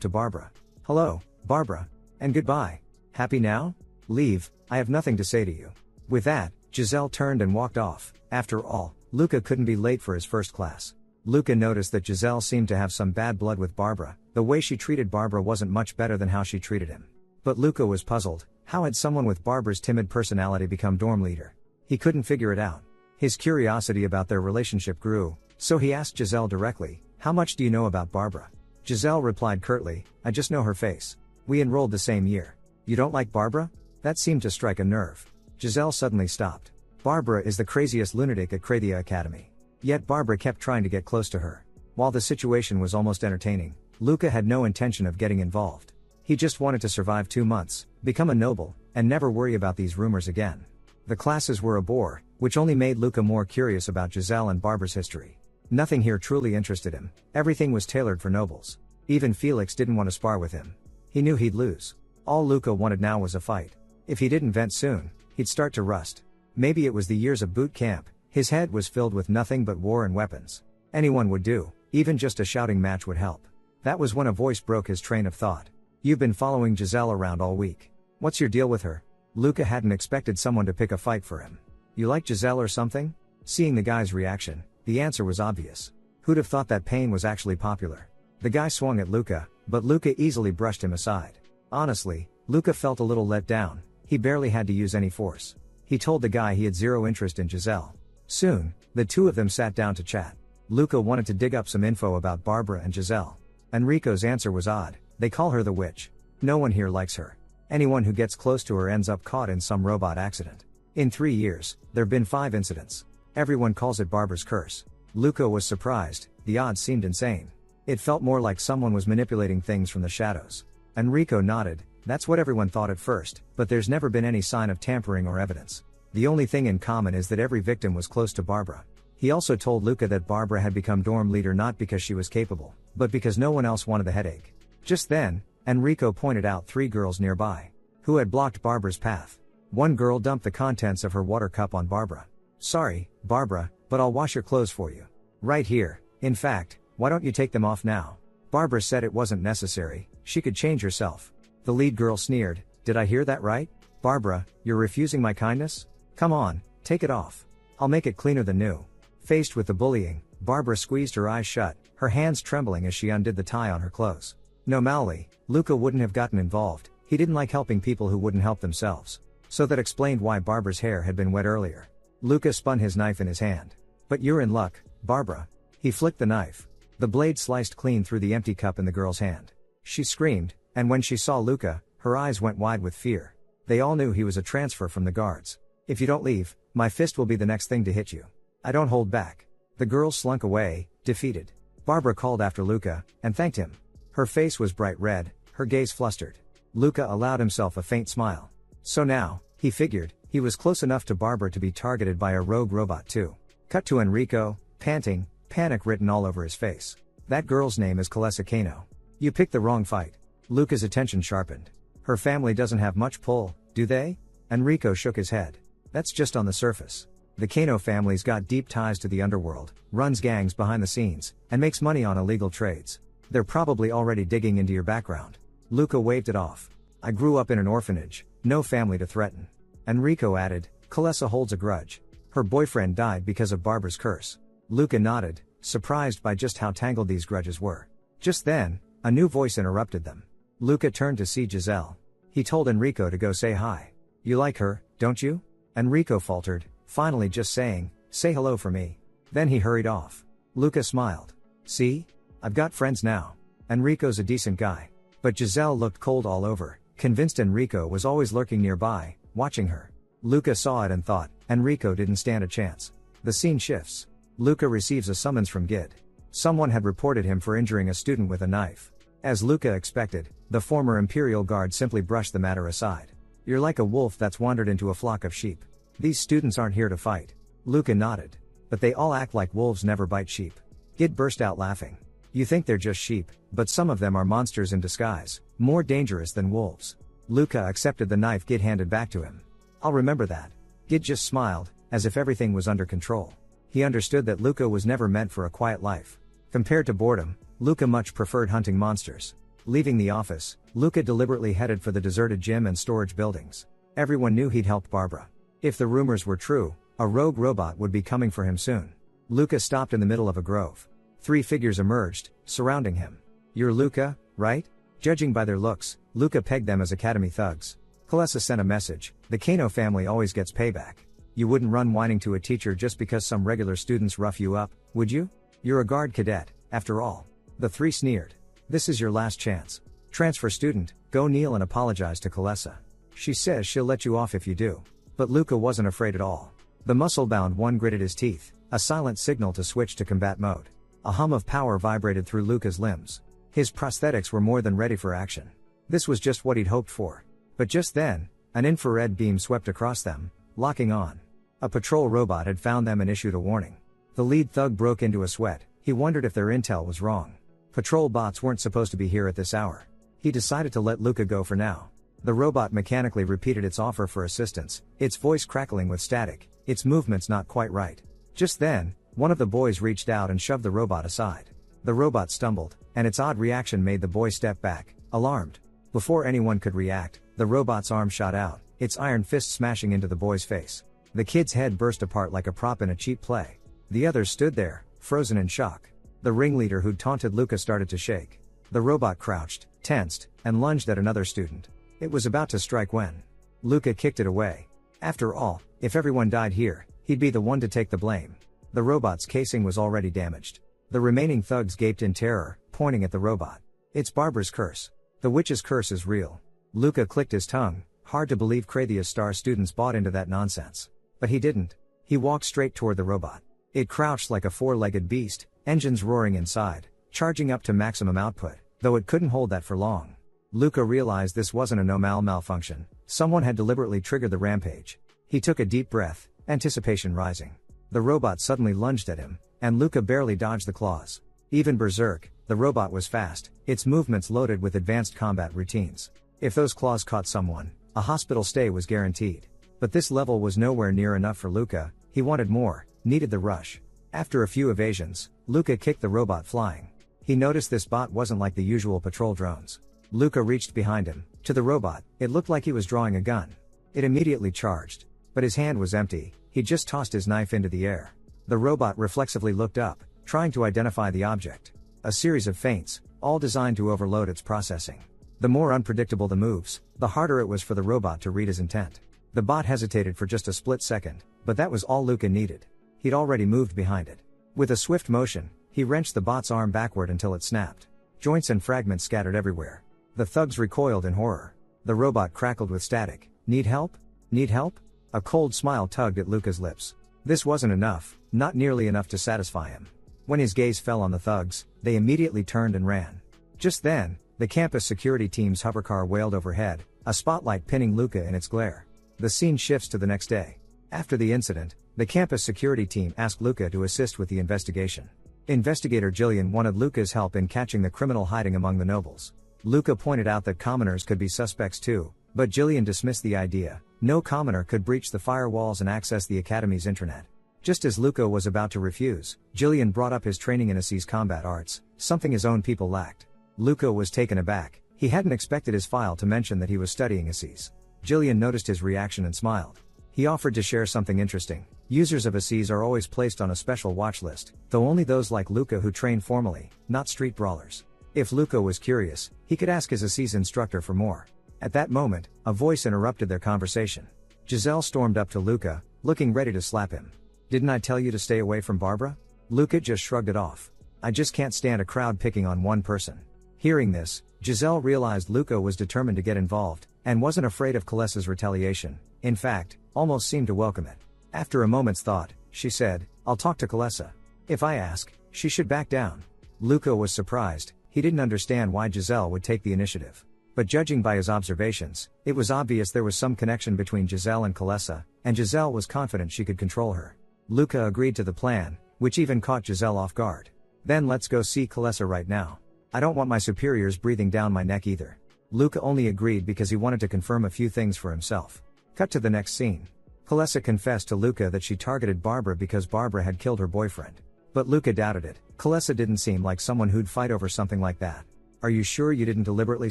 to Barbara. "Hello, Barbara. And goodbye. Happy now? Leave, I have nothing to say to you." With that, Giselle turned and walked off. After all, Luca couldn't be late for his first class. Luca noticed that Giselle seemed to have some bad blood with Barbara. The way she treated Barbara wasn't much better than how she treated him. But Luca was puzzled. How had someone with Barbara's timid personality become dorm leader? He couldn't figure it out. His curiosity about their relationship grew, so he asked Giselle directly, "How much do you know about Barbara?" Giselle replied curtly, "I just know her face. We enrolled the same year." "You don't like Barbara?" That seemed to strike a nerve. Giselle suddenly stopped. Barbara is the craziest lunatic at Krathia Academy. Yet Barbara kept trying to get close to her. While the situation was almost entertaining, Luca had no intention of getting involved. He just wanted to survive 2 months, become a noble, and never worry about these rumors again. The classes were a bore, which only made Luca more curious about Giselle and Barbara's history. Nothing here truly interested him. Everything was tailored for nobles. Even Felix didn't want to spar with him. He knew he'd lose. All Luca wanted now was a fight. If he didn't vent soon, he'd start to rust. Maybe it was the years of boot camp. His head was filled with nothing but war and weapons. Anyone would do, even just a shouting match would help. That was when a voice broke his train of thought. "You've been following Giselle around all week. What's your deal with her?" Luca hadn't expected someone to pick a fight for him. "You like Giselle or something?" Seeing the guy's reaction, the answer was obvious. Who'd have thought that pain was actually popular? The guy swung at Luca, but Luca easily brushed him aside. Honestly, Luca felt a little let down. He barely had to use any force. He told the guy he had zero interest in Giselle. Soon, the two of them sat down to chat. Luca wanted to dig up some info about Barbara and Giselle. Enrico's answer was odd. "They call her the witch. No one here likes her. Anyone who gets close to her ends up caught in some robot accident. In 3 years, there've been 5 incidents. Everyone calls it Barbara's curse." Luca was surprised. The odds seemed insane. It felt more like someone was manipulating things from the shadows. Enrico nodded. "That's what everyone thought at first, but there's never been any sign of tampering or evidence. The only thing in common is that every victim was close to Barbara." He also told Luca that Barbara had become dorm leader not because she was capable, but because no one else wanted the headache. Just then, Enrico pointed out 3 girls nearby, who had blocked Barbara's path. One girl dumped the contents of her water cup on Barbara. "Sorry, Barbara, but I'll wash your clothes for you. Right here. In fact, why don't you take them off now?" Barbara said it wasn't necessary, she could change herself. The lead girl sneered. "Did I hear that right? Barbara, you're refusing my kindness? Come on, take it off. I'll make it cleaner than new." Faced with the bullying, Barbara squeezed her eyes shut, her hands trembling as she undid the tie on her clothes. Normally, Luca wouldn't have gotten involved. He didn't like helping people who wouldn't help themselves. So that explained why Barbara's hair had been wet earlier. Luca spun his knife in his hand. "But you're in luck, Barbara." He flicked the knife. The blade sliced clean through the empty cup in the girl's hand. She screamed, and when she saw Luca, her eyes went wide with fear. They all knew he was a transfer from the guards. "If you don't leave, my fist will be the next thing to hit you. I don't hold back." The girl slunk away, defeated. Barbara called after Luca, and thanked him. Her face was bright red, her gaze flustered. Luca allowed himself a faint smile. So now, he figured, he was close enough to Barbara to be targeted by a rogue robot too. Cut to Enrico, panting, panic written all over his face. "That girl's name is Kalesa Kano. You picked the wrong fight." Luca's attention sharpened. "Her family doesn't have much pull, do they?" Enrico shook his head. "That's just on the surface. The Kano family's got deep ties to the underworld, runs gangs behind the scenes, and makes money on illegal trades. They're probably already digging into your background." Luca waved it off. "I grew up in an orphanage, no family to threaten." Enrico added, "Kalesa holds a grudge. Her boyfriend died because of Barbara's curse." Luca nodded, surprised by just how tangled these grudges were. Just then, a new voice interrupted them. Luca turned to see Giselle. He told Enrico to go say hi. "You like her, don't you?" Enrico faltered, finally just saying, "Say hello for me." Then he hurried off. Luca smiled. "See? I've got friends now. Enrico's a decent guy." But Giselle looked cold all over, convinced Enrico was always lurking nearby, watching her. Luca saw it and thought, Enrico didn't stand a chance. The scene shifts. Luca receives a summons from Gid. Someone had reported him for injuring a student with a knife. As Luca expected, the former Imperial Guard simply brushed the matter aside. "You're like a wolf that's wandered into a flock of sheep. These students aren't here to fight. Luca nodded. But they all act like wolves never bite sheep. Gid burst out laughing. You think they're just sheep, but some of them are monsters in disguise, more dangerous than wolves. Luca accepted the knife Gid handed back to him. I'll remember that. Gid just smiled, as if everything was under control. He understood that Luca was never meant for a quiet life. Compared to boredom, Luca much preferred hunting monsters. Leaving the office, Luca deliberately headed for the deserted gym and storage buildings. Everyone knew he'd helped Barbara. If the rumors were true, a rogue robot would be coming for him soon. Luca stopped in the middle of a grove. 3 figures emerged, surrounding him. You're Luca, right? Judging by their looks, Luca pegged them as academy thugs. Kalesa sent a message, the Kano family always gets payback. You wouldn't run whining to a teacher just because some regular students rough you up, would you? You're a guard cadet, after all. The 3 sneered. This is your last chance. Transfer student, go kneel and apologize to Kalesa. She says she'll let you off if you do. But Luca wasn't afraid at all. The muscle-bound one gritted his teeth, a silent signal to switch to combat mode. A hum of power vibrated through Luca's limbs. His prosthetics were more than ready for action. This was just what he'd hoped for. But just then, an infrared beam swept across them, locking on. A patrol robot had found them and issued a warning. The lead thug broke into a sweat. He wondered if their intel was wrong. Patrol bots weren't supposed to be here at this hour. He decided to let Luca go for now. The robot mechanically repeated its offer for assistance, its voice crackling with static, its movements not quite right. Just then, one of the boys reached out and shoved the robot aside. The robot stumbled, and its odd reaction made the boy step back, alarmed. Before anyone could react, the robot's arm shot out, its iron fist smashing into the boy's face. The kid's head burst apart like a prop in a cheap play. The others stood there, frozen in shock. The ringleader who'd taunted Luca started to shake. The robot crouched, tensed, and lunged at another student. It was about to strike when Luca kicked it away. After all, if everyone died here, he'd be the one to take the blame. The robot's casing was already damaged. The remaining thugs gaped in terror, pointing at the robot. It's Barbara's curse. The witch's curse is real. Luca clicked his tongue, hard to believe Krathea's star students bought into that nonsense. But he didn't. He walked straight toward the robot. It crouched like a 4-legged beast, engines roaring inside, charging up to maximum output, though it couldn't hold that for long. Luca realized this wasn't a normal malfunction. Someone had deliberately triggered the rampage. He took a deep breath, anticipation rising. The robot suddenly lunged at him, and Luca barely dodged the claws. Even berserk, the robot was fast, its movements loaded with advanced combat routines. If those claws caught someone, a hospital stay was guaranteed. But this level was nowhere near enough for Luca. He wanted more, needed the rush. After a few evasions, Luca kicked the robot flying. He noticed this bot wasn't like the usual patrol drones. Luca reached behind him. To the robot, it looked like he was drawing a gun. It immediately charged. But his hand was empty. He just tossed his knife into the air. The robot reflexively looked up, trying to identify the object. A series of feints, all designed to overload its processing. The more unpredictable the moves, the harder it was for the robot to read his intent. The bot hesitated for just a split second, but that was all Luca needed. He'd already moved behind it. With a swift motion, he wrenched the bot's arm backward until it snapped. Joints and fragments scattered everywhere. The thugs recoiled in horror. The robot crackled with static. Need help? Need help? A cold smile tugged at Luca's lips. This wasn't enough, not nearly enough to satisfy him. When his gaze fell on the thugs, they immediately turned and ran. Just then, the campus security team's hovercar wailed overhead, a spotlight pinning Luca in its glare. The scene shifts to the next day. After the incident, the campus security team asked Luca to assist with the investigation. Investigator Jillian wanted Luca's help in catching the criminal hiding among the nobles. Luca pointed out that commoners could be suspects too, but Jillian dismissed the idea. No commoner could breach the firewalls and access the academy's intranet. Just as Luca was about to refuse, Jillian brought up his training in Assi's combat arts, something his own people lacked. Luca was taken aback. He hadn't expected his file to mention that he was studying Assi's. Jillian noticed his reaction and smiled. He offered to share something interesting. Users of Assi's are always placed on a special watch list, though only those like Luca who train formally, not street brawlers. If Luca was curious, he could ask his Assi's instructor for more. At that moment, a voice interrupted their conversation. Giselle stormed up to Luca, looking ready to slap him. Didn't I tell you to stay away from Barbara? Luca just shrugged it off. I just can't stand a crowd picking on one person. Hearing this, Giselle realized Luca was determined to get involved, and wasn't afraid of Kalesa's retaliation. In fact, almost seemed to welcome it. After a moment's thought, she said, I'll talk to Kalesa. If I ask, she should back down. Luca was surprised. He didn't understand why Giselle would take the initiative. But judging by his observations, it was obvious there was some connection between Giselle and Kalesa. and Giselle was confident she could control her. Luca agreed to the plan, which even caught Giselle off guard. Then let's go see Kalesa right now. I don't want my superiors breathing down my neck either. Luca only agreed because he wanted to confirm a few things for himself. Cut to the next scene. Kalesa confessed to Luca that she targeted Barbara because Barbara had killed her boyfriend. But Luca doubted it. Kalesa didn't seem like someone who'd fight over something like that. Are you sure you didn't deliberately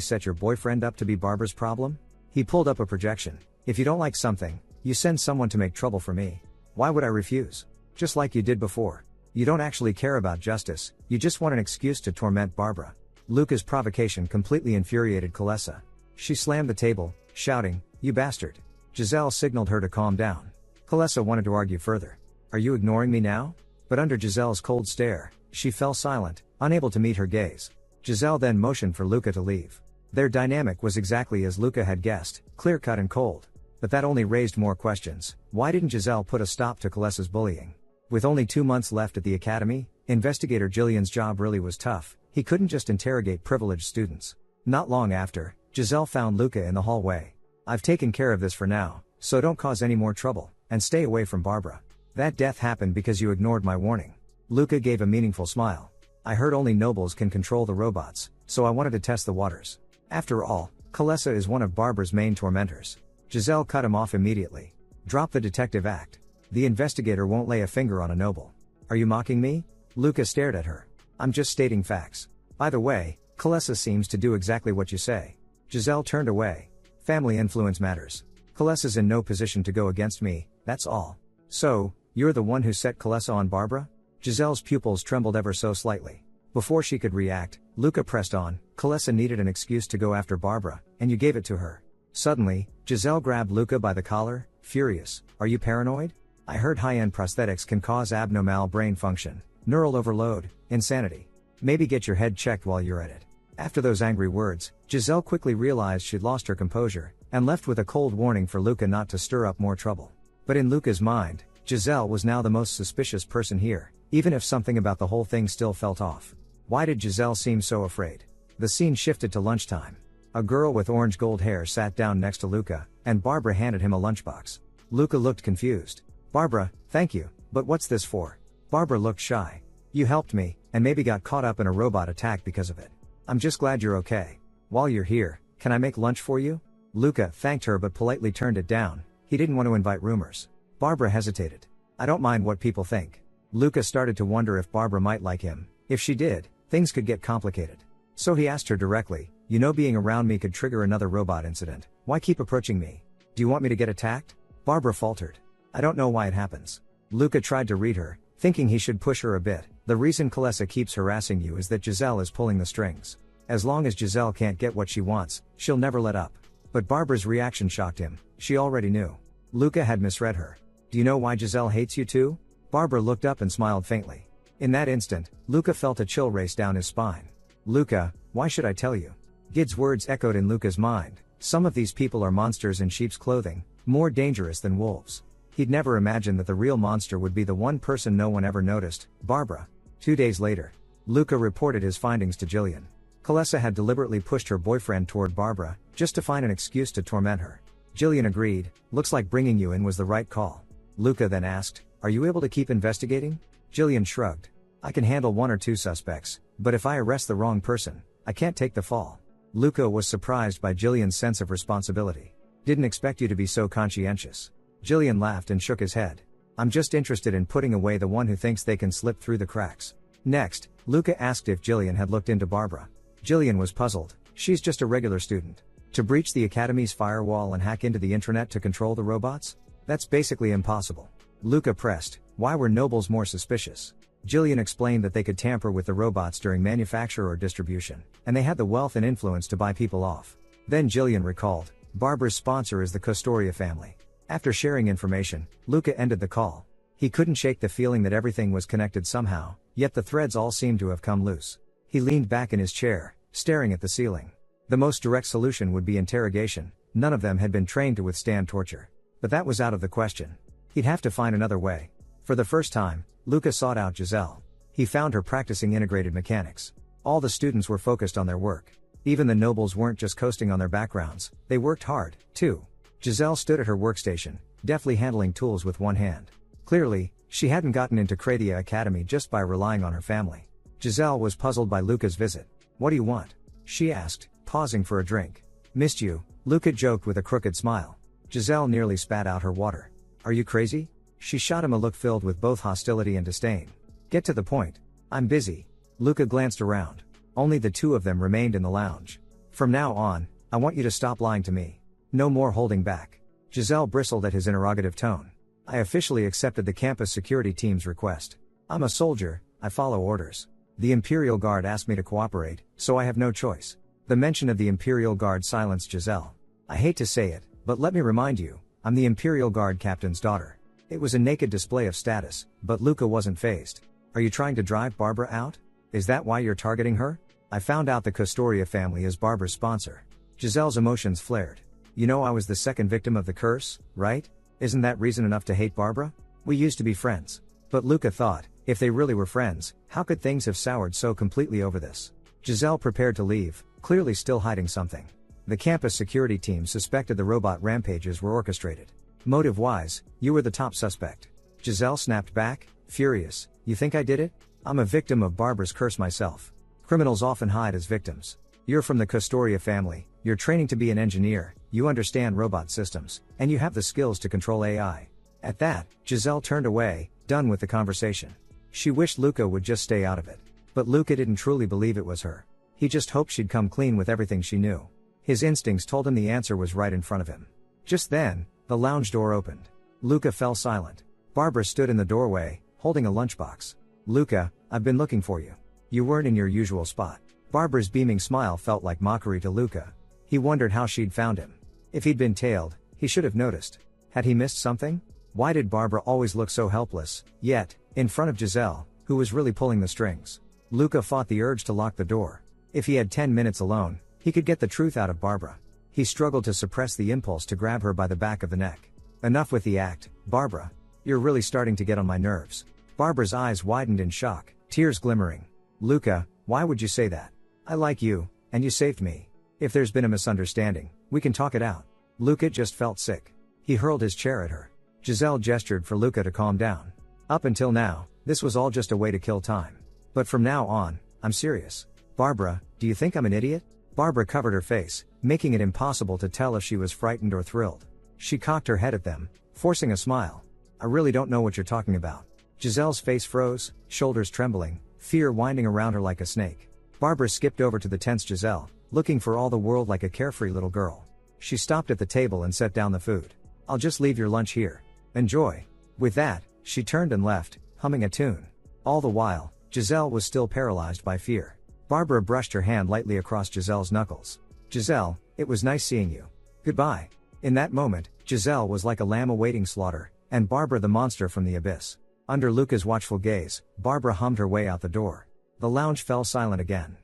set your boyfriend up to be Barbara's problem? He pulled up a projection. If you don't like something, you send someone to make trouble for me. Why would I refuse? Just like you did before. You don't actually care about justice, you just want an excuse to torment Barbara. Luca's provocation completely infuriated Kalesa. She slammed the table, shouting, "You bastard." Giselle signaled her to calm down. Kalesa wanted to argue further. Are you ignoring me now? But under Giselle's cold stare, she fell silent, unable to meet her gaze. Giselle then motioned for Luca to leave. Their dynamic was exactly as Luca had guessed, clear-cut and cold. But that only raised more questions. Why didn't Giselle put a stop to Kalesa's bullying? With only 2 months left at the academy, Investigator Jillian's job really was tough. He couldn't just interrogate privileged students. Not long after, Giselle found Luca in the hallway. I've taken care of this for now, so don't cause any more trouble, and stay away from Barbara. That death happened because you ignored my warning. Luca gave a meaningful smile. I heard only nobles can control the robots, so I wanted to test the waters. After all, Kalesa is one of Barbara's main tormentors. Giselle cut him off immediately. Drop the detective act. The investigator won't lay a finger on a noble. Are you mocking me? Luca stared at her. I'm just stating facts. By the way, Kalesa seems to do exactly what you say. Giselle turned away. Family influence matters. Kalesa's in no position to go against me, that's all. So, you're the one who set Kalesa on Barbara? Giselle's pupils trembled ever so slightly. Before she could react, Luca pressed on. Kalesa needed an excuse to go after Barbara, and you gave it to her. Suddenly, Giselle grabbed Luca by the collar, furious. Are you paranoid? I heard high-end prosthetics can cause abnormal brain function, neural overload, insanity. Maybe get your head checked while you're at it. After those angry words, Giselle quickly realized she'd lost her composure, and left with a cold warning for Luca not to stir up more trouble. But in Luca's mind, Giselle was now the most suspicious person here, even if something about the whole thing still felt off. Why did Giselle seem so afraid? The scene shifted to lunchtime. A girl with orange gold hair sat down next to Luca, and Barbara handed him a lunchbox. Luca looked confused. Barbara, thank you, but what's this for? Barbara looked shy. You helped me, and maybe got caught up in a robot attack because of it. I'm just glad you're okay. While you're here, can I make lunch for you? Luca thanked her but politely turned it down. He didn't want to invite rumors. Barbara hesitated. I don't mind what people think. Luca started to wonder if Barbara might like him. If she did, things could get complicated. So he asked her directly, you know being around me could trigger another robot incident. Why keep approaching me? Do you want me to get attacked? Barbara faltered. I don't know why it happens. Luca tried to read her, thinking he should push her a bit. The reason Kalesa keeps harassing you is that Giselle is pulling the strings. As long as Giselle can't get what she wants, she'll never let up. But Barbara's reaction shocked him. She already knew. Luca had misread her. Do you know why Giselle hates you too? Barbara looked up and smiled faintly. In that instant, Luca felt a chill race down his spine. Luca, why should I tell you? Gid's words echoed in Luca's mind. Some of these people are monsters in sheep's clothing, more dangerous than wolves. He'd never imagined that the real monster would be the one person no one ever noticed, Barbara. 2 days later, Luca reported his findings to Jillian. Kalesa had deliberately pushed her boyfriend toward Barbara, just to find an excuse to torment her. Jillian agreed. Looks like bringing you in was the right call. Luca then asked, are you able to keep investigating? Jillian shrugged. I can handle 1 or 2 suspects, but if I arrest the wrong person, I can't take the fall. Luca was surprised by Jillian's sense of responsibility. Didn't expect you to be so conscientious. Jillian laughed and shook his head. I'm just interested in putting away the one who thinks they can slip through the cracks. Next, Luca asked if Jillian had looked into Barbara. Jillian was puzzled. She's just a regular student. To breach the academy's firewall and hack into the intranet to control the robots? That's basically impossible. Luca pressed, why were nobles more suspicious? Jillian explained that they could tamper with the robots during manufacture or distribution, and they had the wealth and influence to buy people off. Then Jillian recalled, Barbara's sponsor is the Kostoria family. After sharing information, Luca ended the call. He couldn't shake the feeling that everything was connected somehow, yet the threads all seemed to have come loose. He leaned back in his chair, staring at the ceiling. The most direct solution would be interrogation. None of them had been trained to withstand torture. But that was out of the question. He'd have to find another way. For the first time, Luca sought out Giselle. He found her practicing integrated mechanics. All the students were focused on their work. Even the nobles weren't just coasting on their backgrounds, they worked hard, too. Giselle stood at her workstation, deftly handling tools with one hand. Clearly, she hadn't gotten into Kratia Academy just by relying on her family. Giselle was puzzled by Luca's visit. "What do you want?" she asked, pausing for a drink. "Missed you," Luca joked with a crooked smile. Giselle nearly spat out her water. "Are you crazy?" She shot him a look filled with both hostility and disdain. "Get to the point." "I'm busy." Luca glanced around. Only the two of them remained in the lounge. "From now on, I want you to stop lying to me. No more holding back." Giselle bristled at his interrogative tone. "I officially accepted the campus security team's request. I'm a soldier, I follow orders. The Imperial Guard asked me to cooperate, so I have no choice." The mention of the Imperial Guard silenced Giselle. "I hate to say it, but let me remind you, I'm the Imperial Guard captain's daughter." It was a naked display of status, but Luca wasn't fazed. "Are you trying to drive Barbara out? Is that why you're targeting her?" "I found out the Custoria family is Barbara's sponsor." Giselle's emotions flared. "You know I was the second victim of the curse, right? Isn't that reason enough to hate Barbara? We used to be friends." But Luca thought, if they really were friends, how could things have soured so completely over this? Giselle prepared to leave, clearly still hiding something. The campus security team suspected the robot rampages were orchestrated. "Motive-wise, you were the top suspect." Giselle snapped back, furious. "You think I did it? I'm a victim of Barbara's curse myself. Criminals often hide as victims. You're from the Custoria family, you're training to be an engineer, you understand robot systems, and you have the skills to control AI." At that, Giselle turned away, done with the conversation. She wished Luca would just stay out of it. But Luca didn't truly believe it was her. He just hoped she'd come clean with everything she knew. His instincts told him the answer was right in front of him. Just then, the lounge door opened. Luca fell silent. Barbara stood in the doorway, holding a lunchbox. "Luca, I've been looking for you. You weren't in your usual spot." Barbara's beaming smile felt like mockery to Luca. He wondered how she'd found him. If he'd been tailed, he should have noticed. Had he missed something? Why did Barbara always look so helpless, yet, in front of Giselle, who was really pulling the strings? Luca fought the urge to lock the door. If he had 10 minutes alone, he could get the truth out of Barbara. He struggled to suppress the impulse to grab her by the back of the neck. "Enough with the act, Barbara. You're really starting to get on my nerves." Barbara's eyes widened in shock, tears glimmering. "Luca, why would you say that? I like you, and you saved me. If there's been a misunderstanding, we can talk it out." Luca just felt sick. He hurled his chair at her. Giselle gestured for Luca to calm down. "Up until now, this was all just a way to kill time. But from now on, I'm serious. Barbara, do you think I'm an idiot?" Barbara covered her face, making it impossible to tell if she was frightened or thrilled. She cocked her head at them, forcing a smile. "I really don't know what you're talking about." Giselle's face froze, shoulders trembling, fear winding around her like a snake. Barbara skipped over to the tense Giselle, looking for all the world like a carefree little girl. She stopped at the table and set down the food. "I'll just leave your lunch here. Enjoy." With that, she turned and left, humming a tune. All the while, Giselle was still paralyzed by fear. Barbara brushed her hand lightly across Giselle's knuckles. "Giselle, it was nice seeing you. Goodbye." In that moment, Giselle was like a lamb awaiting slaughter, and Barbara the monster from the abyss. Under Luca's watchful gaze, Barbara hummed her way out the door. The lounge fell silent again.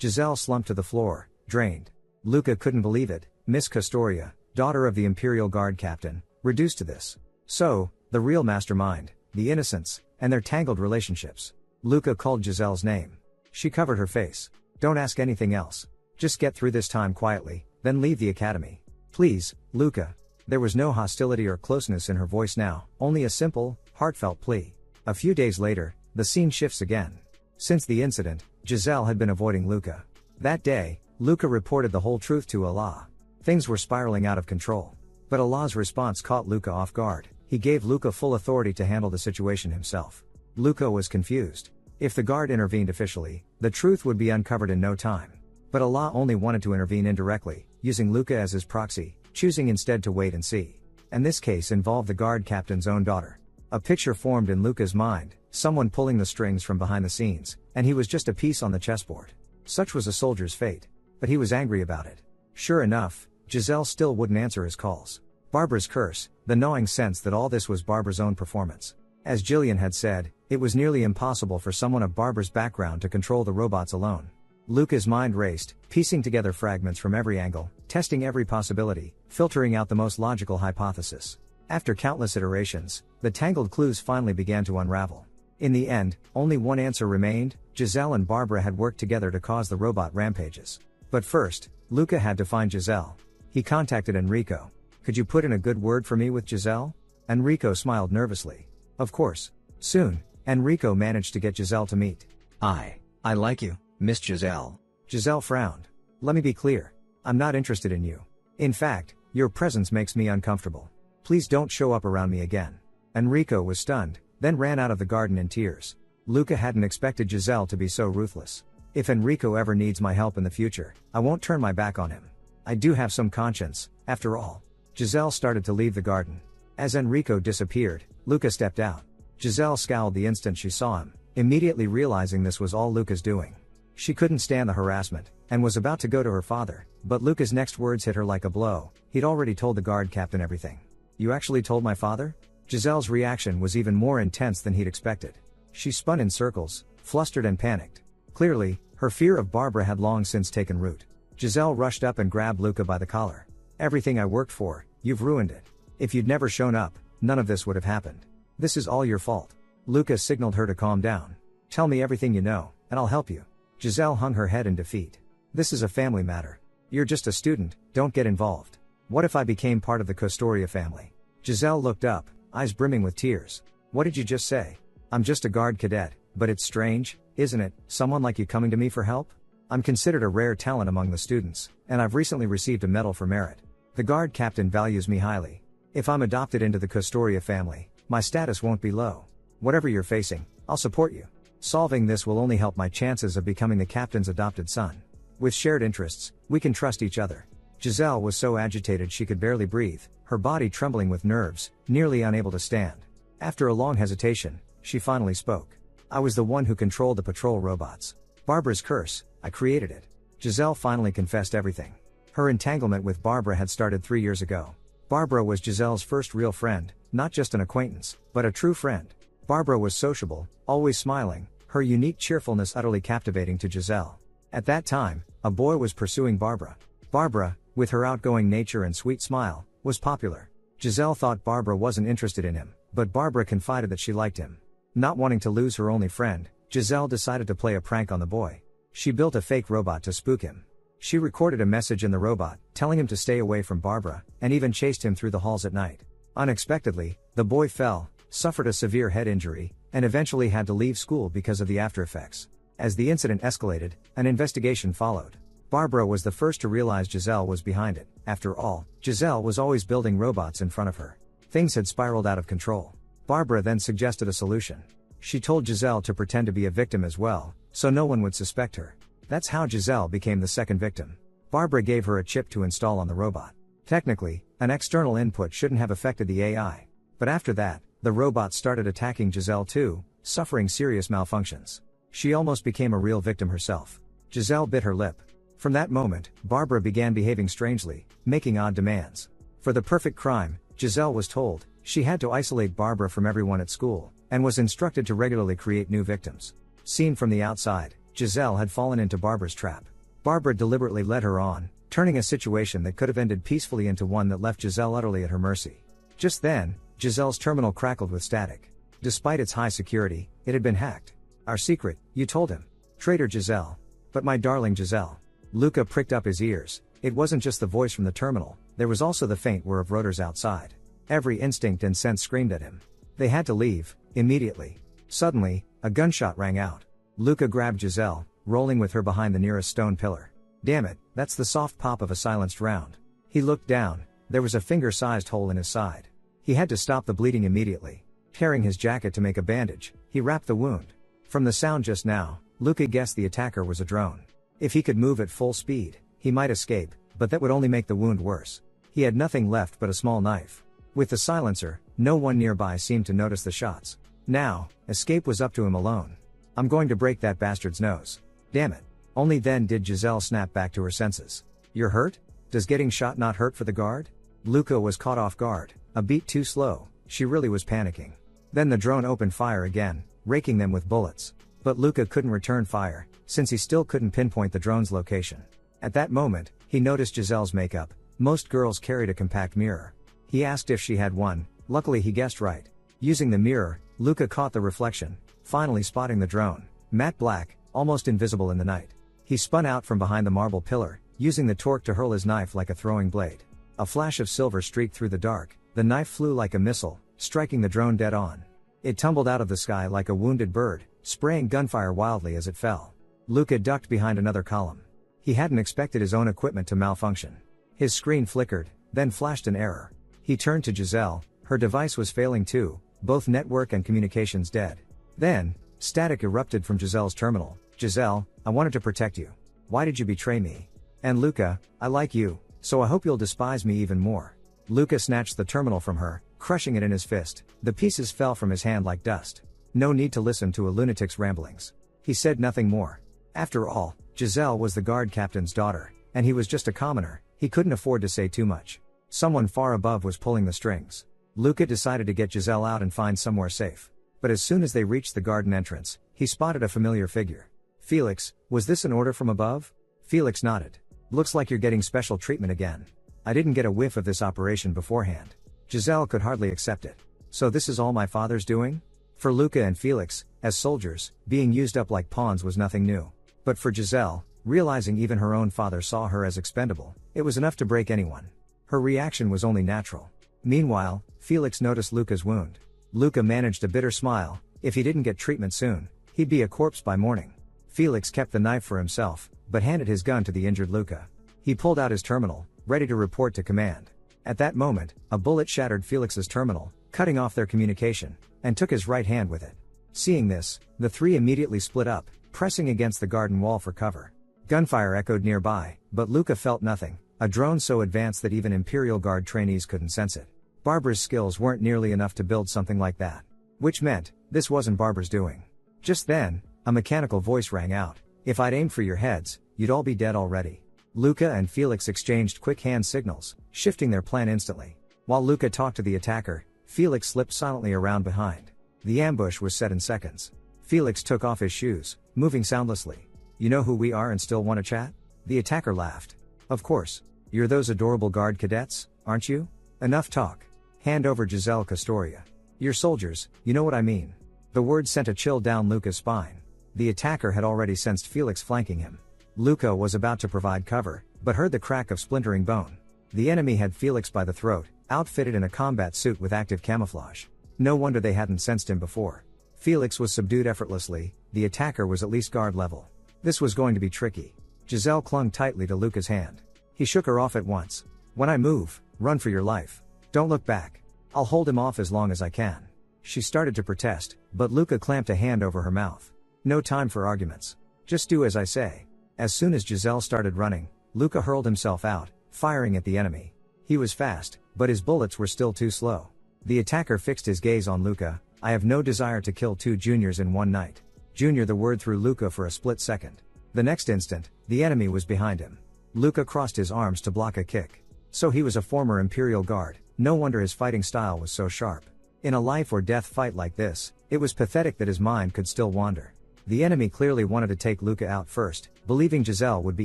Giselle slumped to the floor, drained. Luca couldn't believe it. Miss Custoria, daughter of the Imperial Guard captain, reduced to this. So, the real mastermind, the innocents, and their tangled relationships. Luca called Giselle's name. She covered her face. "Don't ask anything else. Just get through this time quietly, then leave the academy. Please, Luca." There was no hostility or closeness in her voice now, only a simple, heartfelt plea. A few days later, the scene shifts again. Since the incident, Giselle had been avoiding Luca. That day, Luca reported the whole truth to Allah. Things were spiraling out of control. But Allah's response caught Luca off guard. He gave Luca full authority to handle the situation himself. Luca was confused. If the guard intervened officially, the truth would be uncovered in no time. But Allah only wanted to intervene indirectly, using Luca as his proxy, choosing instead to wait and see. And this case involved the guard captain's own daughter. A picture formed in Luca's mind, someone pulling the strings from behind the scenes, and he was just a piece on the chessboard. Such was a soldier's fate. But he was angry about it. Sure enough, Giselle still wouldn't answer his calls. Barbara's curse, the gnawing sense that all this was Barbara's own performance. As Jillian had said, it was nearly impossible for someone of Barbara's background to control the robots alone. Luca's mind raced, piecing together fragments from every angle, testing every possibility, filtering out the most logical hypothesis. After countless iterations, the tangled clues finally began to unravel. In the end, only one answer remained: Giselle and Barbara had worked together to cause the robot rampages. But first, Luca had to find Giselle. He contacted Enrico. Could you put in a good word for me with Giselle? Enrico smiled nervously. Of course. Soon, Enrico managed to get Giselle to meet. I like you, Miss Giselle. Giselle frowned. Let me be clear. I'm not interested in you. In fact, your presence makes me uncomfortable. Please don't show up around me again. Enrico was stunned, then ran out of the garden in tears. Luca hadn't expected Giselle to be so ruthless. If Enrico ever needs my help in the future, I won't turn my back on him. I do have some conscience, after all. Giselle started to leave the garden. As Enrico disappeared, Luca stepped out. Giselle scowled the instant she saw him, immediately realizing this was all Luca's doing. She couldn't stand the harassment, and was about to go to her father, but Luca's next words hit her like a blow. He'd already told the guard captain everything. You actually told my father? Giselle's reaction was even more intense than he'd expected. She spun in circles, flustered and panicked. Clearly, her fear of Barbara had long since taken root. Giselle rushed up and grabbed Luca by the collar. Everything I worked for, you've ruined it. If you'd never shown up, none of this would have happened. This is all your fault. Luca signaled her to calm down. Tell me everything you know, and I'll help you. Giselle hung her head in defeat. This is a family matter. You're just a student, don't get involved. What if I became part of the Kostoria family? Giselle looked up, eyes brimming with tears. What did you just say? I'm just a guard cadet, but it's strange, isn't it, someone like you coming to me for help? I'm considered a rare talent among the students, and I've recently received a medal for merit. The guard captain values me highly. If I'm adopted into the Kostoria family, my status won't be low. Whatever you're facing, I'll support you. Solving this will only help my chances of becoming the captain's adopted son. With shared interests, we can trust each other. Giselle was so agitated she could barely breathe, her body trembling with nerves, nearly unable to stand. After a long hesitation, she finally spoke. I was the one who controlled the patrol robots. Barbara's curse, I created it. Giselle finally confessed everything. Her entanglement with Barbara had started 3 years ago. Barbara was Giselle's first real friend, not just an acquaintance, but a true friend. Barbara was sociable, always smiling, her unique cheerfulness utterly captivating to Giselle. At that time, a boy was pursuing Barbara. Barbara, with her outgoing nature and sweet smile, was popular. Giselle thought Barbara wasn't interested in him, but Barbara confided that she liked him. Not wanting to lose her only friend, Giselle decided to play a prank on the boy. She built a fake robot to spook him. She recorded a message in the robot, telling him to stay away from Barbara, and even chased him through the halls at night. Unexpectedly, the boy fell, suffered a severe head injury, and eventually had to leave school because of the aftereffects. As the incident escalated, an investigation followed. Barbara was the first to realize Giselle was behind it. After all, Giselle was always building robots in front of her. Things had spiraled out of control. Barbara then suggested a solution. She told Giselle to pretend to be a victim as well, so no one would suspect her. That's how Giselle became the second victim. Barbara gave her a chip to install on the robot. Technically, an external input shouldn't have affected the AI. But after that, the robot started attacking Giselle too, suffering serious malfunctions. She almost became a real victim herself. Giselle bit her lip. From that moment, Barbara began behaving strangely, making odd demands. For the perfect crime, Giselle was told, she had to isolate Barbara from everyone at school, and was instructed to regularly create new victims. Seen from the outside, Giselle had fallen into Barbara's trap. Barbara deliberately led her on, turning a situation that could have ended peacefully into one that left Giselle utterly at her mercy. Just then, Giselle's terminal crackled with static. Despite its high security, it had been hacked. Our secret, you told him. Traitor Giselle. But my darling Giselle. Luca pricked up his ears. It wasn't just the voice from the terminal, there was also the faint whir of rotors outside. Every instinct and sense screamed at him. They had to leave, immediately. Suddenly, a gunshot rang out. Luca grabbed Giselle, rolling with her behind the nearest stone pillar. Damn it, that's the soft pop of a silenced round. He looked down, there was a finger-sized hole in his side. He had to stop the bleeding immediately. Tearing his jacket to make a bandage, he wrapped the wound. From the sound just now, Luca guessed the attacker was a drone. If he could move at full speed, he might escape, but that would only make the wound worse. He had nothing left but a small knife. With the silencer, no one nearby seemed to notice the shots. Now, escape was up to him alone. I'm going to break that bastard's nose. Damn it. Only then did Giselle snap back to her senses. You're hurt? Does getting shot not hurt for the guard? Luca was caught off guard, a beat too slow, she really was panicking. Then the drone opened fire again, raking them with bullets. But Luca couldn't return fire, since he still couldn't pinpoint the drone's location. At that moment, he noticed Giselle's makeup. Most girls carried a compact mirror. He asked if she had one, luckily he guessed right. Using the mirror, Luca caught the reflection, finally spotting the drone, matte black, almost invisible in the night. He spun out from behind the marble pillar, using the torque to hurl his knife like a throwing blade. A flash of silver streaked through the dark, the knife flew like a missile, striking the drone dead on. It tumbled out of the sky like a wounded bird, spraying gunfire wildly as it fell. Luca ducked behind another column. He hadn't expected his own equipment to malfunction. His screen flickered, then flashed an error. He turned to Giselle, her device was failing too, both network and communications dead. Then, static erupted from Giselle's terminal. Giselle, I wanted to protect you. Why did you betray me? And Luca, I like you, so I hope you'll despise me even more. Luca snatched the terminal from her, crushing it in his fist. The pieces fell from his hand like dust. No need to listen to a lunatic's ramblings. He said nothing more. After all, Giselle was the guard captain's daughter, and he was just a commoner. He couldn't afford to say too much. Someone far above was pulling the strings. Luca decided to get Giselle out and find somewhere safe. But as soon as they reached the garden entrance, he spotted a familiar figure. Felix, was this an order from above? Felix nodded. Looks like you're getting special treatment again. I didn't get a whiff of this operation beforehand. Giselle could hardly accept it. So this is all my father's doing? For Luca and Felix, as soldiers, being used up like pawns was nothing new. But for Giselle, realizing even her own father saw her as expendable, it was enough to break anyone. Her reaction was only natural. Meanwhile, Felix noticed Luca's wound. Luca managed a bitter smile. If he didn't get treatment soon, he'd be a corpse by morning. Felix kept the knife for himself, but handed his gun to the injured Luca. He pulled out his terminal, ready to report to command. At that moment, a bullet shattered Felix's terminal, cutting off their communication, and took his right hand with it. Seeing this, the three immediately split up, pressing against the garden wall for cover. Gunfire echoed nearby, but Luca felt nothing, a drone so advanced that even Imperial Guard trainees couldn't sense it. Barbara's skills weren't nearly enough to build something like that. Which meant, this wasn't Barbara's doing. Just then, a mechanical voice rang out. If I'd aimed for your heads, you'd all be dead already. Luca and Felix exchanged quick hand signals, shifting their plan instantly. While Luca talked to the attacker, Felix slipped silently around behind. The ambush was set in seconds. Felix took off his shoes, moving soundlessly. You know who we are and still want to chat? The attacker laughed. Of course. You're those adorable guard cadets, aren't you? Enough talk. Hand over Giselle Castoria. You're soldiers, you know what I mean. The word sent a chill down Luca's spine. The attacker had already sensed Felix flanking him. Luca was about to provide cover, but heard the crack of splintering bone. The enemy had Felix by the throat, outfitted in a combat suit with active camouflage. No wonder they hadn't sensed him before. Felix was subdued effortlessly, the attacker was at least guard level. This was going to be tricky. Giselle clung tightly to Luca's hand. He shook her off at once. When I move, run for your life. Don't look back. I'll hold him off as long as I can. She started to protest, but Luca clamped a hand over her mouth. No time for arguments. Just do as I say. As soon as Giselle started running, Luca hurled himself out, firing at the enemy. He was fast, but his bullets were still too slow. The attacker fixed his gaze on Luca. I have no desire to kill two juniors in one night. Junior, the word threw Luca for a split second. The next instant, the enemy was behind him. Luca crossed his arms to block a kick. So he was a former Imperial Guard, no wonder his fighting style was so sharp. In a life or death fight like this, it was pathetic that his mind could still wander. The enemy clearly wanted to take Luca out first, believing Giselle would be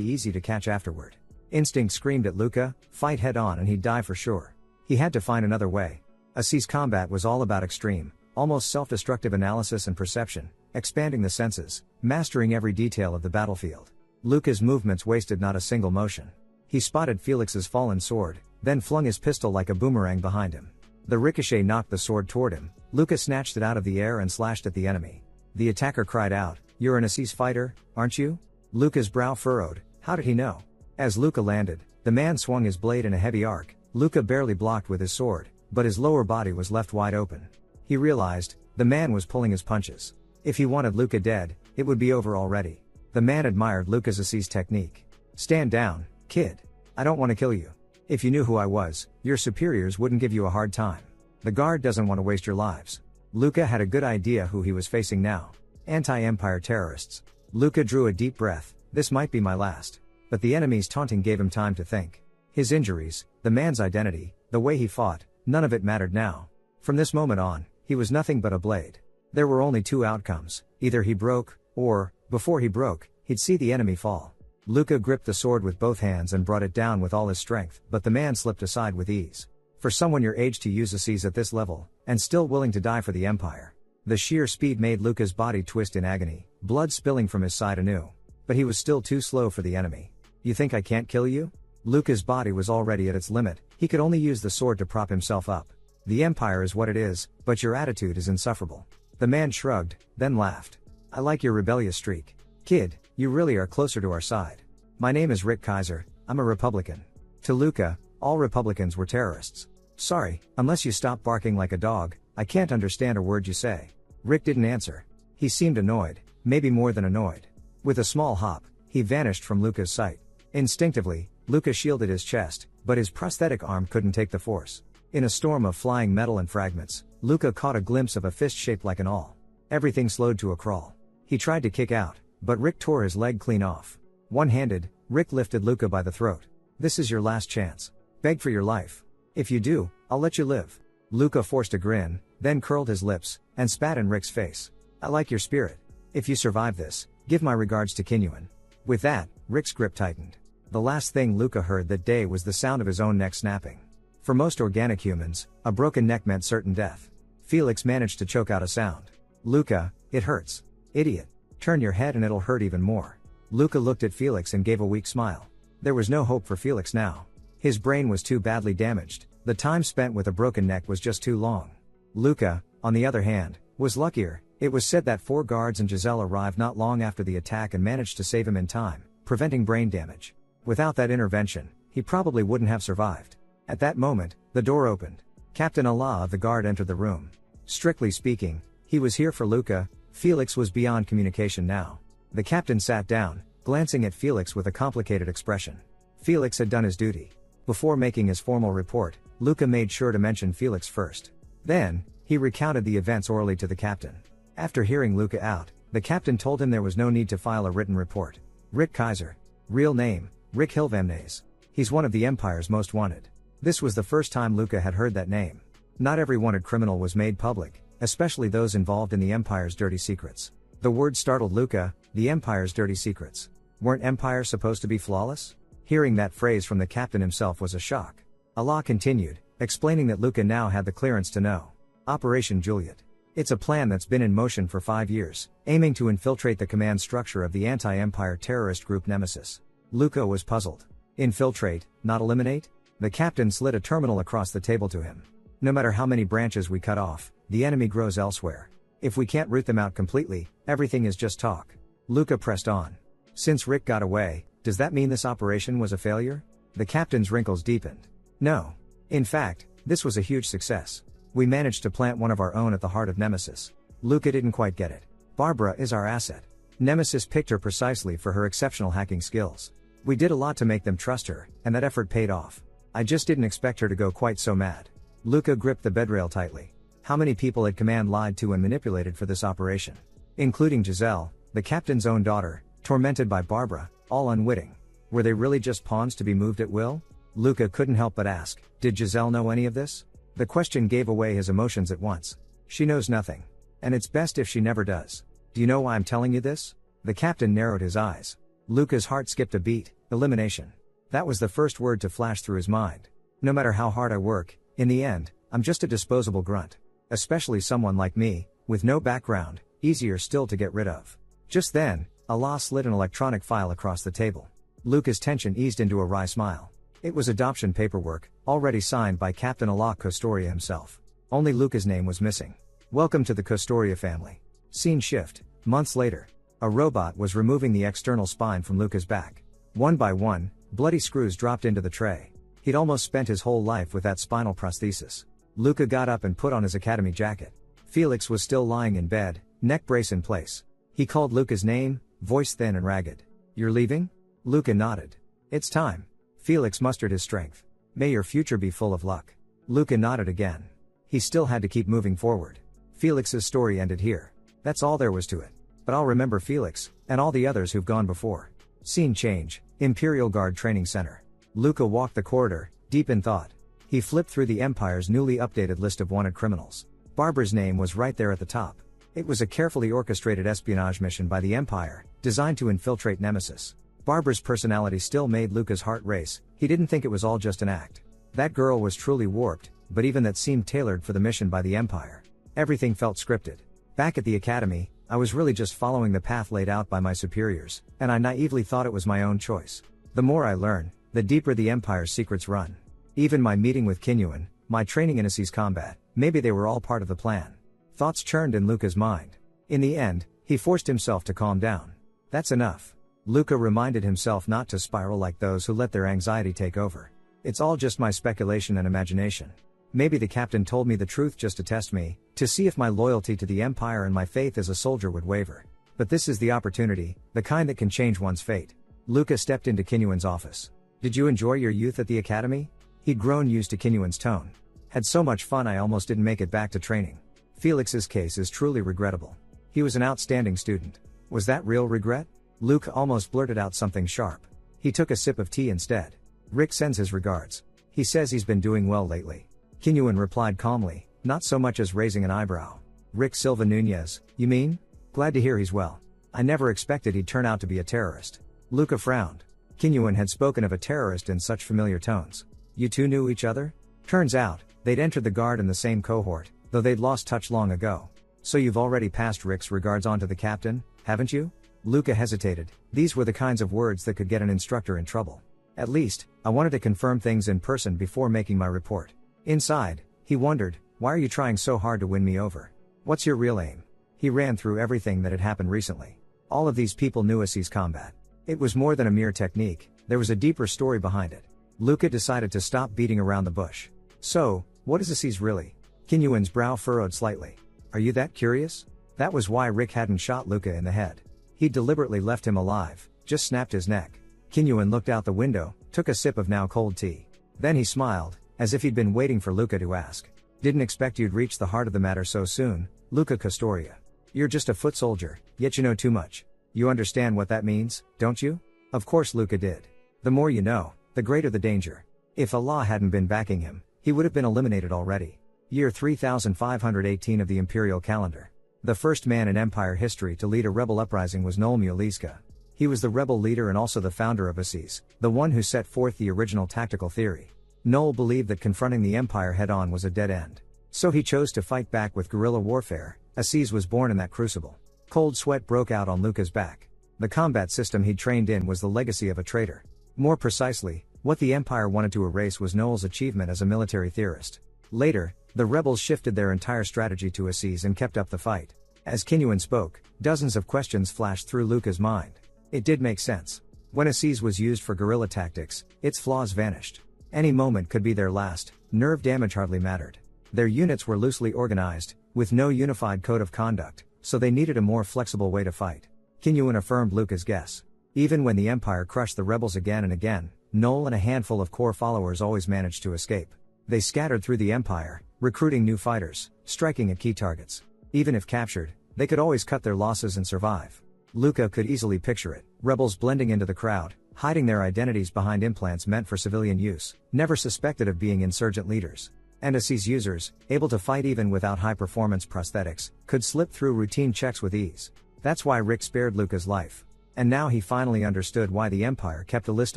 easy to catch afterward. Instinct screamed at Luca, fight head on and he'd die for sure. He had to find another way. Assi's combat was all about extreme, almost self-destructive analysis and perception, expanding the senses, mastering every detail of the battlefield. Luca's movements wasted not a single motion. He spotted Felix's fallen sword, then flung his pistol like a boomerang behind him. The ricochet knocked the sword toward him. Luca snatched it out of the air and slashed at the enemy. The attacker cried out, "You're an Assis fighter, aren't you?" Luca's brow furrowed. How did he know? As Luca landed, the man swung his blade in a heavy arc. Luca barely blocked with his sword, but his lower body was left wide open. He realized, the man was pulling his punches. If he wanted Luca dead, it would be over already. The man admired Luca's Assis technique. Stand down, kid. I don't want to kill you. If you knew who I was, your superiors wouldn't give you a hard time. The guard doesn't want to waste your lives. Luca had a good idea who he was facing now. Anti-Empire terrorists. Luca drew a deep breath. This might be my last. But the enemy's taunting gave him time to think. His injuries, the man's identity, the way he fought, none of it mattered now. From this moment on, he was nothing but a blade. There were only two outcomes. Either he broke, or, before he broke, he'd see the enemy fall. Luca gripped the sword with both hands and brought it down with all his strength, but the man slipped aside with ease. For someone your age to use Assis at this level, and still willing to die for the Empire. The sheer speed made Luca's body twist in agony, blood spilling from his side anew. But he was still too slow for the enemy. You think I can't kill you? Luca's body was already at its limit, he could only use the sword to prop himself up. The Empire is what it is, but your attitude is insufferable. The man shrugged, then laughed. I like your rebellious streak. Kid, you really are closer to our side. My name is Rick Kaiser, I'm a Republican. To Luca, all Republicans were terrorists. Sorry, unless you stop barking like a dog, I can't understand a word you say. Rick didn't answer. He seemed annoyed, maybe more than annoyed. With a small hop, he vanished from Luca's sight. Instinctively, Luca shielded his chest, but his prosthetic arm couldn't take the force. In a storm of flying metal and fragments, Luca caught a glimpse of a fist shaped like an awl. Everything slowed to a crawl. He tried to kick out, but Rick tore his leg clean off. One-handed, Rick lifted Luca by the throat. This is your last chance. Beg for your life. If you do, I'll let you live. Luca forced a grin, then curled his lips, and spat in Rick's face. I like your spirit. If you survive this, give my regards to Kinyuan. With that, Rick's grip tightened. The last thing Luca heard that day was the sound of his own neck snapping. For most organic humans, a broken neck meant certain death. Felix managed to choke out a sound. Luca, it hurts. Idiot. Turn your head and it'll hurt even more. Luca looked at Felix and gave a weak smile. There was no hope for Felix now. His brain was too badly damaged, the time spent with a broken neck was just too long. Luca, on the other hand, was luckier. It was said that 4 guards and Giselle arrived not long after the attack and managed to save him in time, preventing brain damage. Without that intervention, he probably wouldn't have survived. At that moment, the door opened. Captain Allah of the guard entered the room. Strictly speaking, he was here for Luca. Felix was beyond communication now. The captain sat down, glancing at Felix with a complicated expression. Felix had done his duty. Before making his formal report, Luca made sure to mention Felix first. Then, he recounted the events orally to the captain. After hearing Luca out, the captain told him there was no need to file a written report. Rick Kaiser. Real name, Rick Hilvamnes. He's one of the Empire's most wanted. This was the first time Luca had heard that name. Not every wanted criminal was made public, especially those involved in the Empire's dirty secrets. The word startled Luca, the Empire's dirty secrets. Weren't empires supposed to be flawless? Hearing that phrase from the captain himself was a shock. Allah continued, explaining that Luca now had the clearance to know. Operation Juliet. It's a plan that's been in motion for 5 years, aiming to infiltrate the command structure of the anti-empire terrorist group Nemesis. Luca was puzzled. Infiltrate, not eliminate? The captain slid a terminal across the table to him. No matter how many branches we cut off, the enemy grows elsewhere. If we can't root them out completely, everything is just talk. Luca pressed on. Since Rick got away, does that mean this operation was a failure? The captain's wrinkles deepened. No. In fact, this was a huge success. We managed to plant one of our own at the heart of Nemesis. Luca didn't quite get it. Barbara is our asset. Nemesis picked her precisely for her exceptional hacking skills. We did a lot to make them trust her, and that effort paid off. I just didn't expect her to go quite so mad. Luca gripped the bedrail tightly. How many people had Command lied to and manipulated for this operation? Including Giselle, the captain's own daughter, tormented by Barbara, all unwitting. Were they really just pawns to be moved at will? Luca couldn't help but ask, did Giselle know any of this? The question gave away his emotions at once. She knows nothing. And it's best if she never does. Do you know why I'm telling you this? The captain narrowed his eyes. Luca's heart skipped a beat. Elimination. That was the first word to flash through his mind. No matter how hard I work, in the end, I'm just a disposable grunt. Especially someone like me, with no background, easier still to get rid of. Just then, Allah slid an electronic file across the table. Luca's tension eased into a wry smile. It was adoption paperwork, already signed by Captain Allah Kostoria himself. Only Luca's name was missing. Welcome to the Kostoria family. Scene shift. Months later. A robot was removing the external spine from Luca's back. One by one, bloody screws dropped into the tray. He'd almost spent his whole life with that spinal prosthesis. Luca got up and put on his academy jacket. Felix was still lying in bed, neck brace in place. He called Luca's name, voice thin and ragged. You're leaving? Luca nodded. It's time. Felix mustered his strength. May your future be full of luck. Luca nodded again. He still had to keep moving forward. Felix's story ended here. That's all there was to it. But I'll remember Felix, and all the others who've gone before. Scene change, Imperial Guard Training Center. Luca walked the corridor, deep in thought. He flipped through the Empire's newly updated list of wanted criminals. Barbara's name was right there at the top. It was a carefully orchestrated espionage mission by the Empire, designed to infiltrate Nemesis. Barbara's personality still made Luca's heart race. He didn't think it was all just an act. That girl was truly warped, but even that seemed tailored for the mission by the Empire. Everything felt scripted. Back at the academy, I was really just following the path laid out by my superiors, and I naively thought it was my own choice. The more I learn, the deeper the Empire's secrets run. Even my meeting with Kinyuan, my training in Isekai combat, maybe they were all part of the plan. Thoughts churned in Luca's mind. In the end, he forced himself to calm down. That's enough. Luca reminded himself not to spiral like those who let their anxiety take over. It's all just my speculation and imagination. Maybe the captain told me the truth just to test me, to see if my loyalty to the Empire and my faith as a soldier would waver. But this is the opportunity, the kind that can change one's fate. Luca stepped into Kinyuan's office. Did you enjoy your youth at the academy? He'd grown used to Kinyuan's tone. Had so much fun I almost didn't make it back to training. Felix's case is truly regrettable. He was an outstanding student. Was that real regret? Luca almost blurted out something sharp. He took a sip of tea instead. Rick sends his regards. He says he's been doing well lately. Kinyuan replied calmly, not so much as raising an eyebrow. Rick Silva Nunez, you mean? Glad to hear he's well. I never expected he'd turn out to be a terrorist. Luca frowned. Kinyuan had spoken of a terrorist in such familiar tones. You two knew each other? Turns out, they'd entered the guard in the same cohort, though they'd lost touch long ago. So you've already passed Rick's regards on to the captain, haven't you? Luca hesitated. These were the kinds of words that could get an instructor in trouble. At least, I wanted to confirm things in person before making my report. Inside, he wondered, why are you trying so hard to win me over? What's your real aim? He ran through everything that had happened recently. All of these people knew Isekai combat. It was more than a mere technique, there was a deeper story behind it. Luca decided to stop beating around the bush. So, what is Isekai really? Kinyuan's brow furrowed slightly. Are you that curious? That was why Rick hadn't shot Luca in the head. He'd deliberately left him alive, just snapped his neck. Kinyuan looked out the window, took a sip of now cold tea. Then he smiled, as if he'd been waiting for Luca to ask. Didn't expect you'd reach the heart of the matter so soon, Luca Castoria. You're just a foot soldier, yet you know too much. You understand what that means, don't you? Of course Luca did. The more you know, the greater the danger. If Allah hadn't been backing him, he would have been eliminated already. Year 3518 of the imperial calendar. The first man in Empire history to lead a rebel uprising was Noel Muliska. He was the rebel leader and also the founder of Isekai, the one who set forth the original tactical theory. Noel believed that confronting the Empire head-on was a dead end. So he chose to fight back with guerrilla warfare. Isekai was born in that crucible. Cold sweat broke out on Luca's back. The combat system he'd trained in was the legacy of a traitor. More precisely, what the Empire wanted to erase was Noel's achievement as a military theorist. Later, the rebels shifted their entire strategy to Isekai and kept up the fight. As Kinyuan spoke, dozens of questions flashed through Luca's mind. It did make sense. When Isekai was used for guerrilla tactics, its flaws vanished. Any moment could be their last, nerve damage hardly mattered. Their units were loosely organized, with no unified code of conduct, so they needed a more flexible way to fight. Kinyuan affirmed Luca's guess. Even when the Empire crushed the rebels again and again, Noel and a handful of core followers always managed to escape. They scattered through the Empire, recruiting new fighters, striking at key targets. Even if captured, they could always cut their losses and survive. Luca could easily picture it, rebels blending into the crowd, hiding their identities behind implants meant for civilian use, never suspected of being insurgent leaders. And Isekai's users, able to fight even without high-performance prosthetics, could slip through routine checks with ease. That's why Rick spared Luca's life. And now he finally understood why the Empire kept a list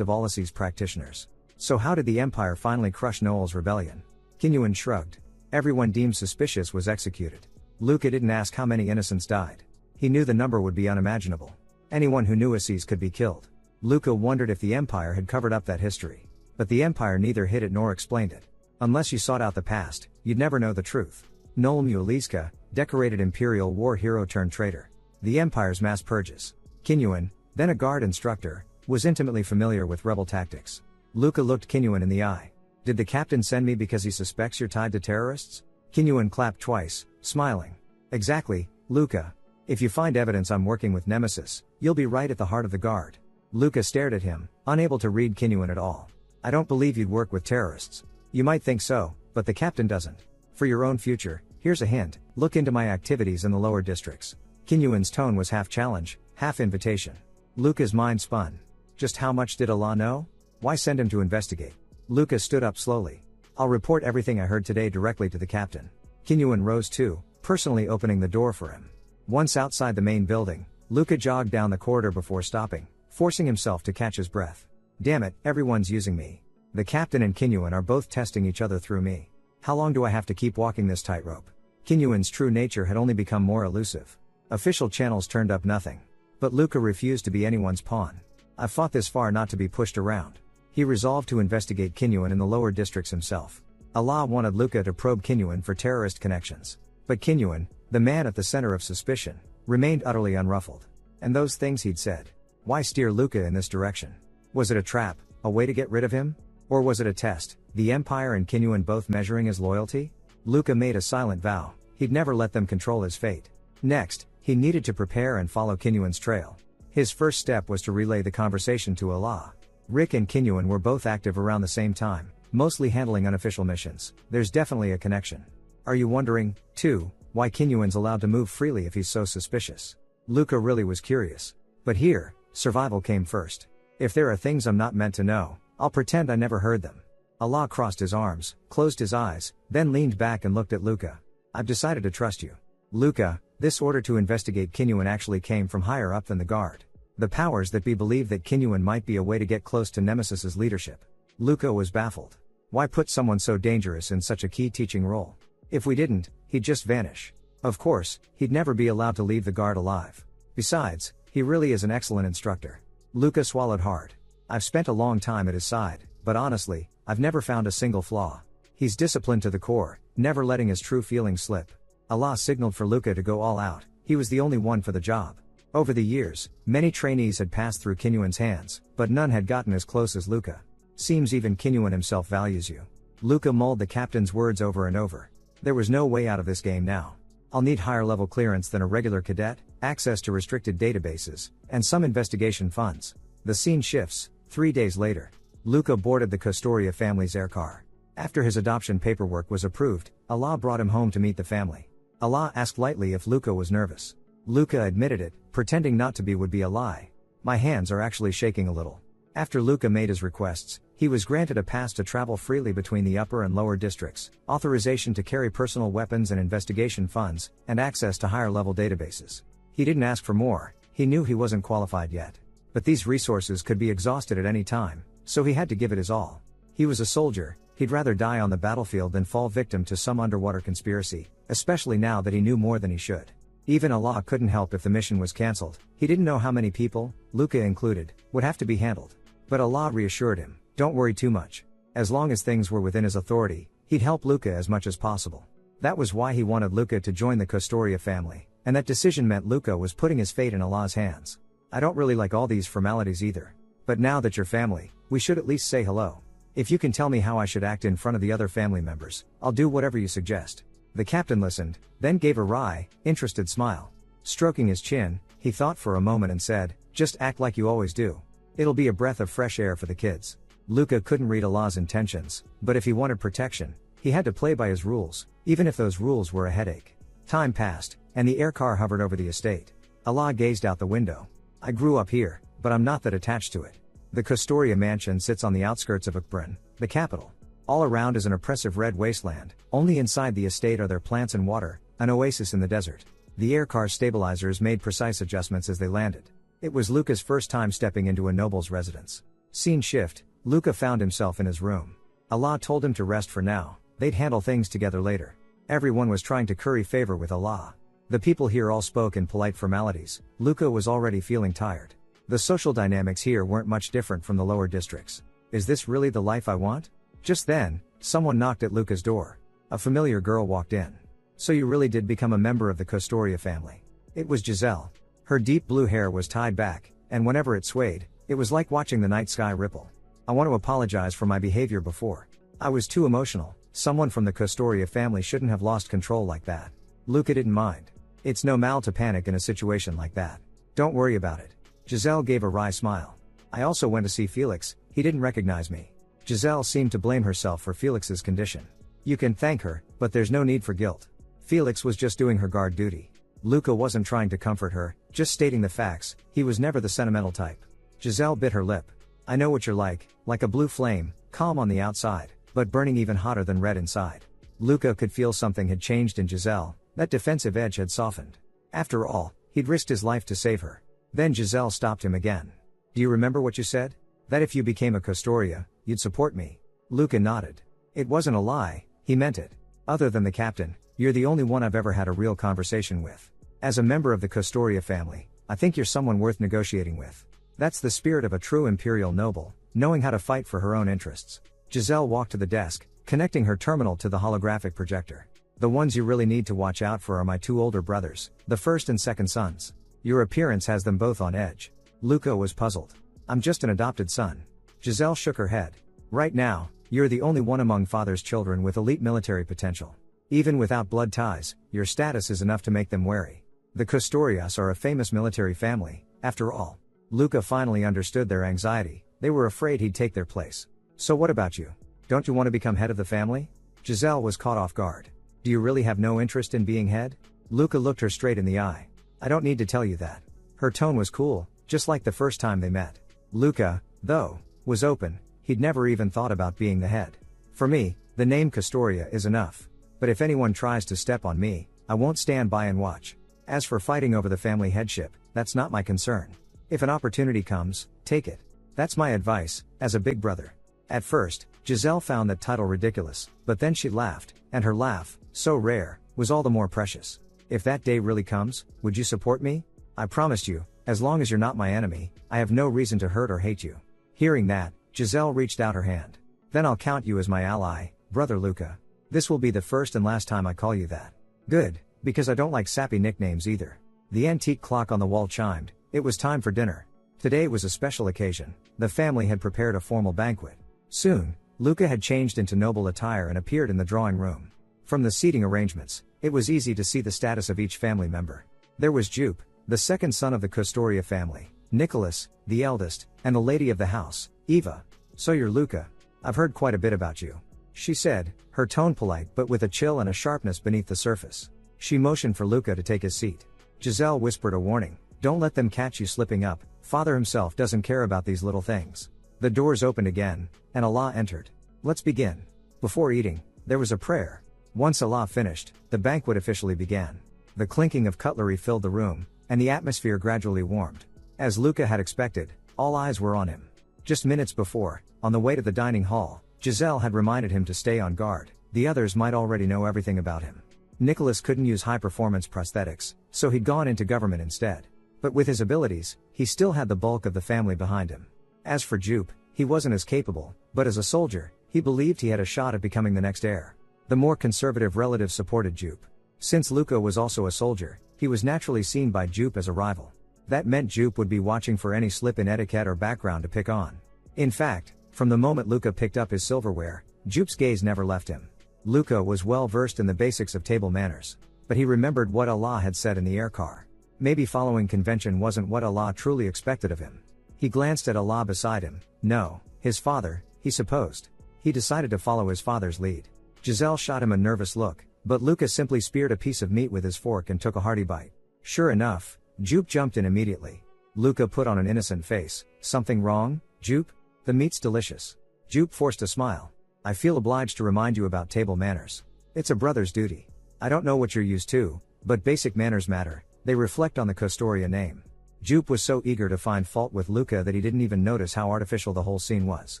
of all Isekai's practitioners. So how did the Empire finally crush Noel's rebellion? Kinyuan shrugged. Everyone deemed suspicious was executed. Luca didn't ask how many innocents died. He knew the number would be unimaginable. Anyone who knew Isekai could be killed. Luca wondered if the Empire had covered up that history. But the Empire neither hid it nor explained it. Unless you sought out the past, you'd never know the truth. Noel Muliska, decorated Imperial war hero turned traitor. The Empire's mass purges. Kinyuan, then a guard instructor, was intimately familiar with rebel tactics. Luca looked Kinyuan in the eye. Did the captain send me because he suspects you're tied to terrorists? Kinyuan clapped twice, smiling. Exactly, Luca. If you find evidence I'm working with Nemesis, you'll be right at the heart of the guard. Luca stared at him, unable to read Kinyuan at all. I don't believe you'd work with terrorists. You might think so, but the captain doesn't. For your own future, here's a hint, look into my activities in the lower districts. Kinyuan's tone was half challenge, half invitation. Luca's mind spun. Just how much did Allah know? Why send him to investigate? Luca stood up slowly. I'll report everything I heard today directly to the captain. Kinyuan rose too, personally opening the door for him. Once outside the main building, Luca jogged down the corridor before stopping, forcing himself to catch his breath. Damn it, everyone's using me. The captain and Kinyuan are both testing each other through me. How long do I have to keep walking this tightrope? Kinyuan's true nature had only become more elusive. Official channels turned up nothing. But Luca refused to be anyone's pawn. I've fought this far not to be pushed around. he resolved to investigate Kinyuan in the lower districts himself. Allah wanted Luca to probe Kinyuan for terrorist connections. But Kinyuan, the man at the center of suspicion, remained utterly unruffled. And those things he'd said. Why steer Luca in this direction? Was it a trap, a way to get rid of him? Or was it a test, the Empire and Kinyuan both measuring his loyalty? Luca made a silent vow, he'd never let them control his fate. Next, he needed to prepare and follow Kinyuan's trail. His first step was to relay the conversation to Allah. Rick and Kinyuan were both active around the same time, mostly handling unofficial missions. There's definitely a connection. Are you wondering, too, why Kinyuan's allowed to move freely if he's so suspicious? Luca really was curious. But here, survival came first. If there are things I'm not meant to know, I'll pretend I never heard them. Allah crossed his arms, closed his eyes, then leaned back and looked at Luca. I've decided to trust you. Luca, this order to investigate Kinyuan actually came from higher up than the guard. The powers that be believed that Kinyuan might be a way to get close to Nemesis's leadership. Luca was baffled. Why put someone so dangerous in such a key teaching role? If we didn't, he'd just vanish. Of course, he'd never be allowed to leave the guard alive. Besides, he really is an excellent instructor. Luca swallowed hard. I've spent a long time at his side, but honestly, I've never found a single flaw. He's disciplined to the core, never letting his true feelings slip. Allah signaled for Luca to go all out. He was the only one for the job. Over the years, many trainees had passed through Kinyuan's hands, but none had gotten as close as Luca. Seems even Kinyuan himself values you. Luca mulled the captain's words over and over. There was no way out of this game now. I'll need higher level clearance than a regular cadet, access to restricted databases, and some investigation funds. The scene shifts. 3 days later, Luca boarded the Kostoria family's aircar. After his adoption paperwork was approved, Allah brought him home to meet the family. Allah asked lightly if Luca was nervous. Luca admitted it, pretending not to be would be a lie. My hands are actually shaking a little. After Luca made his requests, he was granted a pass to travel freely between the upper and lower districts, authorization to carry personal weapons and investigation funds, and access to higher level databases. He didn't ask for more, he knew he wasn't qualified yet. But these resources could be exhausted at any time, so he had to give it his all. He was a soldier, he'd rather die on the battlefield than fall victim to some underwater conspiracy, especially now that he knew more than he should. Even Allah couldn't help if the mission was cancelled. He didn't know how many people, Luca included, would have to be handled. But Allah reassured him, don't worry too much. As long as things were within his authority, he'd help Luca as much as possible. That was why he wanted Luca to join the Kostoria family, and that decision meant Luca was putting his fate in Allah's hands. I don't really like all these formalities either. But now that you're family, we should at least say hello. If you can tell me how I should act in front of the other family members, I'll do whatever you suggest. The captain listened, then gave a wry, interested smile. Stroking his chin, he thought for a moment and said, just act like you always do. It'll be a breath of fresh air for the kids. Luca couldn't read Allah's intentions, but if he wanted protection, he had to play by his rules, even if those rules were a headache. Time passed, and the aircar hovered over the estate. Allah gazed out the window. I grew up here, but I'm not that attached to it. The Kostoria mansion sits on the outskirts of Ukbrin, the capital. All around is an oppressive red wasteland, only inside the estate are there plants and water, an oasis in the desert. The aircar stabilizers made precise adjustments as they landed. It was Luca's first time stepping into a noble's residence. Scene shift, Luca found himself in his room. Allah told him to rest for now, they'd handle things together later. Everyone was trying to curry favor with Allah. The people here all spoke in polite formalities. Luca was already feeling tired. The social dynamics here weren't much different from the lower districts. Is this really the life I want? Just then, someone knocked at Luca's door. A familiar girl walked in. So you really did become a member of the Kostoria family. It was Giselle. Her deep blue hair was tied back, and whenever it swayed, it was like watching the night sky ripple. I want to apologize for my behavior before. I was too emotional. Someone from the Kostoria family shouldn't have lost control like that. Luca didn't mind. It's normal to panic in a situation like that. Don't worry about it. Giselle gave a wry smile. I also went to see Felix, he didn't recognize me. Giselle seemed to blame herself for Felix's condition. You can thank her, but there's no need for guilt. Felix was just doing her guard duty. Luca wasn't trying to comfort her, just stating the facts, he was never the sentimental type. Giselle bit her lip. I know what you're like a blue flame, calm on the outside, but burning even hotter than red inside. Luca could feel something had changed in Giselle, that defensive edge had softened. After all, he'd risked his life to save her. Then Giselle stopped him again. Do you remember what you said? That if you became a Kostoria, you'd support me. Luca nodded. It wasn't a lie, he meant it. Other than the captain, you're the only one I've ever had a real conversation with. As a member of the Kostoria family, I think you're someone worth negotiating with. That's the spirit of a true imperial noble, knowing how to fight for her own interests. Giselle walked to the desk, connecting her terminal to the holographic projector. The ones you really need to watch out for are my two older brothers, the first and second sons. Your appearance has them both on edge. Luca was puzzled. I'm just an adopted son. Giselle shook her head. Right now, you're the only one among father's children with elite military potential. Even without blood ties, your status is enough to make them wary. The Custorias are a famous military family, after all. Luca finally understood their anxiety. They were afraid he'd take their place. So what about you? Don't you want to become head of the family? Giselle was caught off guard. Do you really have no interest in being head? Luca looked her straight in the eye. I don't need to tell you that. Her tone was cool, just like the first time they met. Luca, though, was open. He'd never even thought about being the head. For me, the name Custoria is enough. But if anyone tries to step on me, I won't stand by and watch. As for fighting over the family headship, that's not my concern. If an opportunity comes, take it. That's my advice, as a big brother. At first, Giselle found that title ridiculous, but then she laughed, and her laugh, so rare, was all the more precious. If that day really comes, would you support me? I promised you, as long as you're not my enemy, I have no reason to hurt or hate you. Hearing that, Giselle reached out her hand. Then I'll count you as my ally, brother Luca. This will be the first and last time I call you that. Good, because I don't like sappy nicknames either. The antique clock on the wall chimed. It was time for dinner. Today was a special occasion. The family had prepared a formal banquet. Soon, Luca had changed into noble attire and appeared in the drawing room. From the seating arrangements, it was easy to see the status of each family member. There was Jupe, the second son of the Custoria family, Nicholas, the eldest, and the lady of the house, Eva. So you're Luca. I've heard quite a bit about you, she said, her tone polite but with a chill and a sharpness beneath the surface. She motioned for Luca to take his seat. Giselle whispered a warning. Don't let them catch you slipping up. Father himself doesn't care about these little things. The doors opened again, and Allah entered. Let's begin. Before eating, there was a prayer. Once Allah finished, the banquet officially began. The clinking of cutlery filled the room, and the atmosphere gradually warmed. As Luca had expected, all eyes were on him. Just minutes before, on the way to the dining hall, Giselle had reminded him to stay on guard. The others might already know everything about him. Nicholas couldn't use high-performance prosthetics, so he'd gone into government instead. But with his abilities, he still had the bulk of the family behind him. As for Jupe, he wasn't as capable, but as a soldier, he believed he had a shot at becoming the next heir. The more conservative relatives supported Jupe. Since Luca was also a soldier, he was naturally seen by Jupe as a rival. That meant Jupe would be watching for any slip in etiquette or background to pick on. In fact, from the moment Luca picked up his silverware, Jupe's gaze never left him. Luca was well versed in the basics of table manners, but he remembered what Allah had said in the air car. Maybe following convention wasn't what Allah truly expected of him. He glanced at Allah beside him. No, his father, he supposed. He decided to follow his father's lead. Giselle shot him a nervous look, but Luca simply speared a piece of meat with his fork and took a hearty bite. Sure enough, Jupe jumped in immediately. Luca put on an innocent face. Something wrong, Jupe? The meat's delicious. Jupe forced a smile. I feel obliged to remind you about table manners. It's a brother's duty. I don't know what you're used to, but basic manners matter. They reflect on the Custoria name. Jupe was so eager to find fault with Luca that he didn't even notice how artificial the whole scene was.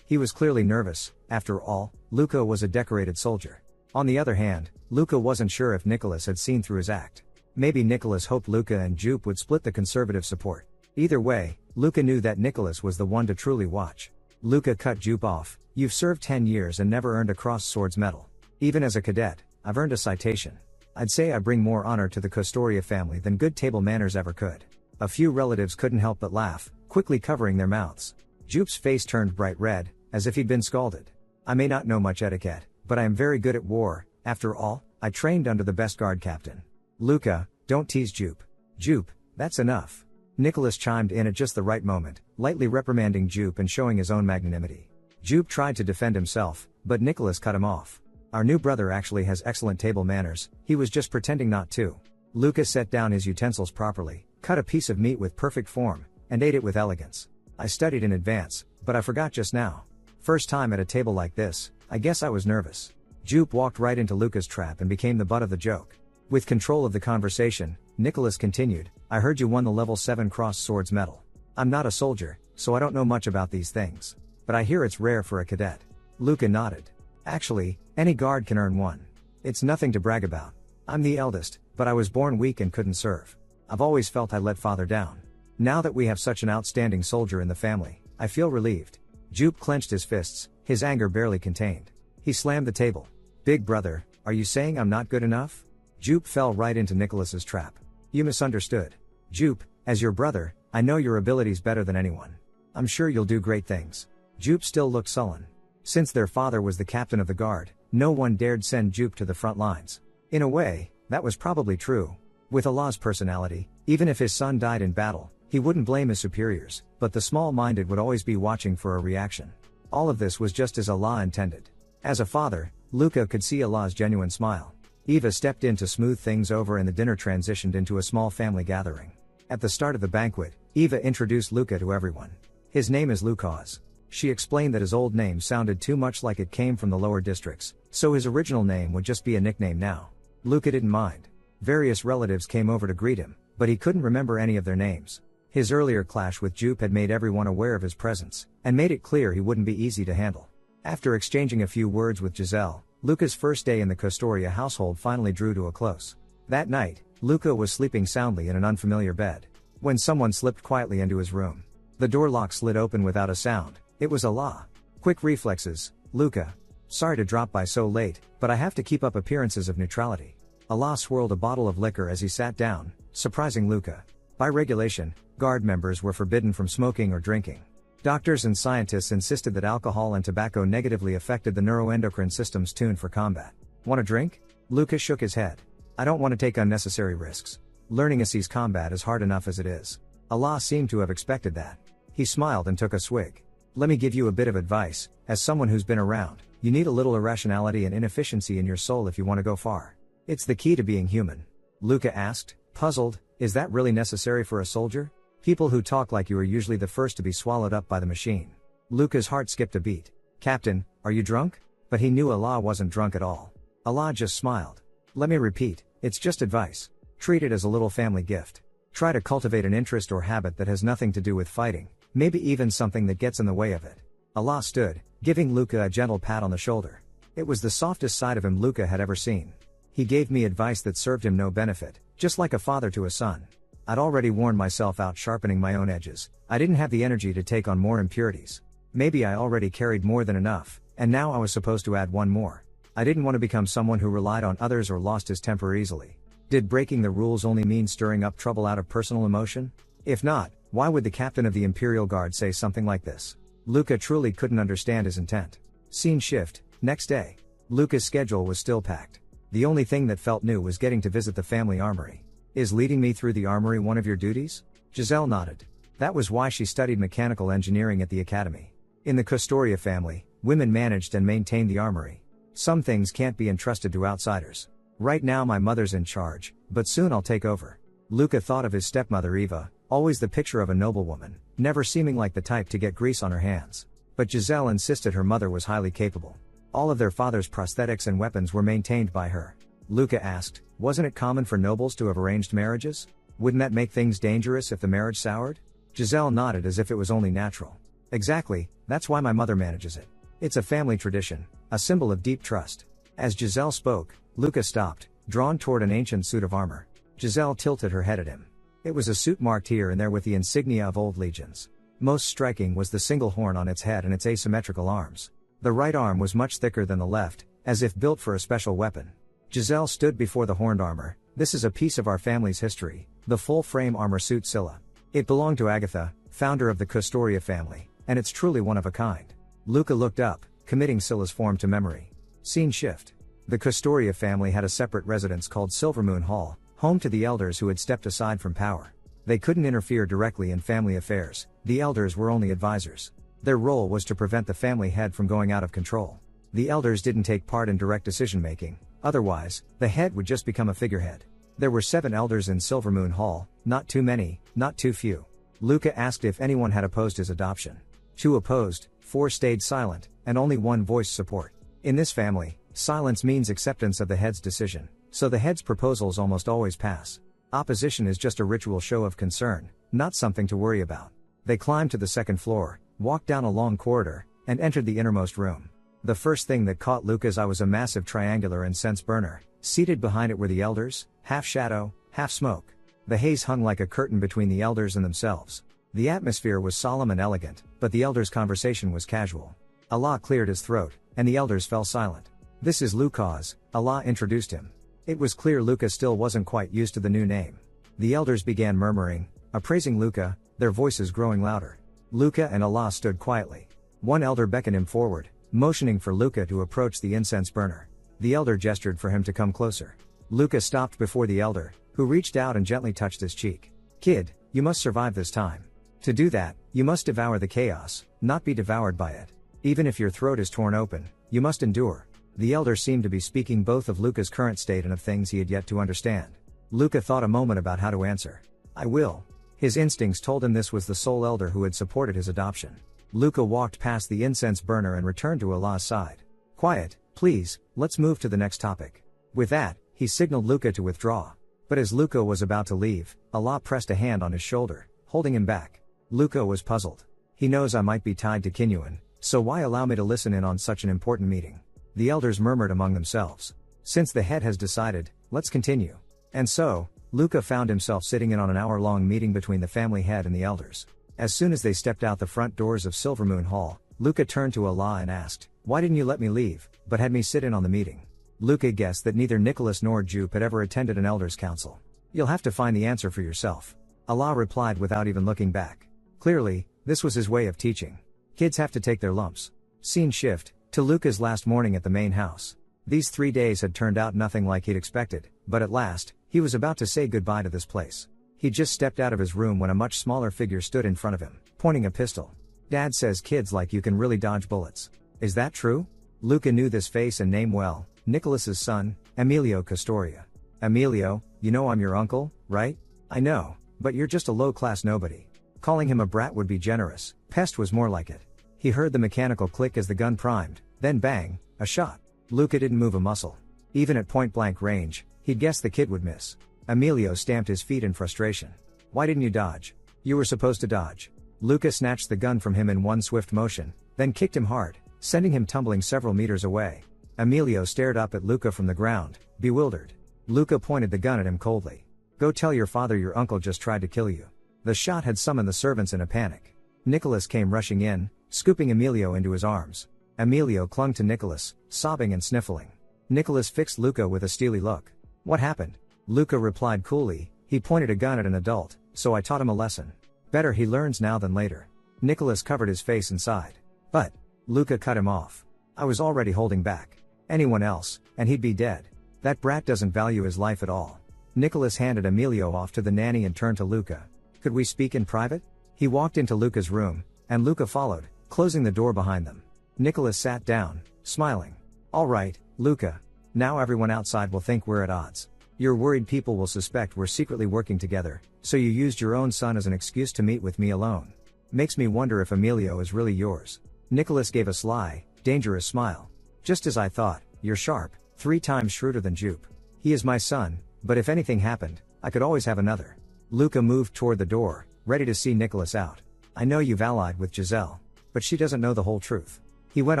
He was clearly nervous. After all, Luca was a decorated soldier. On the other hand, Luca wasn't sure if Nicholas had seen through his act. Maybe Nicholas hoped Luca and Jupe would split the conservative support. Either way, Luca knew that Nicholas was the one to truly watch. Luca cut Jupe off. You've served 10 years and never earned a Cross Swords medal. Even as a cadet, I've earned a citation. I'd say I bring more honor to the Custoria family than good table manners ever could. A few relatives couldn't help but laugh, quickly covering their mouths. Jupe's face turned bright red, as if he'd been scalded. I may not know much etiquette, but I am very good at war. After all, I trained under the best guard captain. Luca, don't tease Jupe. Jupe, that's enough. Nicholas chimed in at just the right moment, lightly reprimanding Jupe and showing his own magnanimity. Jupe tried to defend himself, but Nicholas cut him off. Our new brother actually has excellent table manners, he was just pretending not to. Luca set down his utensils properly, cut a piece of meat with perfect form, and ate it with elegance. I studied in advance, but I forgot just now. First time at a table like this, I guess I was nervous. Jupe walked right into Luca's trap and became the butt of the joke. With control of the conversation, Nicholas continued, I heard you won the level 7 Cross Swords medal. I'm not a soldier, so I don't know much about these things. But I hear it's rare for a cadet. Luca nodded. Actually, any guard can earn one. It's nothing to brag about. I'm the eldest, but I was born weak and couldn't serve. I've always felt I let father down. Now that we have such an outstanding soldier in the family, I feel relieved. Jupe clenched his fists, his anger barely contained. He slammed the table. Big brother, are you saying I'm not good enough? Jupe fell right into Nicholas's trap. You misunderstood. Jupe, as your brother, I know your abilities better than anyone. I'm sure you'll do great things. Jupe still looked sullen. Since their father was the captain of the guard, no one dared send Jupe to the front lines. In a way, that was probably true. With Allah's personality, even if his son died in battle, he wouldn't blame his superiors, but the small-minded would always be watching for a reaction. All of this was just as Allah intended. As a father, Luca could see Allah's genuine smile. Eva stepped in to smooth things over and the dinner transitioned into a small family gathering. At the start of the banquet, Eva introduced Luca to everyone. His name is Lucas. She explained that his old name sounded too much like it came from the lower districts, so his original name would just be a nickname now. Luca didn't mind. Various relatives came over to greet him, but he couldn't remember any of their names. His earlier clash with Jupe had made everyone aware of his presence, and made it clear he wouldn't be easy to handle. After exchanging a few words with Giselle, Luca's first day in the Custoria household finally drew to a close. That night, Luca was sleeping soundly in an unfamiliar bed, when someone slipped quietly into his room. The door lock slid open without a sound. It was Allah. Quick reflexes. Luca. Sorry to drop by so late, but I have to keep up appearances of neutrality. Allah swirled a bottle of liquor as he sat down, surprising Luca. By regulation, guard members were forbidden from smoking or drinking. Doctors and scientists insisted that alcohol and tobacco negatively affected the neuroendocrine system's tune for combat. Want a drink? Luca shook his head. I don't want to take unnecessary risks. Learning Assi's combat is hard enough as it is. Allah seemed to have expected that. He smiled and took a swig. Let me give you a bit of advice, as someone who's been around. You need a little irrationality and inefficiency in your soul if you want to go far. It's the key to being human. Luca asked, puzzled, is that really necessary for a soldier? People who talk like you are usually the first to be swallowed up by the machine. Luca's heart skipped a beat. Captain, are you drunk? But he knew Allah wasn't drunk at all. Allah just smiled. Let me repeat, it's just advice. Treat it as a little family gift. Try to cultivate an interest or habit that has nothing to do with fighting, maybe even something that gets in the way of it. Allah stood, giving Luca a gentle pat on the shoulder. It was the softest side of him Luca had ever seen. He gave me advice that served him no benefit, just like a father to a son. I'd already worn myself out sharpening my own edges. I didn't have the energy to take on more impurities. Maybe I already carried more than enough, and now I was supposed to add one more. I didn't want to become someone who relied on others or lost his temper easily. Did breaking the rules only mean stirring up trouble out of personal emotion? If not, why would the captain of the Imperial Guard say something like this? Luca truly couldn't understand his intent. Scene shift. Next day. Luca's schedule was still packed. The only thing that felt new was getting to visit the family armory. Is leading me through the armory one of your duties? Giselle nodded. That was why she studied mechanical engineering at the academy. In the Custoria family, women managed and maintained the armory. Some things can't be entrusted to outsiders. Right now my mother's in charge, but soon I'll take over. Luca thought of his stepmother Eva, always the picture of a noblewoman, never seeming like the type to get grease on her hands. But Giselle insisted her mother was highly capable. All of their father's prosthetics and weapons were maintained by her. Luca asked, wasn't it common for nobles to have arranged marriages? Wouldn't that make things dangerous if the marriage soured? Giselle nodded as if it was only natural. Exactly, that's why my mother manages it. It's a family tradition, a symbol of deep trust. As Giselle spoke, Luca stopped, drawn toward an ancient suit of armor. Giselle tilted her head at him. It was a suit marked here and there with the insignia of old legions. Most striking was the single horn on its head and its asymmetrical arms. The right arm was much thicker than the left, as if built for a special weapon. Giselle stood before the horned armor. This is a piece of our family's history, the full-frame armor suit Scylla. It belonged to Agatha, founder of the Custoria family, and it's truly one of a kind. Luca looked up, committing Scylla's form to memory. Scene shift. The Custoria family had a separate residence called Silvermoon Hall, home to the elders who had stepped aside from power. They couldn't interfere directly in family affairs, the elders were only advisors. Their role was to prevent the family head from going out of control. The elders didn't take part in direct decision-making, otherwise, the head would just become a figurehead. There were 7 elders in Silvermoon Hall, not too many, not too few. Luca asked if anyone had opposed his adoption. 2 opposed, 4 stayed silent, and only 1 voiced support. In this family, silence means acceptance of the head's decision, so the head's proposals almost always pass. Opposition is just a ritual show of concern, not something to worry about. They climbed to the 2nd floor, walked down a long corridor, and entered the innermost room. The first thing that caught Luca's eye was a massive triangular incense burner. Seated behind it were the elders, half shadow, half smoke. The haze hung like a curtain between the elders and themselves. The atmosphere was solemn and elegant, but the elder's conversation was casual. Allah cleared his throat, and the elders fell silent. "This is Lucas," Allah introduced him. It was clear Luca still wasn't quite used to the new name. The elders began murmuring, appraising Luca, their voices growing louder. Luca and Allah stood quietly. One elder beckoned him forward, motioning for Luca to approach the incense burner. The elder gestured for him to come closer. Luca stopped before the elder, who reached out and gently touched his cheek. "Kid, you must survive this time. To do that, you must devour the chaos, not be devoured by it. Even if your throat is torn open, you must endure." The elder seemed to be speaking both of Luca's current state and of things he had yet to understand. Luca thought a moment about how to answer. "I will." His instincts told him this was the sole elder who had supported his adoption. Luca walked past the incense burner and returned to Allah's side. "Quiet, please, let's move to the next topic." With that, he signaled Luca to withdraw. But as Luca was about to leave, Allah pressed a hand on his shoulder, holding him back. Luca was puzzled. He knows I might be tied to Kinyuan, so why allow me to listen in on such an important meeting? The elders murmured among themselves. Since the head has decided, let's continue. And so, Luca found himself sitting in on an hour-long meeting between the family head and the elders. As soon as they stepped out the front doors of Silvermoon Hall, Luca turned to Allah and asked, "Why didn't you let me leave, but had me sit in on the meeting?" Luca guessed that neither Nicholas nor Jupe had ever attended an elders' council. "You'll have to find the answer for yourself," Allah replied without even looking back. Clearly, this was his way of teaching. Kids have to take their lumps. Scene shift to Luca's last morning at the main house. These 3 days had turned out nothing like he'd expected, but at last, he was about to say goodbye to this place. He just stepped out of his room when a much smaller figure stood in front of him, pointing a pistol. "Dad says kids like you can really dodge bullets. Is that true?" Luca knew this face and name well, Nicholas's son, Emilio Castoria. "Emilio, you know I'm your uncle, right?" "I know, but you're just a low-class nobody." Calling him a brat would be generous, pest was more like it. He heard the mechanical click as the gun primed, then bang, a shot. Luca didn't move a muscle. Even at point-blank range, he'd guessed the kid would miss. Emilio stamped his feet in frustration. "Why didn't you dodge? You were supposed to dodge." Luca snatched the gun from him in one swift motion, then kicked him hard, sending him tumbling several meters away. Emilio stared up at Luca from the ground, bewildered. Luca pointed the gun at him coldly. "Go tell your father your uncle just tried to kill you." The shot had summoned the servants in a panic. Nicholas came rushing in, scooping Emilio into his arms. Emilio clung to Nicholas, sobbing and sniffling. Nicholas fixed Luca with a steely look. "What happened?" Luca replied coolly, "He pointed a gun at an adult, so I taught him a lesson. Better he learns now than later." Nicholas covered his face and sighed. "But," Luca cut him off. "I was already holding back. Anyone else, and he'd be dead. That brat doesn't value his life at all." Nicholas handed Emilio off to the nanny and turned to Luca. "Could we speak in private?" He walked into Luca's room, and Luca followed, closing the door behind them. Nicholas sat down, smiling. "All right, Luca. Now everyone outside will think we're at odds. You're worried people will suspect we're secretly working together, so you used your own son as an excuse to meet with me alone. Makes me wonder if Emilio is really yours." Nicholas gave a sly, dangerous smile. "Just as I thought, you're sharp, 3 times shrewder than Jupe. He is my son, but if anything happened, I could always have another." Luca moved toward the door, ready to see Nicholas out. "I know you've allied with Giselle, but she doesn't know the whole truth." He went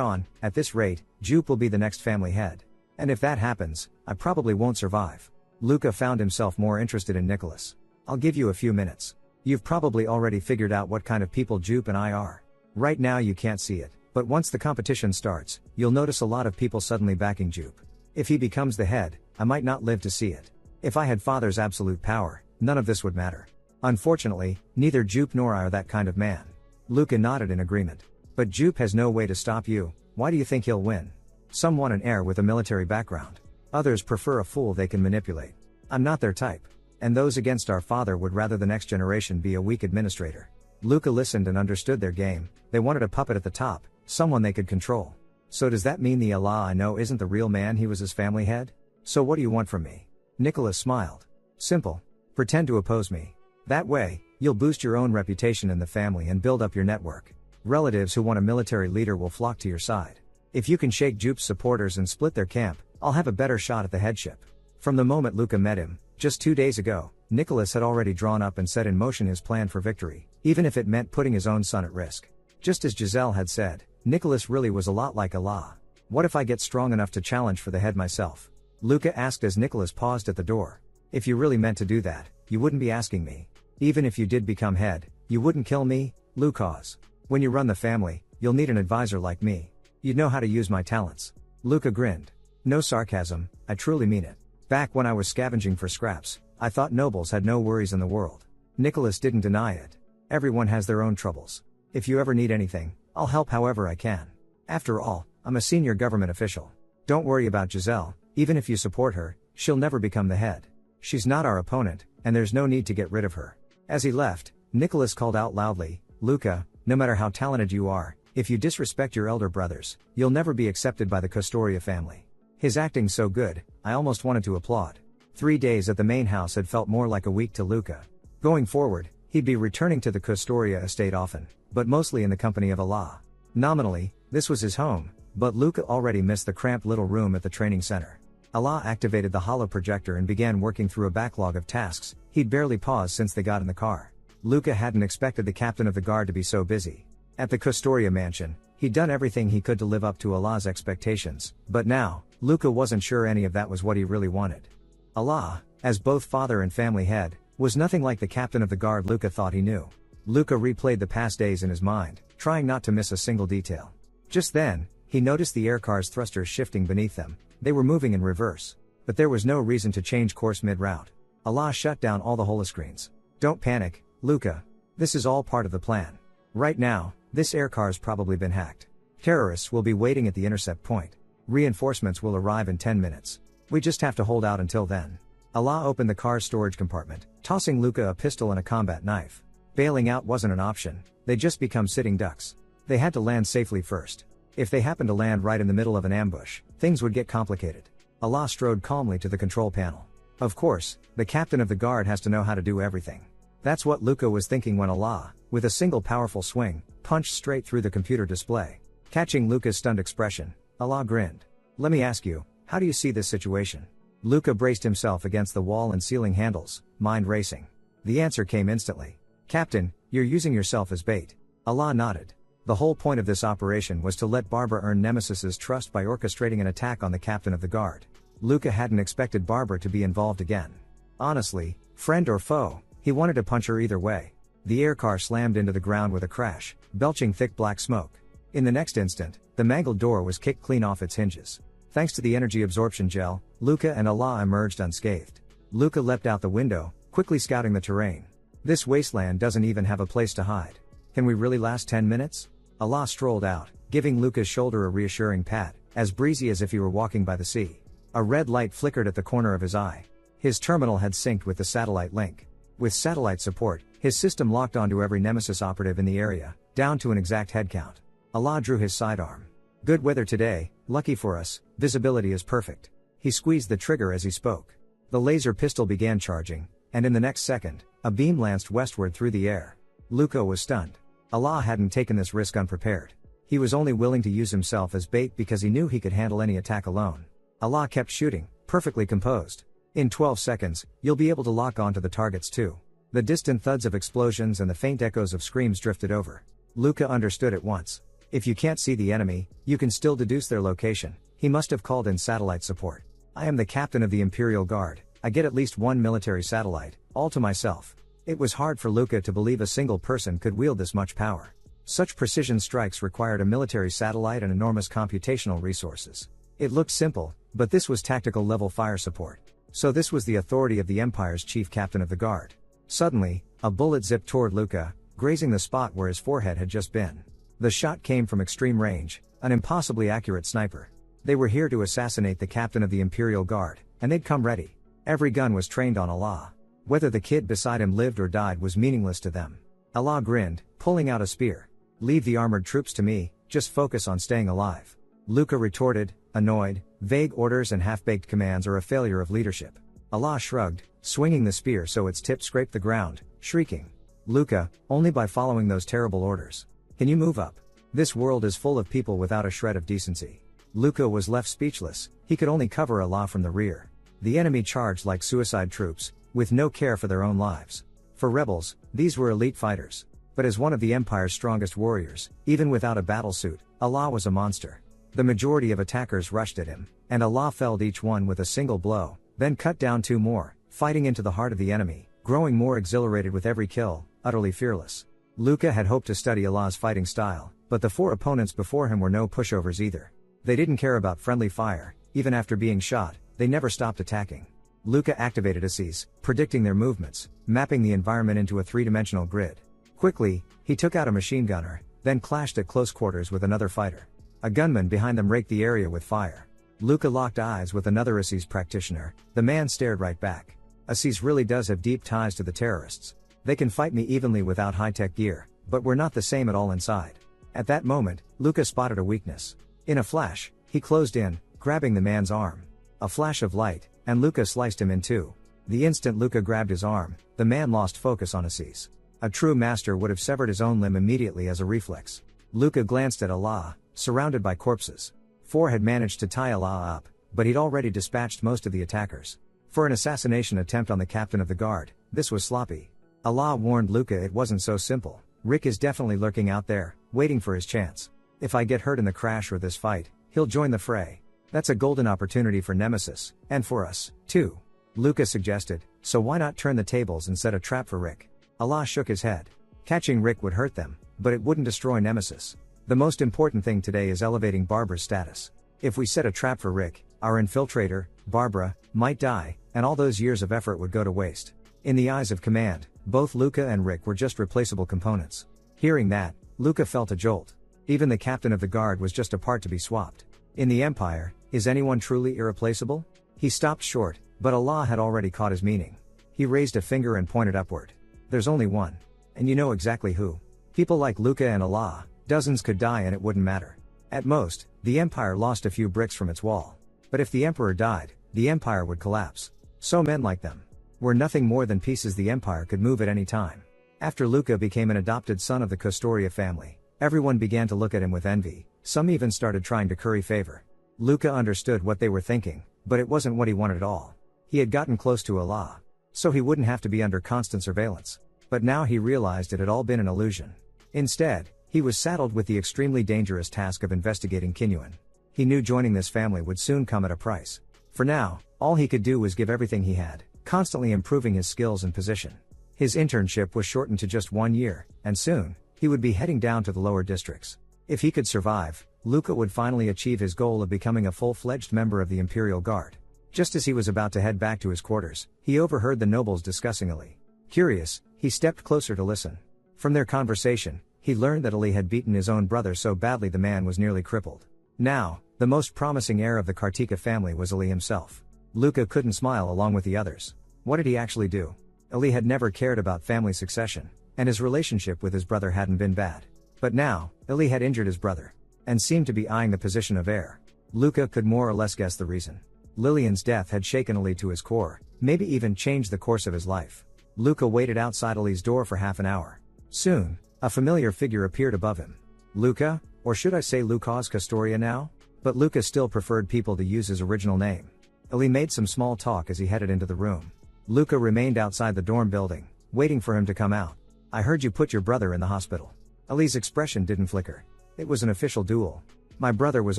on, "At this rate, Jupe will be the next family head. And if that happens, I probably won't survive." Luca found himself more interested in Nicholas. "I'll give you a few minutes. You've probably already figured out what kind of people Jupe and I are. Right now you can't see it, but once the competition starts, you'll notice a lot of people suddenly backing Jupe. If he becomes the head, I might not live to see it. If I had father's absolute power, none of this would matter. Unfortunately, neither Jupe nor I are that kind of man." Luca nodded in agreement. "But Jupe has no way to stop you. Why do you think he'll win? Some want an heir with a military background. Others prefer a fool they can manipulate. I'm not their type. And those against our father would rather the next generation be a weak administrator." Luca listened and understood their game. They wanted a puppet at the top, someone they could control. "So does that mean the Allah I know isn't the real man he was his family head? So what do you want from me?" Nicholas smiled. "Simple. Pretend to oppose me. That way, you'll boost your own reputation in the family and build up your network. Relatives who want a military leader will flock to your side. If you can shake Jupe's supporters and split their camp, I'll have a better shot at the headship." From the moment Luca met him, just 2 days ago, Nicholas had already drawn up and set in motion his plan for victory, even if it meant putting his own son at risk. Just as Giselle had said, Nicholas really was a lot like Allah. "What if I get strong enough to challenge for the head myself?" Luca asked as Nicholas paused at the door. "If you really meant to do that, you wouldn't be asking me. Even if you did become head, you wouldn't kill me, Lucas." When you run the family, you'll need an advisor like me. You'd know how to use my talents. Luca grinned. No sarcasm, I truly mean it. Back when I was scavenging for scraps, I thought nobles had no worries in the world. Nicholas didn't deny it. Everyone has their own troubles. If you ever need anything, I'll help however I can. After all, I'm a senior government official. Don't worry about Giselle, even if you support her, she'll never become the head. She's not our opponent, and there's no need to get rid of her. As he left, Nicholas called out loudly, Luca, no matter how talented you are, if you disrespect your elder brothers, you'll never be accepted by the Custoria family. His acting's so good, I almost wanted to applaud. 3 days at the main house had felt more like a week to Luca. Going forward, he'd be returning to the Custoria estate often, but mostly in the company of Allah. Nominally, this was his home, but Luca already missed the cramped little room at the training center. Allah activated the holo projector and began working through a backlog of tasks. He'd barely paused since they got in the car. Luca hadn't expected the captain of the guard to be so busy. At the Custoria mansion, he'd done everything he could to live up to Allah's expectations, but now, Luca wasn't sure any of that was what he really wanted. Allah, as both father and family head, was nothing like the captain of the guard Luca thought he knew. Luca replayed the past days in his mind, trying not to miss a single detail. Just then, he noticed the aircar's thrusters shifting beneath them. They were moving in reverse. But there was no reason to change course mid-route. Allah shut down all the holoscreens. Don't panic, Luca. This is all part of the plan. Right now, this aircar's probably been hacked. Terrorists will be waiting at the intercept point. Reinforcements will arrive in 10 minutes. We just have to hold out until then. Allah opened the car's storage compartment, tossing Luca a pistol and a combat knife. Bailing out wasn't an option, they'd just become sitting ducks. They had to land safely first. If they happened to land right in the middle of an ambush, things would get complicated. Allah strode calmly to the control panel. Of course, the captain of the guard has to know how to do everything. That's what Luca was thinking when Allah, with a single powerful swing, punched straight through the computer display. Catching Luca's stunned expression, Allah grinned. Let me ask you, how do you see this situation? Luca braced himself against the wall and ceiling handles, mind racing. The answer came instantly. Captain, you're using yourself as bait. Allah nodded. The whole point of this operation was to let Barbara earn Nemesis's trust by orchestrating an attack on the captain of the guard. Luca hadn't expected Barbara to be involved again. Honestly, friend or foe, he wanted to punch her either way. The aircar slammed into the ground with a crash, belching thick black smoke. In the next instant, the mangled door was kicked clean off its hinges. Thanks to the energy absorption gel, Luca and Allah emerged unscathed. Luca leapt out the window, quickly scouting the terrain. This wasteland doesn't even have a place to hide. Can we really last 10 minutes? Allah strolled out, giving Luca's shoulder a reassuring pat, as breezy as if he were walking by the sea. A red light flickered at the corner of his eye. His terminal had synced with the satellite link. With satellite support, his system locked onto every Nemesis operative in the area, down to an exact head count. Allah drew his sidearm. Good weather today, lucky for us, visibility is perfect. He squeezed the trigger as he spoke. The laser pistol began charging, and in the next second, a beam lanced westward through the air. Luca was stunned. Allah hadn't taken this risk unprepared. He was only willing to use himself as bait because he knew he could handle any attack alone. Allah kept shooting, perfectly composed. In 12 seconds, you'll be able to lock onto the targets too. The distant thuds of explosions and the faint echoes of screams drifted over. Luca understood at once. If you can't see the enemy, you can still deduce their location. He must have called in satellite support. I am the captain of the Imperial Guard. I get at least one military satellite, all to myself. It was hard for Luca to believe a single person could wield this much power. Such precision strikes required a military satellite and enormous computational resources. It looked simple, but this was tactical level fire support. So this was the authority of the Empire's chief captain of the guard. Suddenly, a bullet zipped toward Luca, grazing the spot where his forehead had just been. The shot came from extreme range, an impossibly accurate sniper. They were here to assassinate the captain of the Imperial Guard, and they'd come ready. Every gun was trained on Allah. Whether the kid beside him lived or died was meaningless to them. Allah grinned, pulling out a spear. Leave the armored troops to me, just focus on staying alive. Luca retorted, annoyed, vague orders and half-baked commands are a failure of leadership. Allah shrugged, swinging the spear so its tip scraped the ground, shrieking. Luca, only by following those terrible orders. Can you move up? This world is full of people without a shred of decency. Luca was left speechless, he could only cover Allah from the rear. The enemy charged like suicide troops, with no care for their own lives. For rebels, these were elite fighters. But as one of the Empire's strongest warriors, even without a battlesuit, Allah was a monster. The majority of attackers rushed at him, and Allah felled each one with a single blow, then cut down two more, fighting into the heart of the enemy, growing more exhilarated with every kill, utterly fearless. Luca had hoped to study Allah's fighting style, but the 4 opponents before him were no pushovers either. They didn't care about friendly fire, even after being shot, they never stopped attacking. Luca activated Isekai, predicting their movements, mapping the environment into a 3-dimensional grid. Quickly, he took out a machine gunner, then clashed at close quarters with another fighter. A gunman behind them raked the area with fire. Luca locked eyes with another Isekai practitioner, the man stared right back. Isekai really does have deep ties to the terrorists. They can fight me evenly without high-tech gear, but we're not the same at all inside. At that moment, Luca spotted a weakness. In a flash, he closed in, grabbing the man's arm. A flash of light, and Luca sliced him in two. The instant Luca grabbed his arm, the man lost focus on Isekai. A true master would have severed his own limb immediately as a reflex. Luca glanced at Allah, surrounded by corpses. 4 had managed to tie Allah up, but he'd already dispatched most of the attackers. For an assassination attempt on the captain of the guard, this was sloppy. Allah warned Luca it wasn't so simple. Rick is definitely lurking out there, waiting for his chance. If I get hurt in the crash or this fight, he'll join the fray. That's a golden opportunity for Nemesis, and for us, too. Luca suggested, so why not turn the tables and set a trap for Rick? Allah shook his head. Catching Rick would hurt them, but it wouldn't destroy Nemesis. The most important thing today is elevating Barbara's status. If we set a trap for Rick, our infiltrator, Barbara, might die, and all those years of effort would go to waste. In the eyes of command, both Luca and Rick were just replaceable components. Hearing that, Luca felt a jolt. Even the captain of the guard was just a part to be swapped. In the Empire, is anyone truly irreplaceable? He stopped short, but Allah had already caught his meaning. He raised a finger and pointed upward. There's only one. And you know exactly who. People like Luca and Allah, dozens could die and it wouldn't matter. At most, the Empire lost a few bricks from its wall. But if the Emperor died, the Empire would collapse. So men like them were nothing more than pieces the Empire could move at any time. After Luca became an adopted son of the Custoria family, everyone began to look at him with envy, some even started trying to curry favor. Luca understood what they were thinking, but it wasn't what he wanted at all. He had gotten close to Allah, so he wouldn't have to be under constant surveillance. But now he realized it had all been an illusion. Instead, he was saddled with the extremely dangerous task of investigating Kinyuan. He knew joining this family would soon come at a price. For now, all he could do was give everything he had, constantly improving his skills and position. His internship was shortened to just 1 year, and soon, he would be heading down to the lower districts. If he could survive, Luca would finally achieve his goal of becoming a full-fledged member of the Imperial Guard. Just as he was about to head back to his quarters, he overheard the nobles discussing Ali. Curious, he stepped closer to listen. From their conversation, he learned that Ali had beaten his own brother so badly the man was nearly crippled. Now, the most promising heir of the Kartika family was Ali himself. Luca couldn't smile along with the others. What did he actually do? Ali had never cared about family succession, and his relationship with his brother hadn't been bad. But now, Ali had injured his brother, and seemed to be eyeing the position of heir. Luca could more or less guess the reason. Lillian's death had shaken Ali to his core, maybe even changed the course of his life. Luca waited outside Ali's door for half an hour. Soon, a familiar figure appeared above him. Luca, or should I say Lucas Castoria now? But Luca still preferred people to use his original name. Ali made some small talk as he headed into the room. Luca remained outside the dorm building, waiting for him to come out. I heard you put your brother in the hospital. Ali's expression didn't flicker. It was an official duel. My brother was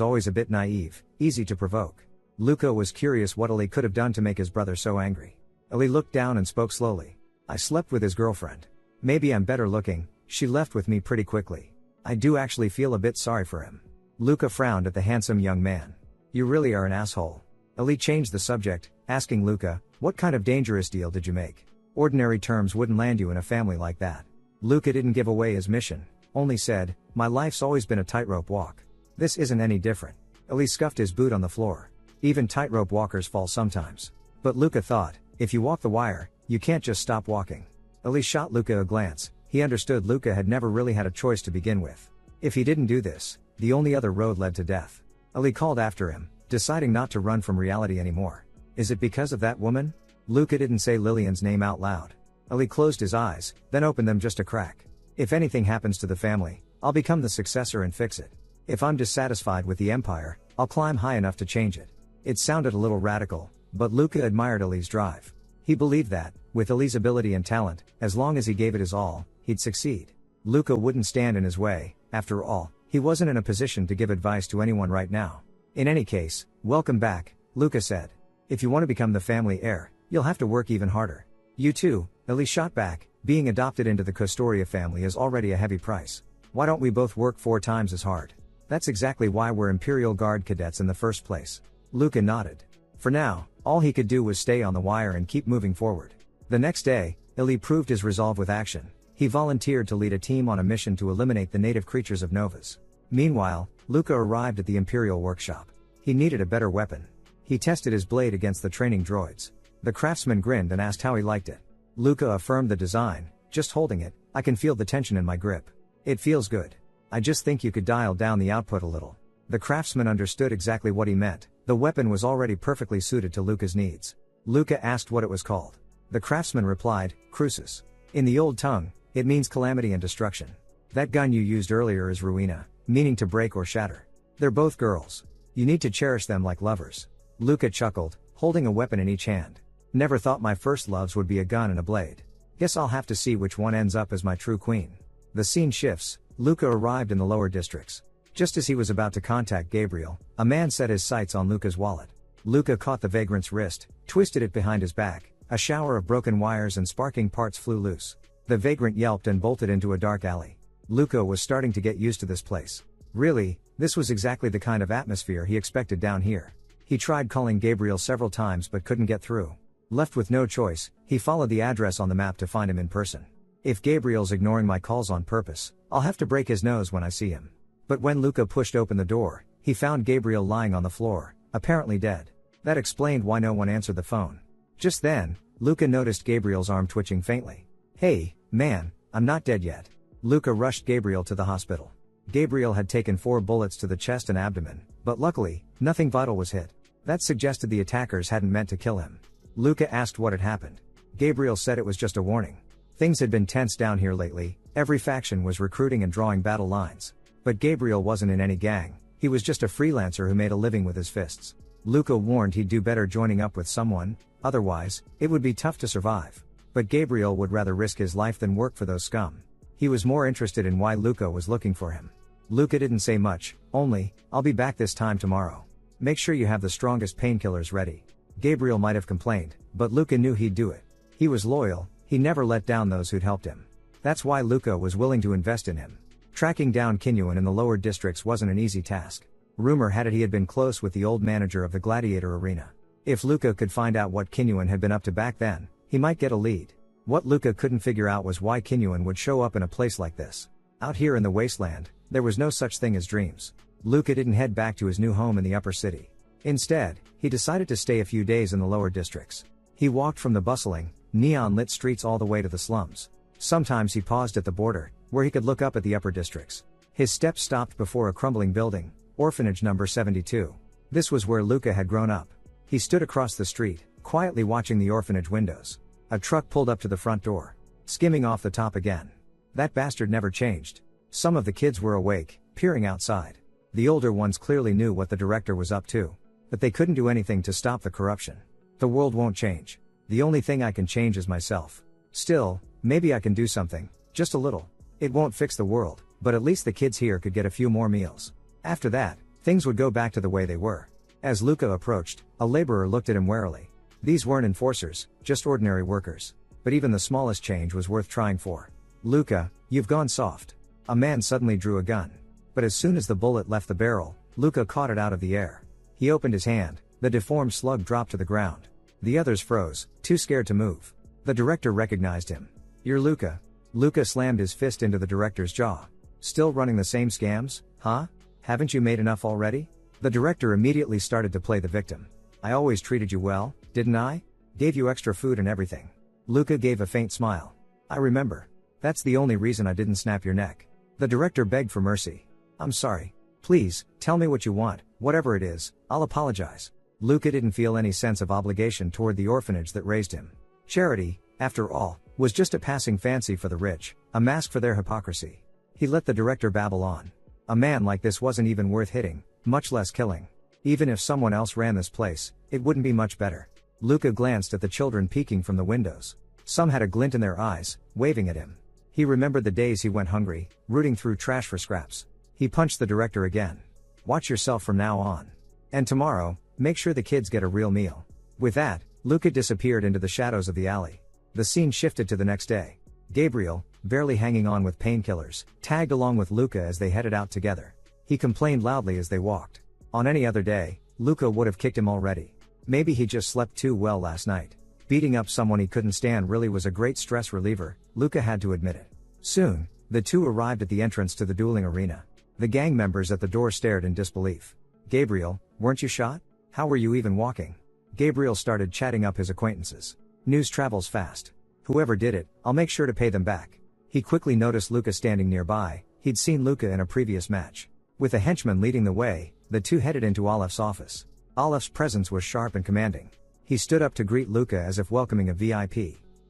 always a bit naive, easy to provoke. Luca was curious what Ali could have done to make his brother so angry. Ali looked down and spoke slowly. I slept with his girlfriend. Maybe I'm better looking, she left with me pretty quickly. I do actually feel a bit sorry for him. Luca frowned at the handsome young man. You really are an asshole. Ali changed the subject, asking Luca, what kind of dangerous deal did you make? Ordinary terms wouldn't land you in a family like that. Luca didn't give away his mission, only said, my life's always been a tightrope walk. This isn't any different. Ali scuffed his boot on the floor. Even tightrope walkers fall sometimes. But Luca thought, if you walk the wire, you can't just stop walking. Ali shot Luca a glance. He understood Luca had never really had a choice to begin with. If he didn't do this, the only other road led to death. Ali called after him, deciding not to run from reality anymore. Is it because of that woman? Luca didn't say Lillian's name out loud. Ali closed his eyes, then opened them just a crack. If anything happens to the family, I'll become the successor and fix it. If I'm dissatisfied with the Empire, I'll climb high enough to change it. It sounded a little radical, but Luca admired Ali's drive. He believed that, with Ali's ability and talent, as long as he gave it his all, he'd succeed. Luca wouldn't stand in his way. After all, he wasn't in a position to give advice to anyone right now. In any case, welcome back, Luca said. If you want to become the family heir, you'll have to work even harder. You too, Ali shot back, Being adopted into the Kostoria family is already a heavy price. Why don't we both work 4 times as hard? That's exactly why we're Imperial Guard cadets in the first place. Luca nodded. For now, all he could do was stay on the wire and keep moving forward. The next day, Ili proved his resolve with action. He volunteered to lead a team on a mission to eliminate the native creatures of Novas. Meanwhile, Luca arrived at the Imperial workshop. He needed a better weapon. He tested his blade against the training droids. The craftsman grinned and asked how he liked it. Luca affirmed the design. Just holding it, I can feel the tension in my grip. It feels good. I just think you could dial down the output a little. The craftsman understood exactly what he meant. The weapon was already perfectly suited to Luca's needs. Luca asked what it was called. The craftsman replied, Crucis. In the old tongue, it means calamity and destruction. That gun you used earlier is Ruina, meaning to break or shatter. They're both girls. You need to cherish them like lovers. Luca chuckled, holding a weapon in each hand. Never thought my first loves would be a gun and a blade. Guess I'll have to see which one ends up as my true queen. The scene shifts. Luca arrived in the lower districts. Just as he was about to contact Gabriel, a man set his sights on Luca's wallet. Luca caught the vagrant's wrist, twisted it behind his back. A shower of broken wires and sparking parts flew loose. The vagrant yelped and bolted into a dark alley. Luca was starting to get used to this place. Really, this was exactly the kind of atmosphere he expected down here. He tried calling Gabriel several times but couldn't get through. Left with no choice, he followed the address on the map to find him in person. If Gabriel's ignoring my calls on purpose, I'll have to break his nose when I see him. But when Luca pushed open the door, he found Gabriel lying on the floor, apparently dead. That explained why no one answered the phone. Just then, Luca noticed Gabriel's arm twitching faintly. Hey, man, I'm not dead yet. Luca rushed Gabriel to the hospital. Gabriel had taken 4 bullets to the chest and abdomen, but luckily, nothing vital was hit. That suggested the attackers hadn't meant to kill him. Luca asked what had happened. Gabriel said it was just a warning. Things had been tense down here lately, every faction was recruiting and drawing battle lines. But Gabriel wasn't in any gang, he was just a freelancer who made a living with his fists. Luca warned he'd do better joining up with someone, otherwise, it would be tough to survive. But Gabriel would rather risk his life than work for those scum. He was more interested in why Luca was looking for him. Luca didn't say much, only, I'll be back this time tomorrow. Make sure you have the strongest painkillers ready. Gabriel might have complained, but Luca knew he'd do it. He was loyal, he never let down those who'd helped him. That's why Luca was willing to invest in him. Tracking down Kinyuan in the lower districts wasn't an easy task. Rumor had it he had been close with the old manager of the Gladiator Arena. If Luca could find out what Kinyuan had been up to back then, he might get a lead. What Luca couldn't figure out was why Kinyuan would show up in a place like this. Out here in the wasteland, there was no such thing as dreams. Luca didn't head back to his new home in the upper city. Instead, he decided to stay a few days in the lower districts. He walked from the bustling, neon-lit streets all the way to the slums. Sometimes he paused at the border, where he could look up at the upper districts. His steps stopped before a crumbling building, orphanage number 72. This was where Luca had grown up. He stood across the street, quietly watching the orphanage windows. A truck pulled up to the front door. Skimming off the top again. That bastard never changed. Some of the kids were awake, peering outside. The older ones clearly knew what the director was up to. But they couldn't do anything to stop the corruption. The world won't change. The only thing I can change is myself. Still, maybe I can do something, just a little. It won't fix the world, but at least the kids here could get a few more meals. After that, things would go back to the way they were. As Luca approached, a laborer looked at him warily. These weren't enforcers, just ordinary workers. But even the smallest change was worth trying for. Luca, you've gone soft. A man suddenly drew a gun. But as soon as the bullet left the barrel, Luca caught it out of the air. He opened his hand, the deformed slug dropped to the ground. The others froze, too scared to move. The director recognized him. You're Luca. Luca slammed his fist into the director's jaw. Still running the same scams, huh? Haven't you made enough already? The director immediately started to play the victim. I always treated you well, didn't I? Gave you extra food and everything. Luca gave a faint smile. I remember. That's the only reason I didn't snap your neck. The director begged for mercy. I'm sorry. Please, tell me what you want, whatever it is, I'll apologize. Luca didn't feel any sense of obligation toward the orphanage that raised him. Charity, after all, was just a passing fancy for the rich, a mask for their hypocrisy. He let the director babble on. A man like this wasn't even worth hitting, much less killing. Even if someone else ran this place, it wouldn't be much better. Luca glanced at the children peeking from the windows. Some had a glint in their eyes, waving at him. He remembered the days he went hungry, rooting through trash for scraps. He punched the director again. Watch yourself from now on. And tomorrow, make sure the kids get a real meal. With that, Luca disappeared into the shadows of the alley. The scene shifted to the next day. Gabriel, barely hanging on with painkillers, tagged along with Luca as they headed out together. He complained loudly as they walked. On any other day, Luca would have kicked him already. Maybe he just slept too well last night. Beating up someone he couldn't stand really was a great stress reliever, Luca had to admit it. Soon, the two arrived at the entrance to the dueling arena. The gang members at the door stared in disbelief. Gabriel, weren't you shot? How were you even walking? Gabriel started chatting up his acquaintances. News travels fast. Whoever did it, I'll make sure to pay them back. He quickly noticed Luca standing nearby. He'd seen Luca in a previous match. With a henchman leading the way, the two headed into Olaf's office. Olaf's presence was sharp and commanding. He stood up to greet Luca as if welcoming a VIP.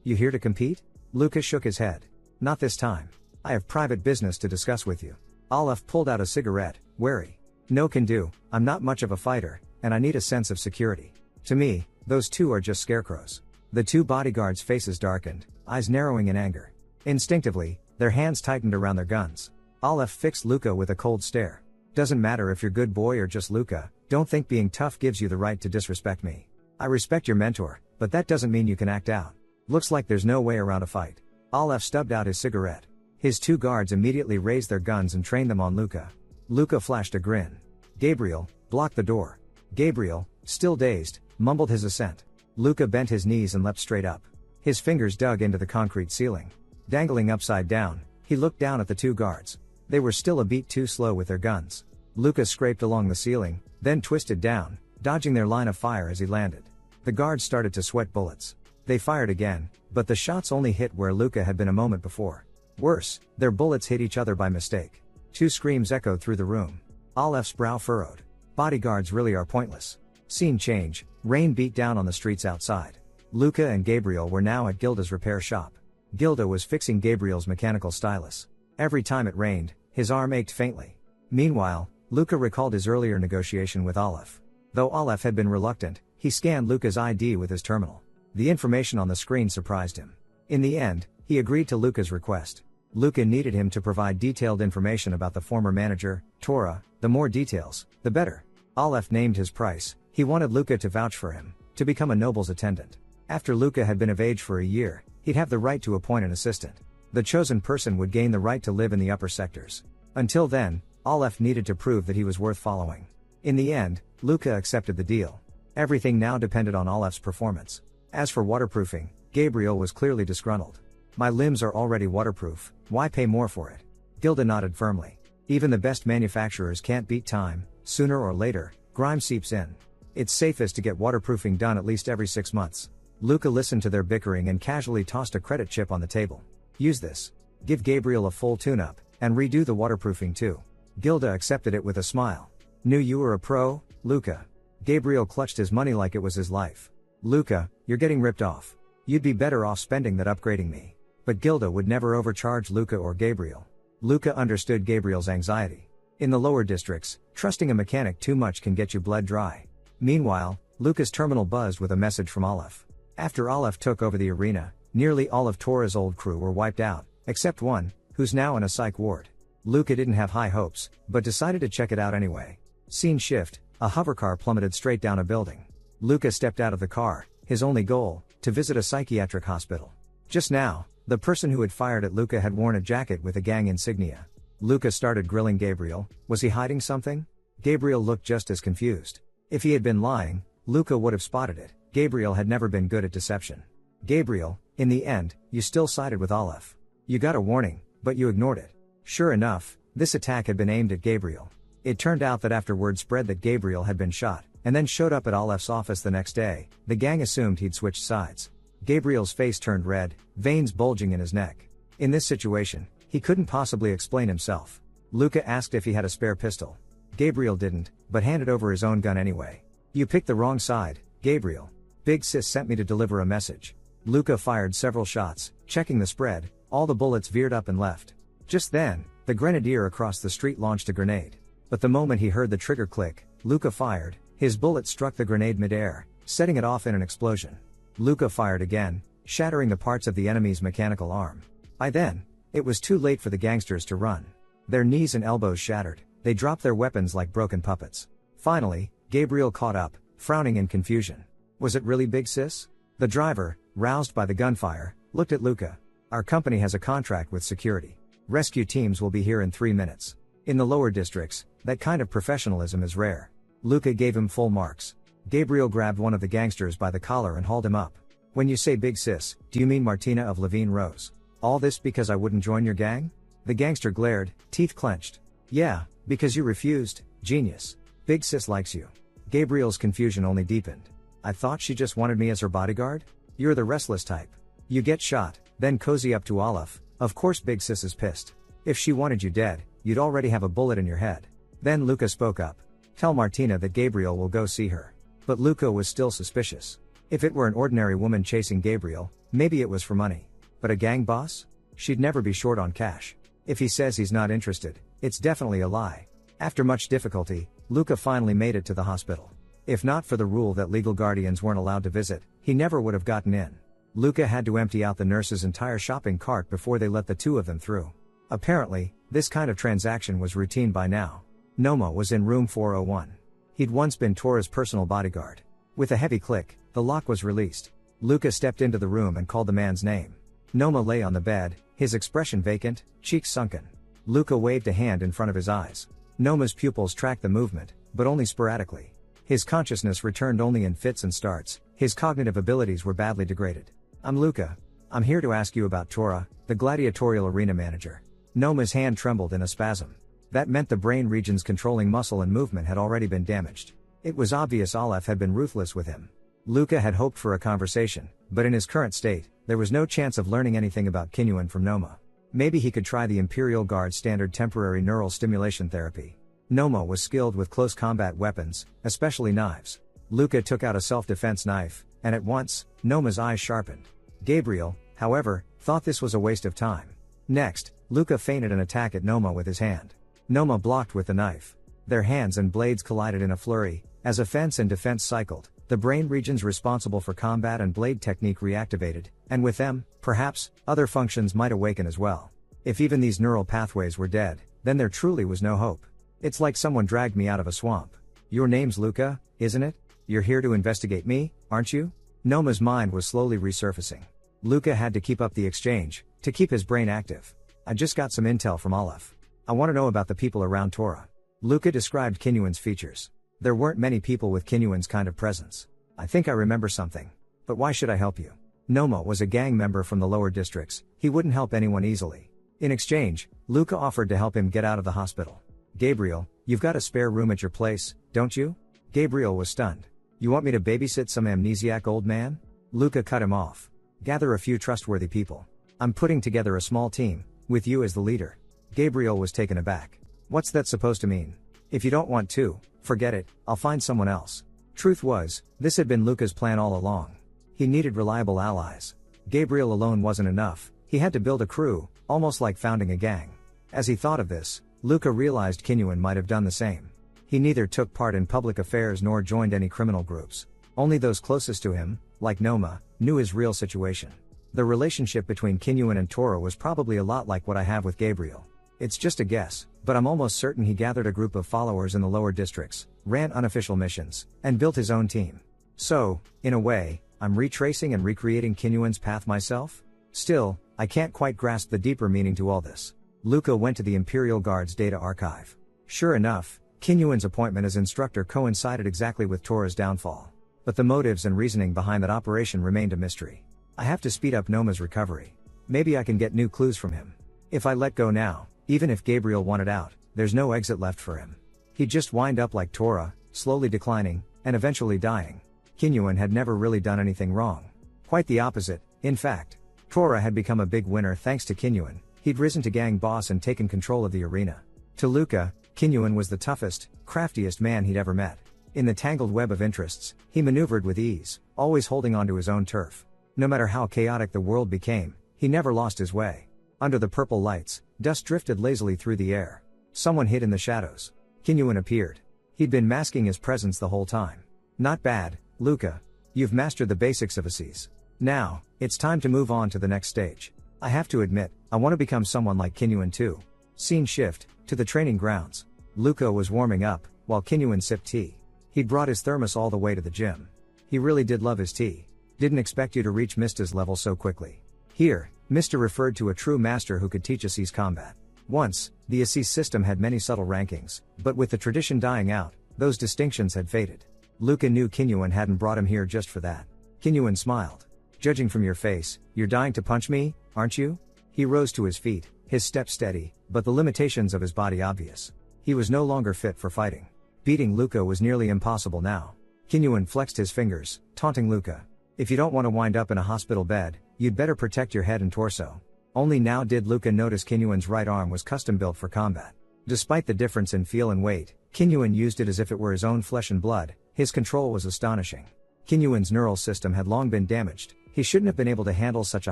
You here to compete? Luca shook his head. Not this time. I have private business to discuss with you. Olaf pulled out a cigarette, wary. No can do, I'm not much of a fighter, and I need a sense of security. To me, those two are just scarecrows. The two bodyguards' faces darkened, eyes narrowing in anger. Instinctively, their hands tightened around their guns. Olaf fixed Luca with a cold stare. Doesn't matter if you're good boy or just Luca, don't think being tough gives you the right to disrespect me. I respect your mentor, but that doesn't mean you can act out. Looks like there's no way around a fight. Olaf stubbed out his cigarette. His two guards immediately raised their guns and trained them on Luca. Luca flashed a grin. Gabriel, block the door. Gabriel, still dazed, mumbled his assent. Luca bent his knees and leapt straight up. His fingers dug into the concrete ceiling. Dangling upside down, he looked down at the two guards. They were still a beat too slow with their guns. Luca scraped along the ceiling, then twisted down, dodging their line of fire as he landed. The guards started to sweat bullets. They fired again, but the shots only hit where Luca had been a moment before. Worse, their bullets hit each other by mistake. Two screams echoed through the room. Olaf's brow furrowed. Bodyguards really are pointless. Scene change, rain beat down on the streets outside. Luca and Gabriel were now at Gilda's repair shop. Gilda was fixing Gabriel's mechanical stylus. Every time it rained, his arm ached faintly. Meanwhile, Luca recalled his earlier negotiation with Olaf. Though Olaf had been reluctant, he scanned Luca's ID with his terminal. The information on the screen surprised him. In the end, he agreed to Luca's request. Luca needed him to provide detailed information about the former manager, Tora. The more details, the better. Olaf named his price. He wanted Luca to vouch for him, to become a noble's attendant. After Luca had been of age for a year, he'd have the right to appoint an assistant. The chosen person would gain the right to live in the upper sectors. Until then, Olaf needed to prove that he was worth following. In the end, Luca accepted the deal. Everything now depended on Olaf's performance. As for waterproofing, Gabriel was clearly disgruntled. My limbs are already waterproof, why pay more for it? Gilda nodded firmly. Even the best manufacturers can't beat time. Sooner or later, grime seeps in. It's safest to get waterproofing done at least every 6 months. Luca listened to their bickering and casually tossed a credit chip on the table. Use this. Give Gabriel a full tune-up, and redo the waterproofing too. Gilda accepted it with a smile. Knew you were a pro, Luca. Gabriel clutched his money like it was his life. Luca, you're getting ripped off. You'd be better off spending that upgrading me. But Gilda would never overcharge Luca or Gabriel. Luca understood Gabriel's anxiety. In the lower districts, trusting a mechanic too much can get you bled dry. Meanwhile, Luca's terminal buzzed with a message from Olaf. After Olaf took over the arena, nearly all of Tora's old crew were wiped out, except one, who's now in a psych ward. Luca didn't have high hopes, but decided to check it out anyway. Scene shift, a hovercar plummeted straight down a building. Luca stepped out of the car, his only goal, to visit a psychiatric hospital. Just now, the person who had fired at Luca had worn a jacket with a gang insignia. Luca started grilling Gabriel. Was he hiding something? Gabriel looked just as confused. If he had been lying, Luca would have spotted it. Gabriel had never been good at deception. Gabriel, in the end, you still sided with Olaf. You got a warning, but you ignored it. Sure enough, this attack had been aimed at Gabriel. It turned out that after word spread that Gabriel had been shot, and then showed up at Olaf's office the next day, the gang assumed he'd switched sides. Gabriel's face turned red, veins bulging in his neck. In this situation, he couldn't possibly explain himself. Luca asked if he had a spare pistol. Gabriel didn't, but handed over his own gun anyway. You picked the wrong side, Gabriel. Big Sis sent me to deliver a message. Luca fired several shots, checking the spread. All the bullets veered up and left. Just then, the grenadier across the street launched a grenade. But the moment he heard the trigger click, Luca fired. His bullet struck the grenade midair, setting it off in an explosion. Luca fired again, shattering the parts of the enemy's mechanical arm. By then, it was too late for the gangsters to run. Their knees and elbows shattered, they dropped their weapons like broken puppets. Finally, Gabriel caught up, frowning in confusion. Was it really Big Sis? The driver, roused by the gunfire, looked at Luca. Our company has a contract with security. Rescue teams will be here in 3 minutes. In the lower districts, that kind of professionalism is rare. Luca gave him full marks. Gabriel grabbed one of the gangsters by the collar and hauled him up. When you say big sis, do you mean Martina of Levine Rose? All this because I wouldn't join your gang? The gangster glared, teeth clenched. Yeah, because you refused, genius. Big sis likes you. Gabriel's confusion only deepened. I thought she just wanted me as her bodyguard? You're the restless type. You get shot, then cozy up to Olaf. Of course big sis is pissed. If she wanted you dead, you'd already have a bullet in your head. Then Luca spoke up. Tell Martina that Gabriel will go see her. But Luca was still suspicious. If it were an ordinary woman chasing Gabriel, maybe it was for money. But a gang boss? She'd never be short on cash. If he says he's not interested, it's definitely a lie. After much difficulty, Luca finally made it to the hospital. If not for the rule that legal guardians weren't allowed to visit, he never would have gotten in. Luca had to empty out the nurse's entire shopping cart before they let the two of them through. Apparently, this kind of transaction was routine by now. Noma was in room 401. He'd once been Tora's personal bodyguard. With a heavy click, the lock was released. Luca stepped into the room and called the man's name. Noma lay on the bed, his expression vacant, cheeks sunken. Luca waved a hand in front of his eyes. Noma's pupils tracked the movement, but only sporadically. His consciousness returned only in fits and starts, his cognitive abilities were badly degraded. I'm Luca. I'm here to ask you about Tora, the gladiatorial arena manager. Noma's hand trembled in a spasm. That meant the brain regions controlling muscle and movement had already been damaged. It was obvious Olaf had been ruthless with him. Luca had hoped for a conversation, but in his current state, there was no chance of learning anything about Kinyuan from Noma. Maybe he could try the Imperial Guard's standard temporary neural stimulation therapy. Noma was skilled with close combat weapons, especially knives. Luca took out a self-defense knife, and at once, Noma's eyes sharpened. Gabriel, however, thought this was a waste of time. Next, Luca feinted an attack at Noma with his hand. Noma blocked with the knife. Their hands and blades collided in a flurry. As offense and defense cycled, the brain regions responsible for combat and blade technique reactivated, and with them, perhaps, other functions might awaken as well. If even these neural pathways were dead, then there truly was no hope. It's like someone dragged me out of a swamp. Your name's Luca, isn't it? You're here to investigate me, aren't you? Noma's mind was slowly resurfacing. Luca had to keep up the exchange, to keep his brain active. I just got some intel from Olaf. I want to know about the people around Tora. Luca described Kinyuan's features. There weren't many people with Kinyuan's kind of presence. I think I remember something. But why should I help you? Noma was a gang member from the lower districts, he wouldn't help anyone easily. In exchange, Luca offered to help him get out of the hospital. Gabriel, you've got a spare room at your place, don't you? Gabriel was stunned. You want me to babysit some amnesiac old man? Luca cut him off. Gather a few trustworthy people. I'm putting together a small team, with you as the leader. Gabriel was taken aback. What's that supposed to mean? If you don't want to, forget it, I'll find someone else. Truth was, this had been Luca's plan all along. He needed reliable allies. Gabriel alone wasn't enough, he had to build a crew, almost like founding a gang. As he thought of this, Luca realized Kinyuan might have done the same. He neither took part in public affairs nor joined any criminal groups. Only those closest to him, like Noma, knew his real situation. The relationship between Kinyuan and Tora was probably a lot like what I have with Gabriel. It's just a guess, but I'm almost certain he gathered a group of followers in the lower districts, ran unofficial missions, and built his own team. So, in a way, I'm retracing and recreating Kinyuan's path myself? Still, I can't quite grasp the deeper meaning to all this. Luca went to the Imperial Guard's data archive. Sure enough, Kinyuan's appointment as instructor coincided exactly with Tora's downfall. But the motives and reasoning behind that operation remained a mystery. I have to speed up Noma's recovery. Maybe I can get new clues from him. If I let go now, even if Gabriel wanted out, there's no exit left for him. He'd just wind up like Tora, slowly declining, and eventually dying. Kinyuan had never really done anything wrong. Quite the opposite, in fact. Tora had become a big winner thanks to Kinyuan. He'd risen to gang boss and taken control of the arena. To Luca, Kinyuan was the toughest, craftiest man he'd ever met. In the tangled web of interests, he maneuvered with ease, always holding onto his own turf. No matter how chaotic the world became, he never lost his way. Under the purple lights, dust drifted lazily through the air. Someone hid in the shadows. Kinyuan appeared. He'd been masking his presence the whole time. Not bad, Luca. You've mastered the basics of Aces. Now, it's time to move on to the next stage. I have to admit, I want to become someone like Kinyuan too. Scene shift, to the training grounds. Luca was warming up, while Kinyuan sipped tea. He'd brought his thermos all the way to the gym. He really did love his tea. Didn't expect you to reach Mista's level so quickly. Here, Mr. referred to a true master who could teach Assi's combat. Once, the Assis system had many subtle rankings, but with the tradition dying out, those distinctions had faded. Luca knew Kinyuan hadn't brought him here just for that. Kinyuan smiled. Judging from your face, you're dying to punch me, aren't you? He rose to his feet, his step steady, but the limitations of his body obvious. He was no longer fit for fighting. Beating Luca was nearly impossible now. Kinyuan flexed his fingers, taunting Luca. If you don't want to wind up in a hospital bed, you'd better protect your head and torso. Only now did Luca notice Kinyuan's right arm was custom built for combat. Despite the difference in feel and weight, Kinyuan used it as if it were his own flesh and blood. His control was astonishing. Kinyuan's neural system had long been damaged. He shouldn't have been able to handle such a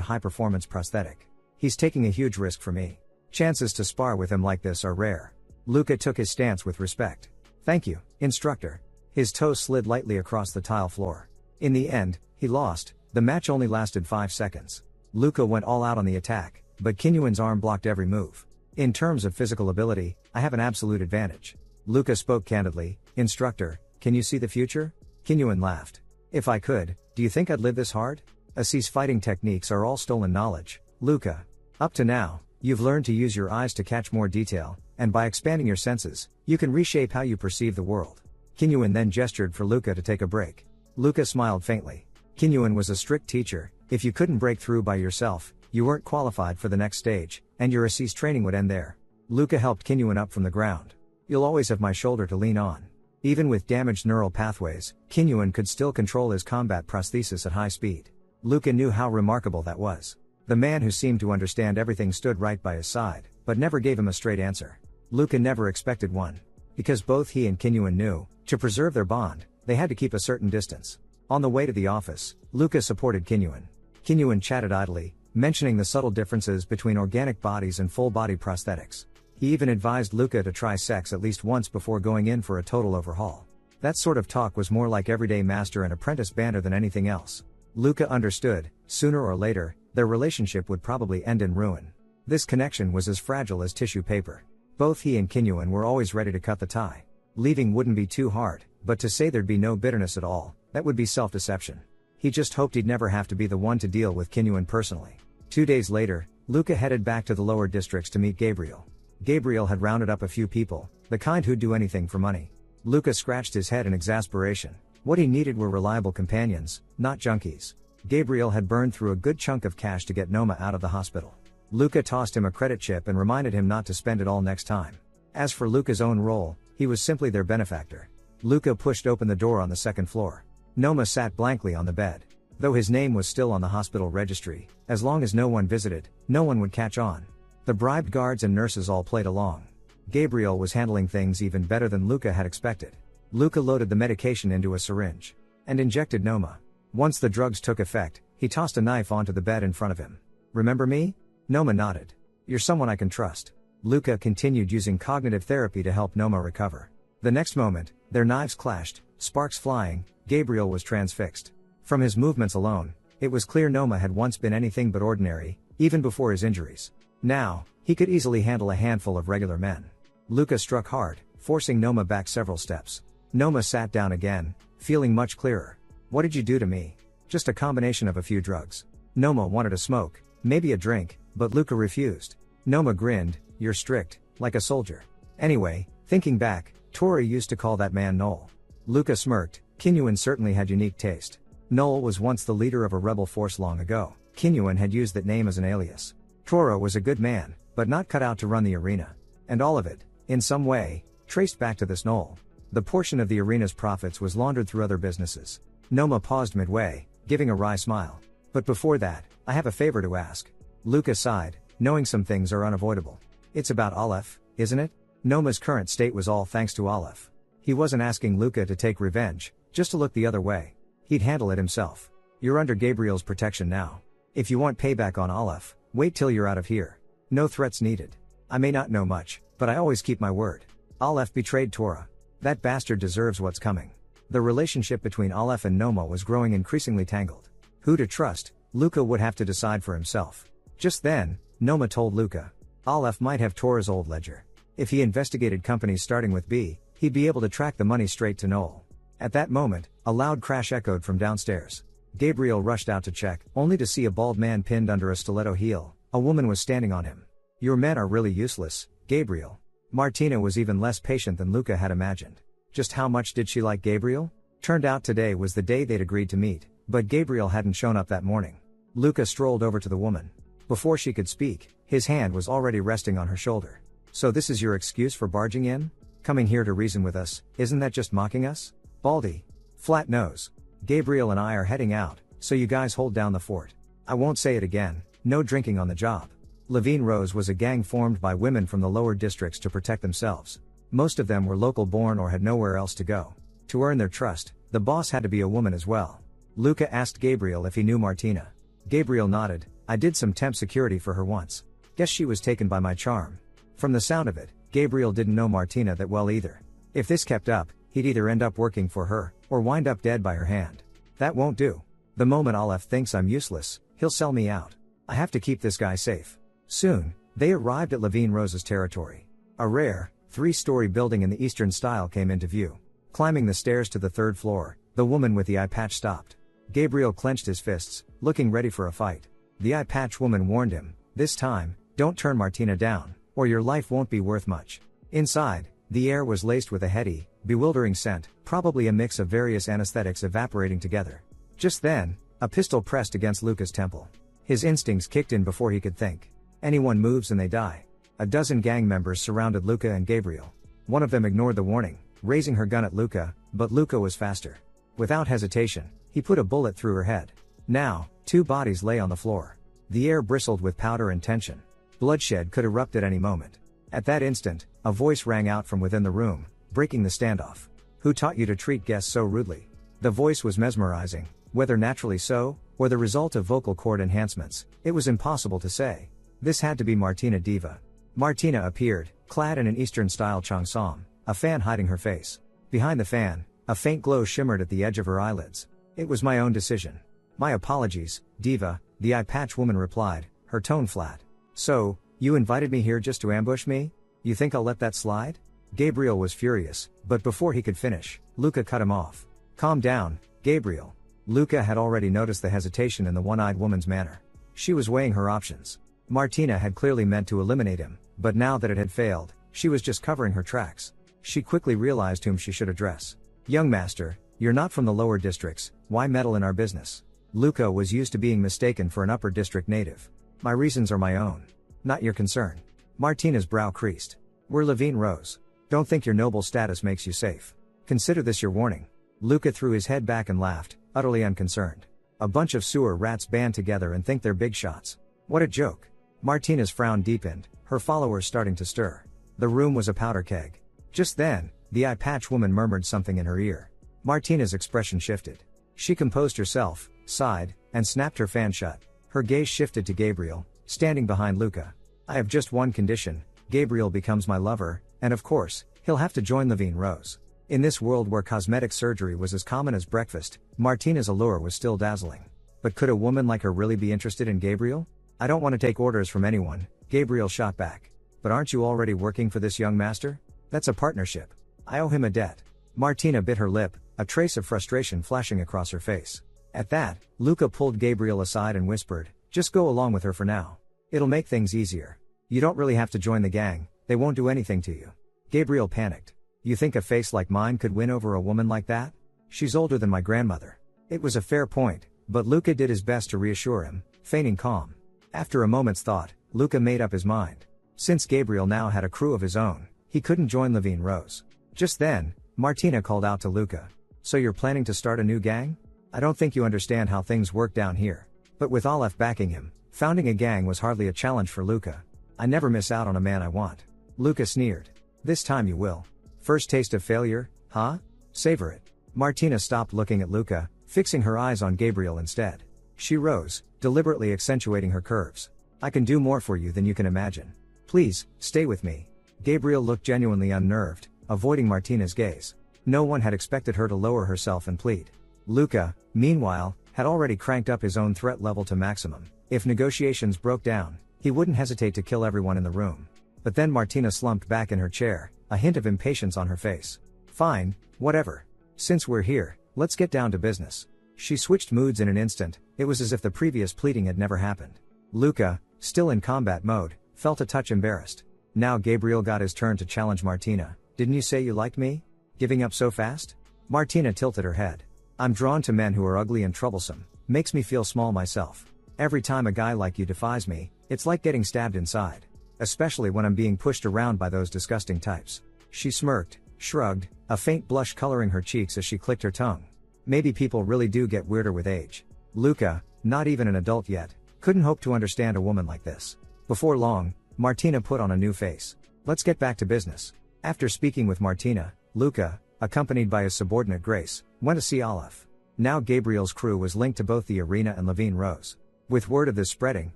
high-performance prosthetic. He's taking a huge risk for me. Chances to spar with him like this are rare. Luca took his stance with respect. Thank you, instructor. His toes slid lightly across the tile floor. In the end, he lost. The match only lasted 5 seconds. Luca went all out on the attack, but Kinyuan's arm blocked every move. In terms of physical ability, I have an absolute advantage. Luca spoke candidly. Instructor, can you see the future? Kinyuan laughed. If I could, do you think I'd live this hard? Assi's fighting techniques are all stolen knowledge, Luca. Up to now, you've learned to use your eyes to catch more detail, and by expanding your senses, you can reshape how you perceive the world. Kinyuan then gestured for Luca to take a break. Luca smiled faintly. Kinyuan was a strict teacher. If you couldn't break through by yourself, you weren't qualified for the next stage, and your Assi's training would end there. Luca helped Kinyuan up from the ground. You'll always have my shoulder to lean on. Even with damaged neural pathways, Kinyuan could still control his combat prosthesis at high speed. Luca knew how remarkable that was. The man who seemed to understand everything stood right by his side, but never gave him a straight answer. Luca never expected one. Because both he and Kinyuan knew, to preserve their bond, they had to keep a certain distance. On the way to the office, Luca supported Kinyuan. Kinyuan chatted idly, mentioning the subtle differences between organic bodies and full-body prosthetics. He even advised Luca to try sex at least once before going in for a total overhaul. That sort of talk was more like everyday master and apprentice banter than anything else. Luca understood, sooner or later, their relationship would probably end in ruin. This connection was as fragile as tissue paper. Both he and Kinyuan were always ready to cut the tie. Leaving wouldn't be too hard, but to say there'd be no bitterness at all, that would be self-deception. He just hoped he'd never have to be the one to deal with Kinyuan personally. 2 days later, Luca headed back to the lower districts to meet Gabriel. Gabriel had rounded up a few people, the kind who'd do anything for money. Luca scratched his head in exasperation. What he needed were reliable companions, not junkies. Gabriel had burned through a good chunk of cash to get Noma out of the hospital. Luca tossed him a credit chip and reminded him not to spend it all next time. As for Luca's own role, he was simply their benefactor. Luca pushed open the door on the second floor. Noma sat blankly on the bed. Though his name was still on the hospital registry, as long as no one visited, no one would catch on. The bribed guards and nurses all played along. Gabriel was handling things even better than Luca had expected. Luca loaded the medication into a syringe and injected Noma. Once the drugs took effect, he tossed a knife onto the bed in front of him. Remember me? Noma nodded. You're someone I can trust. Luca continued using cognitive therapy to help Noma recover. The next moment, their knives clashed, sparks flying. Gabriel was transfixed. From his movements alone, it was clear Noma had once been anything but ordinary, even before his injuries. Now, he could easily handle a handful of regular men. Luca struck hard, forcing Noma back several steps. Noma sat down again, feeling much clearer. What did you do to me? Just a combination of a few drugs. Noma wanted a smoke, maybe a drink, but Luca refused. Noma grinned. You're strict, like a soldier. Anyway, thinking back, Tori used to call that man Noel. Luca smirked. Kinyuan certainly had unique taste. Noel was once the leader of a rebel force long ago. Kinyuan had used that name as an alias. Toro was a good man, but not cut out to run the arena. And all of it, in some way, traced back to this Noel. The portion of the arena's profits was laundered through other businesses. Noma paused midway, giving a wry smile. But before that, I have a favor to ask. Luca sighed, knowing some things are unavoidable. It's about Aleph, isn't it? Noma's current state was all thanks to Aleph. He wasn't asking Luca to take revenge, just to look the other way. He'd handle it himself. You're under Gabriel's protection now. If you want payback on Aleph, wait till you're out of here. No threats needed. I may not know much, but I always keep my word. Aleph betrayed Torah. That bastard deserves what's coming. The relationship between Aleph and Noma was growing increasingly tangled. Who to trust, Luca would have to decide for himself. Just then, Noma told Luca. Aleph might have Torah's old ledger. If he investigated companies starting with B, he'd be able to track the money straight to Noel. At that moment, a loud crash echoed from downstairs. Gabriel rushed out to check, only to see a bald man pinned under a stiletto heel. A woman was standing on him. Your men are really useless, Gabriel. Martina was even less patient than Luca had imagined. Just how much did she like Gabriel? Turned out today was the day they'd agreed to meet, but Gabriel hadn't shown up that morning. Luca strolled over to the woman. Before she could speak, his hand was already resting on her shoulder. So this is your excuse for barging in? Coming here to reason with us, isn't that just mocking us? Baldy. Flat nose. Gabriel and I are heading out, so you guys hold down the fort. I won't say it again, no drinking on the job. Levine Rose was a gang formed by women from the lower districts to protect themselves. Most of them were local born or had nowhere else to go. To earn their trust, the boss had to be a woman as well. Luca asked Gabriel if he knew Martina. Gabriel nodded. I did some temp security for her once. Guess she was taken by my charm. From the sound of it, Gabriel didn't know Martina that well either. If this kept up, he'd either end up working for her, or wind up dead by her hand. That won't do. The moment Aleph thinks I'm useless, he'll sell me out. I have to keep this guy safe. Soon, they arrived at Levine Rose's territory. A rare, 3-story building in the Eastern style came into view. Climbing the stairs to the 3rd floor, the woman with the eye patch stopped. Gabriel clenched his fists, looking ready for a fight. The eye patch woman warned him, this time, don't turn Martina down, or your life won't be worth much. Inside, the air was laced with a heady, bewildering scent, probably a mix of various anesthetics evaporating together. Just then, a pistol pressed against Luca's temple. His instincts kicked in before he could think. Anyone moves and they die. A dozen gang members surrounded Luca and Gabriel. One of them ignored the warning, raising her gun at Luca, but Luca was faster. Without hesitation, he put a bullet through her head. Now, 2 bodies lay on the floor. The air bristled with powder and tension. Bloodshed could erupt at any moment. At that instant, a voice rang out from within the room, breaking the standoff. Who taught you to treat guests so rudely? The voice was mesmerizing, whether naturally so, or the result of vocal cord enhancements, it was impossible to say. This had to be Martina Diva. Martina appeared, clad in an Eastern-style cheongsam, a fan hiding her face. Behind the fan, a faint glow shimmered at the edge of her eyelids. It was my own decision. My apologies, Diva, the eye patch woman replied, her tone flat. So, you invited me here just to ambush me? You think I'll let that slide? Gabriel was furious, but before he could finish, Luca cut him off. Calm down, Gabriel. Luca had already noticed the hesitation in the one-eyed woman's manner. She was weighing her options. Martina had clearly meant to eliminate him, but now that it had failed, she was just covering her tracks. She quickly realized whom she should address. Young master, you're not from the lower districts, why meddle in our business? Luca was used to being mistaken for an upper district native. My reasons are my own. Not your concern. Martina's brow creased. We're Levine Rose. Don't think your noble status makes you safe. Consider this your warning. Luca threw his head back and laughed, utterly unconcerned. A bunch of sewer rats band together and think they're big shots. What a joke. Martina's frown deepened, her followers starting to stir. The room was a powder keg. Just then, the eye patch woman murmured something in her ear. Martina's expression shifted. She composed herself, sighed, and snapped her fan shut. Her gaze shifted to Gabriel, standing behind Luca. I have just one condition. Gabriel becomes my lover, and of course, he'll have to join Levine Rose. In this world where cosmetic surgery was as common as breakfast, Martina's allure was still dazzling. But could a woman like her really be interested in Gabriel? I don't want to take orders from anyone, Gabriel shot back. But aren't you already working for this young master? That's a partnership. I owe him a debt. Martina bit her lip, a trace of frustration flashing across her face. At that, Luca pulled Gabriel aside and whispered, just go along with her for now. It'll make things easier. You don't really have to join the gang, they won't do anything to you. Gabriel panicked. You think a face like mine could win over a woman like that? She's older than my grandmother. It was a fair point, but Luca did his best to reassure him, feigning calm. After a moment's thought, Luca made up his mind. Since Gabriel now had a crew of his own, he couldn't join Levine Rose. Just then, Martina called out to Luca. So you're planning to start a new gang? I don't think you understand how things work down here. But with Aleph backing him, founding a gang was hardly a challenge for Luca. I never miss out on a man I want. Luca sneered. This time you will. First taste of failure, huh? Savor it. Martina stopped looking at Luca, fixing her eyes on Gabriel instead. She rose, deliberately accentuating her curves. I can do more for you than you can imagine. Please, stay with me. Gabriel looked genuinely unnerved, avoiding Martina's gaze. No one had expected her to lower herself and plead. Luca, meanwhile, had already cranked up his own threat level to maximum. If negotiations broke down, he wouldn't hesitate to kill everyone in the room. But then Martina slumped back in her chair, a hint of impatience on her face. Fine, whatever. Since we're here, let's get down to business. She switched moods in an instant, it was as if the previous pleading had never happened. Luca, still in combat mode, felt a touch embarrassed. Now Gabriel got his turn to challenge Martina. Didn't you say you liked me? Giving up so fast? Martina tilted her head. I'm drawn to men who are ugly and troublesome. Makes me feel small myself. Every time a guy like you defies me, it's like getting stabbed inside. Especially when I'm being pushed around by those disgusting types. She smirked, shrugged, a faint blush coloring her cheeks as she clicked her tongue. Maybe people really do get weirder with age. Luca, not even an adult yet, couldn't hope to understand a woman like this. Before long, Martina put on a new face. Let's get back to business. After speaking with Martina, Luca, accompanied by his subordinate Grace, went to see Aleph. Now Gabriel's crew was linked to both the arena and Levine Rose. With word of this spreading,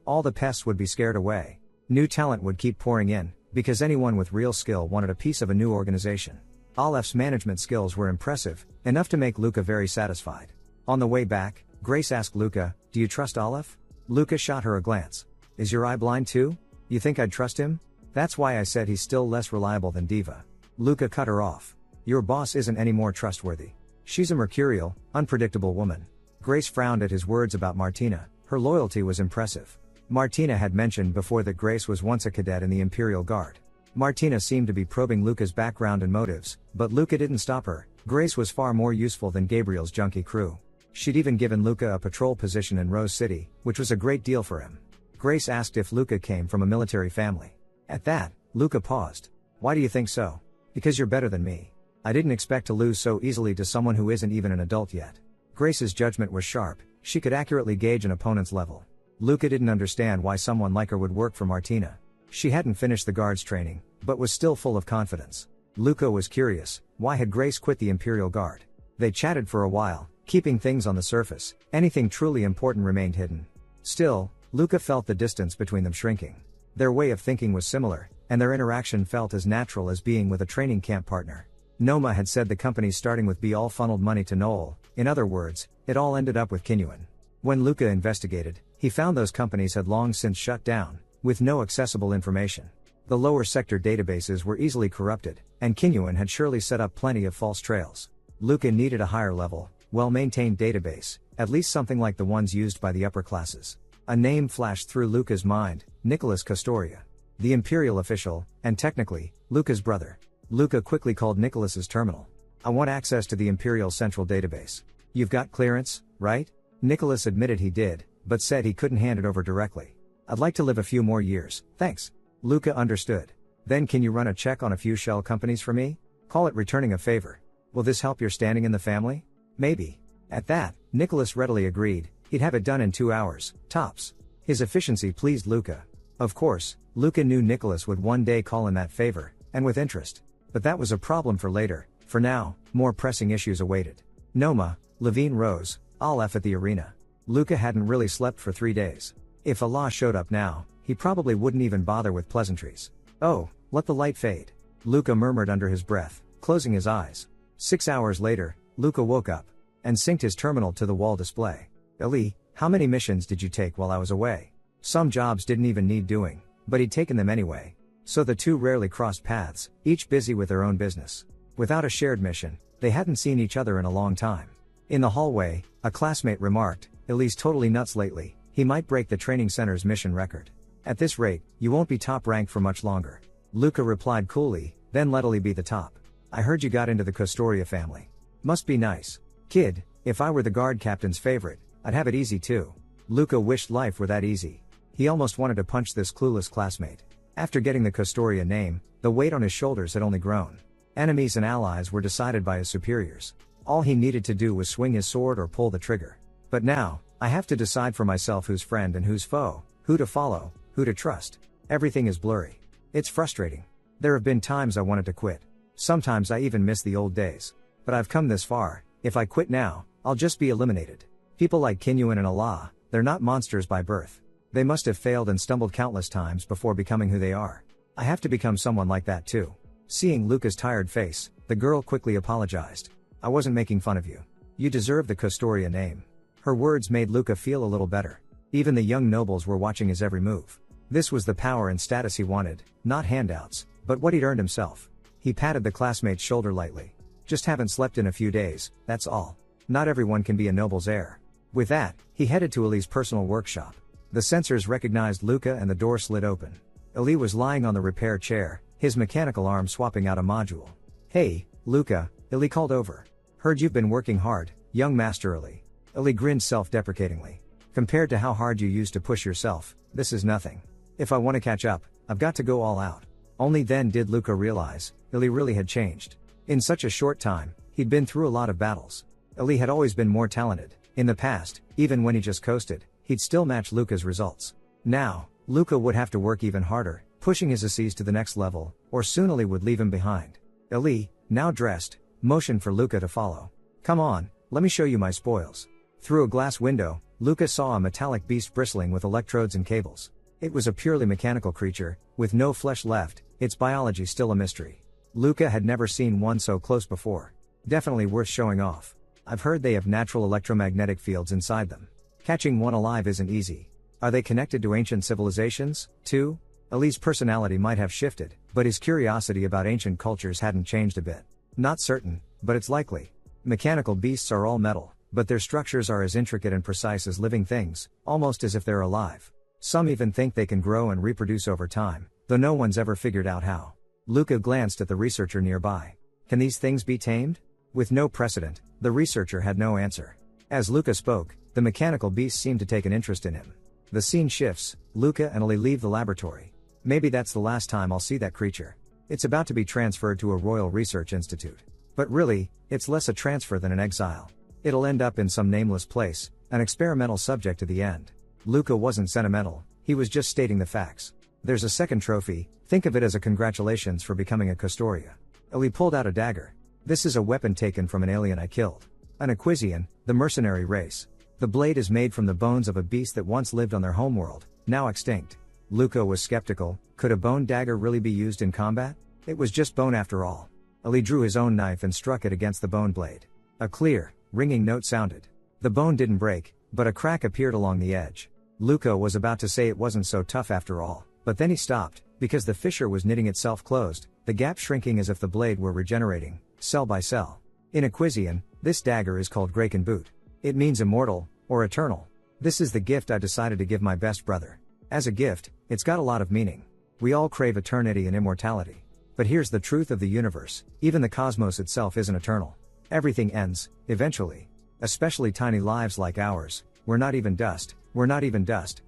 all the pests would be scared away. New talent would keep pouring in, because anyone with real skill wanted a piece of a new organization. Aleph's management skills were impressive, enough to make Luca very satisfied. On the way back, Grace asked Luca, do you trust Aleph? Luca shot her a glance. Is your eye blind too? You think I'd trust him? That's why I said he's still less reliable than Diva. Luca cut her off. Your boss isn't any more trustworthy. She's a mercurial, unpredictable woman. Grace frowned at his words about Martina. Her loyalty was impressive. Martina had mentioned before that Grace was once a cadet in the Imperial Guard. Martina seemed to be probing Luca's background and motives, but Luca didn't stop her. Grace was far more useful than Gabriel's junkie crew. She'd even given Luca a patrol position in Rose City, which was a great deal for him. Grace asked if Luca came from a military family. At that, Luca paused. Why do you think so? Because you're better than me. I didn't expect to lose so easily to someone who isn't even an adult yet. Grace's judgment was sharp, she could accurately gauge an opponent's level. Luca didn't understand why someone like her would work for Martina. She hadn't finished the guard's training, but was still full of confidence. Luca was curious, why had Grace quit the Imperial Guard? They chatted for a while, keeping things on the surface, anything truly important remained hidden. Still, Luca felt the distance between them shrinking. Their way of thinking was similar, and their interaction felt as natural as being with a training camp partner. Noma had said the companies starting with B all funneled money to Noel, in other words, it all ended up with Kinyuan. When Luca investigated, he found those companies had long since shut down, with no accessible information. The lower sector databases were easily corrupted, and Kinyuan had surely set up plenty of false trails. Luca needed a higher level, well-maintained database, at least something like the ones used by the upper classes. A name flashed through Luca's mind, Nicholas Custoria. The Imperial official, and technically, Luca's brother. Luca quickly called Nicholas's terminal. I want access to the Imperial Central Database. You've got clearance, right? Nicholas admitted he did, but said he couldn't hand it over directly. I'd like to live a few more years, thanks. Luca understood. Then can you run a check on a few shell companies for me? Call it returning a favor. Will this help your standing in the family? Maybe. At that, Nicholas readily agreed, he'd have it done in 2 hours, tops. His efficiency pleased Luca. Of course, Luca knew Nicholas would one day call in that favor, and with interest. But that was a problem for later. For now, more pressing issues awaited. Noma, Levine Rose, Aleph at the arena. Luca hadn't really slept for 3 days. If Allah showed up now, he probably wouldn't even bother with pleasantries. Oh, let the light fade. Luca murmured under his breath, closing his eyes. 6 hours later, Luca woke up, and synced his terminal to the wall display. Ali, how many missions did you take while I was away? Some jobs didn't even need doing, but he'd taken them anyway. So the two rarely crossed paths, each busy with their own business. Without a shared mission, they hadn't seen each other in a long time. In the hallway, a classmate remarked, Ellie's totally nuts lately, he might break the training center's mission record. At this rate, you won't be top ranked for much longer. Luca replied coolly, then let Ellie be the top. I heard you got into the Custoria family. Must be nice. Kid, if I were the guard captain's favorite, I'd have it easy too. Luca wished life were that easy. He almost wanted to punch this clueless classmate. After getting the Custoria name, the weight on his shoulders had only grown. Enemies and allies were decided by his superiors. All he needed to do was swing his sword or pull the trigger. But now, I have to decide for myself who's friend and who's foe, who to follow, who to trust. Everything is blurry. It's frustrating. There have been times I wanted to quit. Sometimes I even miss the old days. But I've come this far. If I quit now, I'll just be eliminated. People like Kinyuan and Allah, they're not monsters by birth. They must have failed and stumbled countless times before becoming who they are. I have to become someone like that too. Seeing Luca's tired face, the girl quickly apologized. I wasn't making fun of you. You deserve the Custoria name. Her words made Luca feel a little better. Even the young nobles were watching his every move. This was the power and status he wanted, not handouts, but what he'd earned himself. He patted the classmate's shoulder lightly. Just haven't slept in a few days, that's all. Not everyone can be a noble's heir. With that, he headed to Ali's personal workshop. The sensors recognized Luca and the door slid open. Ali was lying on the repair chair, his mechanical arm swapping out a module. "Hey, Luca," Ali called over. "Heard you've been working hard, young Master Ali." Ali grinned self-deprecatingly. "Compared to how hard you used to push yourself, this is nothing. If I want to catch up, I've got to go all out." Only then did Luca realize, Ali really had changed. In such a short time, he'd been through a lot of battles. Ali had always been more talented. In the past, even when he just coasted, he'd still match Luca's results. Now, Luca would have to work even harder, pushing his asses to the next level, or soon Ali would leave him behind. Ali, now dressed, motioned for Luca to follow. "Come on, let me show you my spoils." Through a glass window, Luca saw a metallic beast bristling with electrodes and cables. It was a purely mechanical creature, with no flesh left, its biology still a mystery. Luca had never seen one so close before. Definitely worth showing off. "I've heard they have natural electromagnetic fields inside them. Catching one alive isn't easy. Are they connected to ancient civilizations, too?" Ali's personality might have shifted, but his curiosity about ancient cultures hadn't changed a bit. "Not certain, but it's likely. Mechanical beasts are all metal, but their structures are as intricate and precise as living things, almost as if they're alive. Some even think they can grow and reproduce over time, though no one's ever figured out how." Luca glanced at the researcher nearby. "Can these things be tamed?" With no precedent, the researcher had no answer. As Luca spoke, the mechanical beast seemed to take an interest in him. The scene shifts, Luca and Ali leave the laboratory. "Maybe that's the last time I'll see that creature. It's about to be transferred to a Royal Research Institute. But really, it's less a transfer than an exile. It'll end up in some nameless place, an experimental subject to the end." Luca wasn't sentimental, he was just stating the facts. "There's a second trophy, think of it as a congratulations for becoming a Custoria." Ali pulled out a dagger. "This is a weapon taken from an alien I killed. An Equisian, the mercenary race. The blade is made from the bones of a beast that once lived on their homeworld, now extinct." Luca was skeptical. Could a bone dagger really be used in combat? It was just bone after all. Ali drew his own knife and struck it against the bone blade. A clear, ringing note sounded. The bone didn't break, but a crack appeared along the edge. Luca was about to say it wasn't so tough after all, but then he stopped, because the fissure was knitting itself closed, the gap shrinking as if the blade were regenerating, cell by cell. In Equisian, this dagger is called Graken Boot. It means immortal, or eternal. This is the gift I decided to give my best brother. As a gift, it's got a lot of meaning. We all crave eternity and immortality. But here's the truth of the universe, even the cosmos itself isn't eternal. Everything ends, eventually. Especially tiny lives like ours. We're not even dust,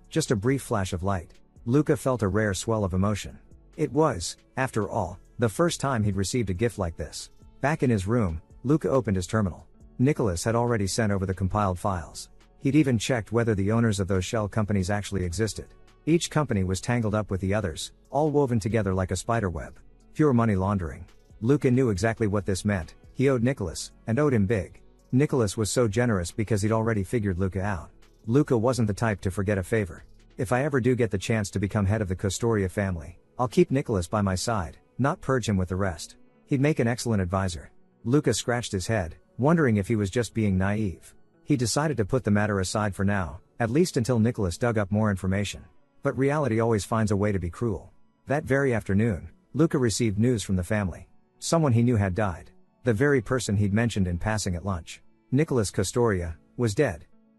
just a brief flash of light. Luca felt a rare swell of emotion. It was, after all, the first time he'd received a gift like this. Back in his room, Luca opened his terminal. Nicholas had already sent over the compiled files. He'd even checked whether the owners of those shell companies actually existed. Each company was tangled up with the others, all woven together like a spiderweb. Pure money laundering. Luca knew exactly what this meant. He owed Nicholas, and owed him big. Nicholas was so generous because he'd already figured Luca out. Luca wasn't the type to forget a favor. "If I ever do get the chance to become head of the Custoria family, I'll keep Nicholas by my side, not purge him with the rest. He'd make an excellent advisor." Luca scratched his head, wondering if he was just being naive. He decided to put the matter aside for now, at least until Nicholas dug up more information. But reality always finds a way to be cruel. That very afternoon, Luca received news from the family. Someone he knew had died. The very person he'd mentioned in passing at lunch. Nicholas Custoria was dead.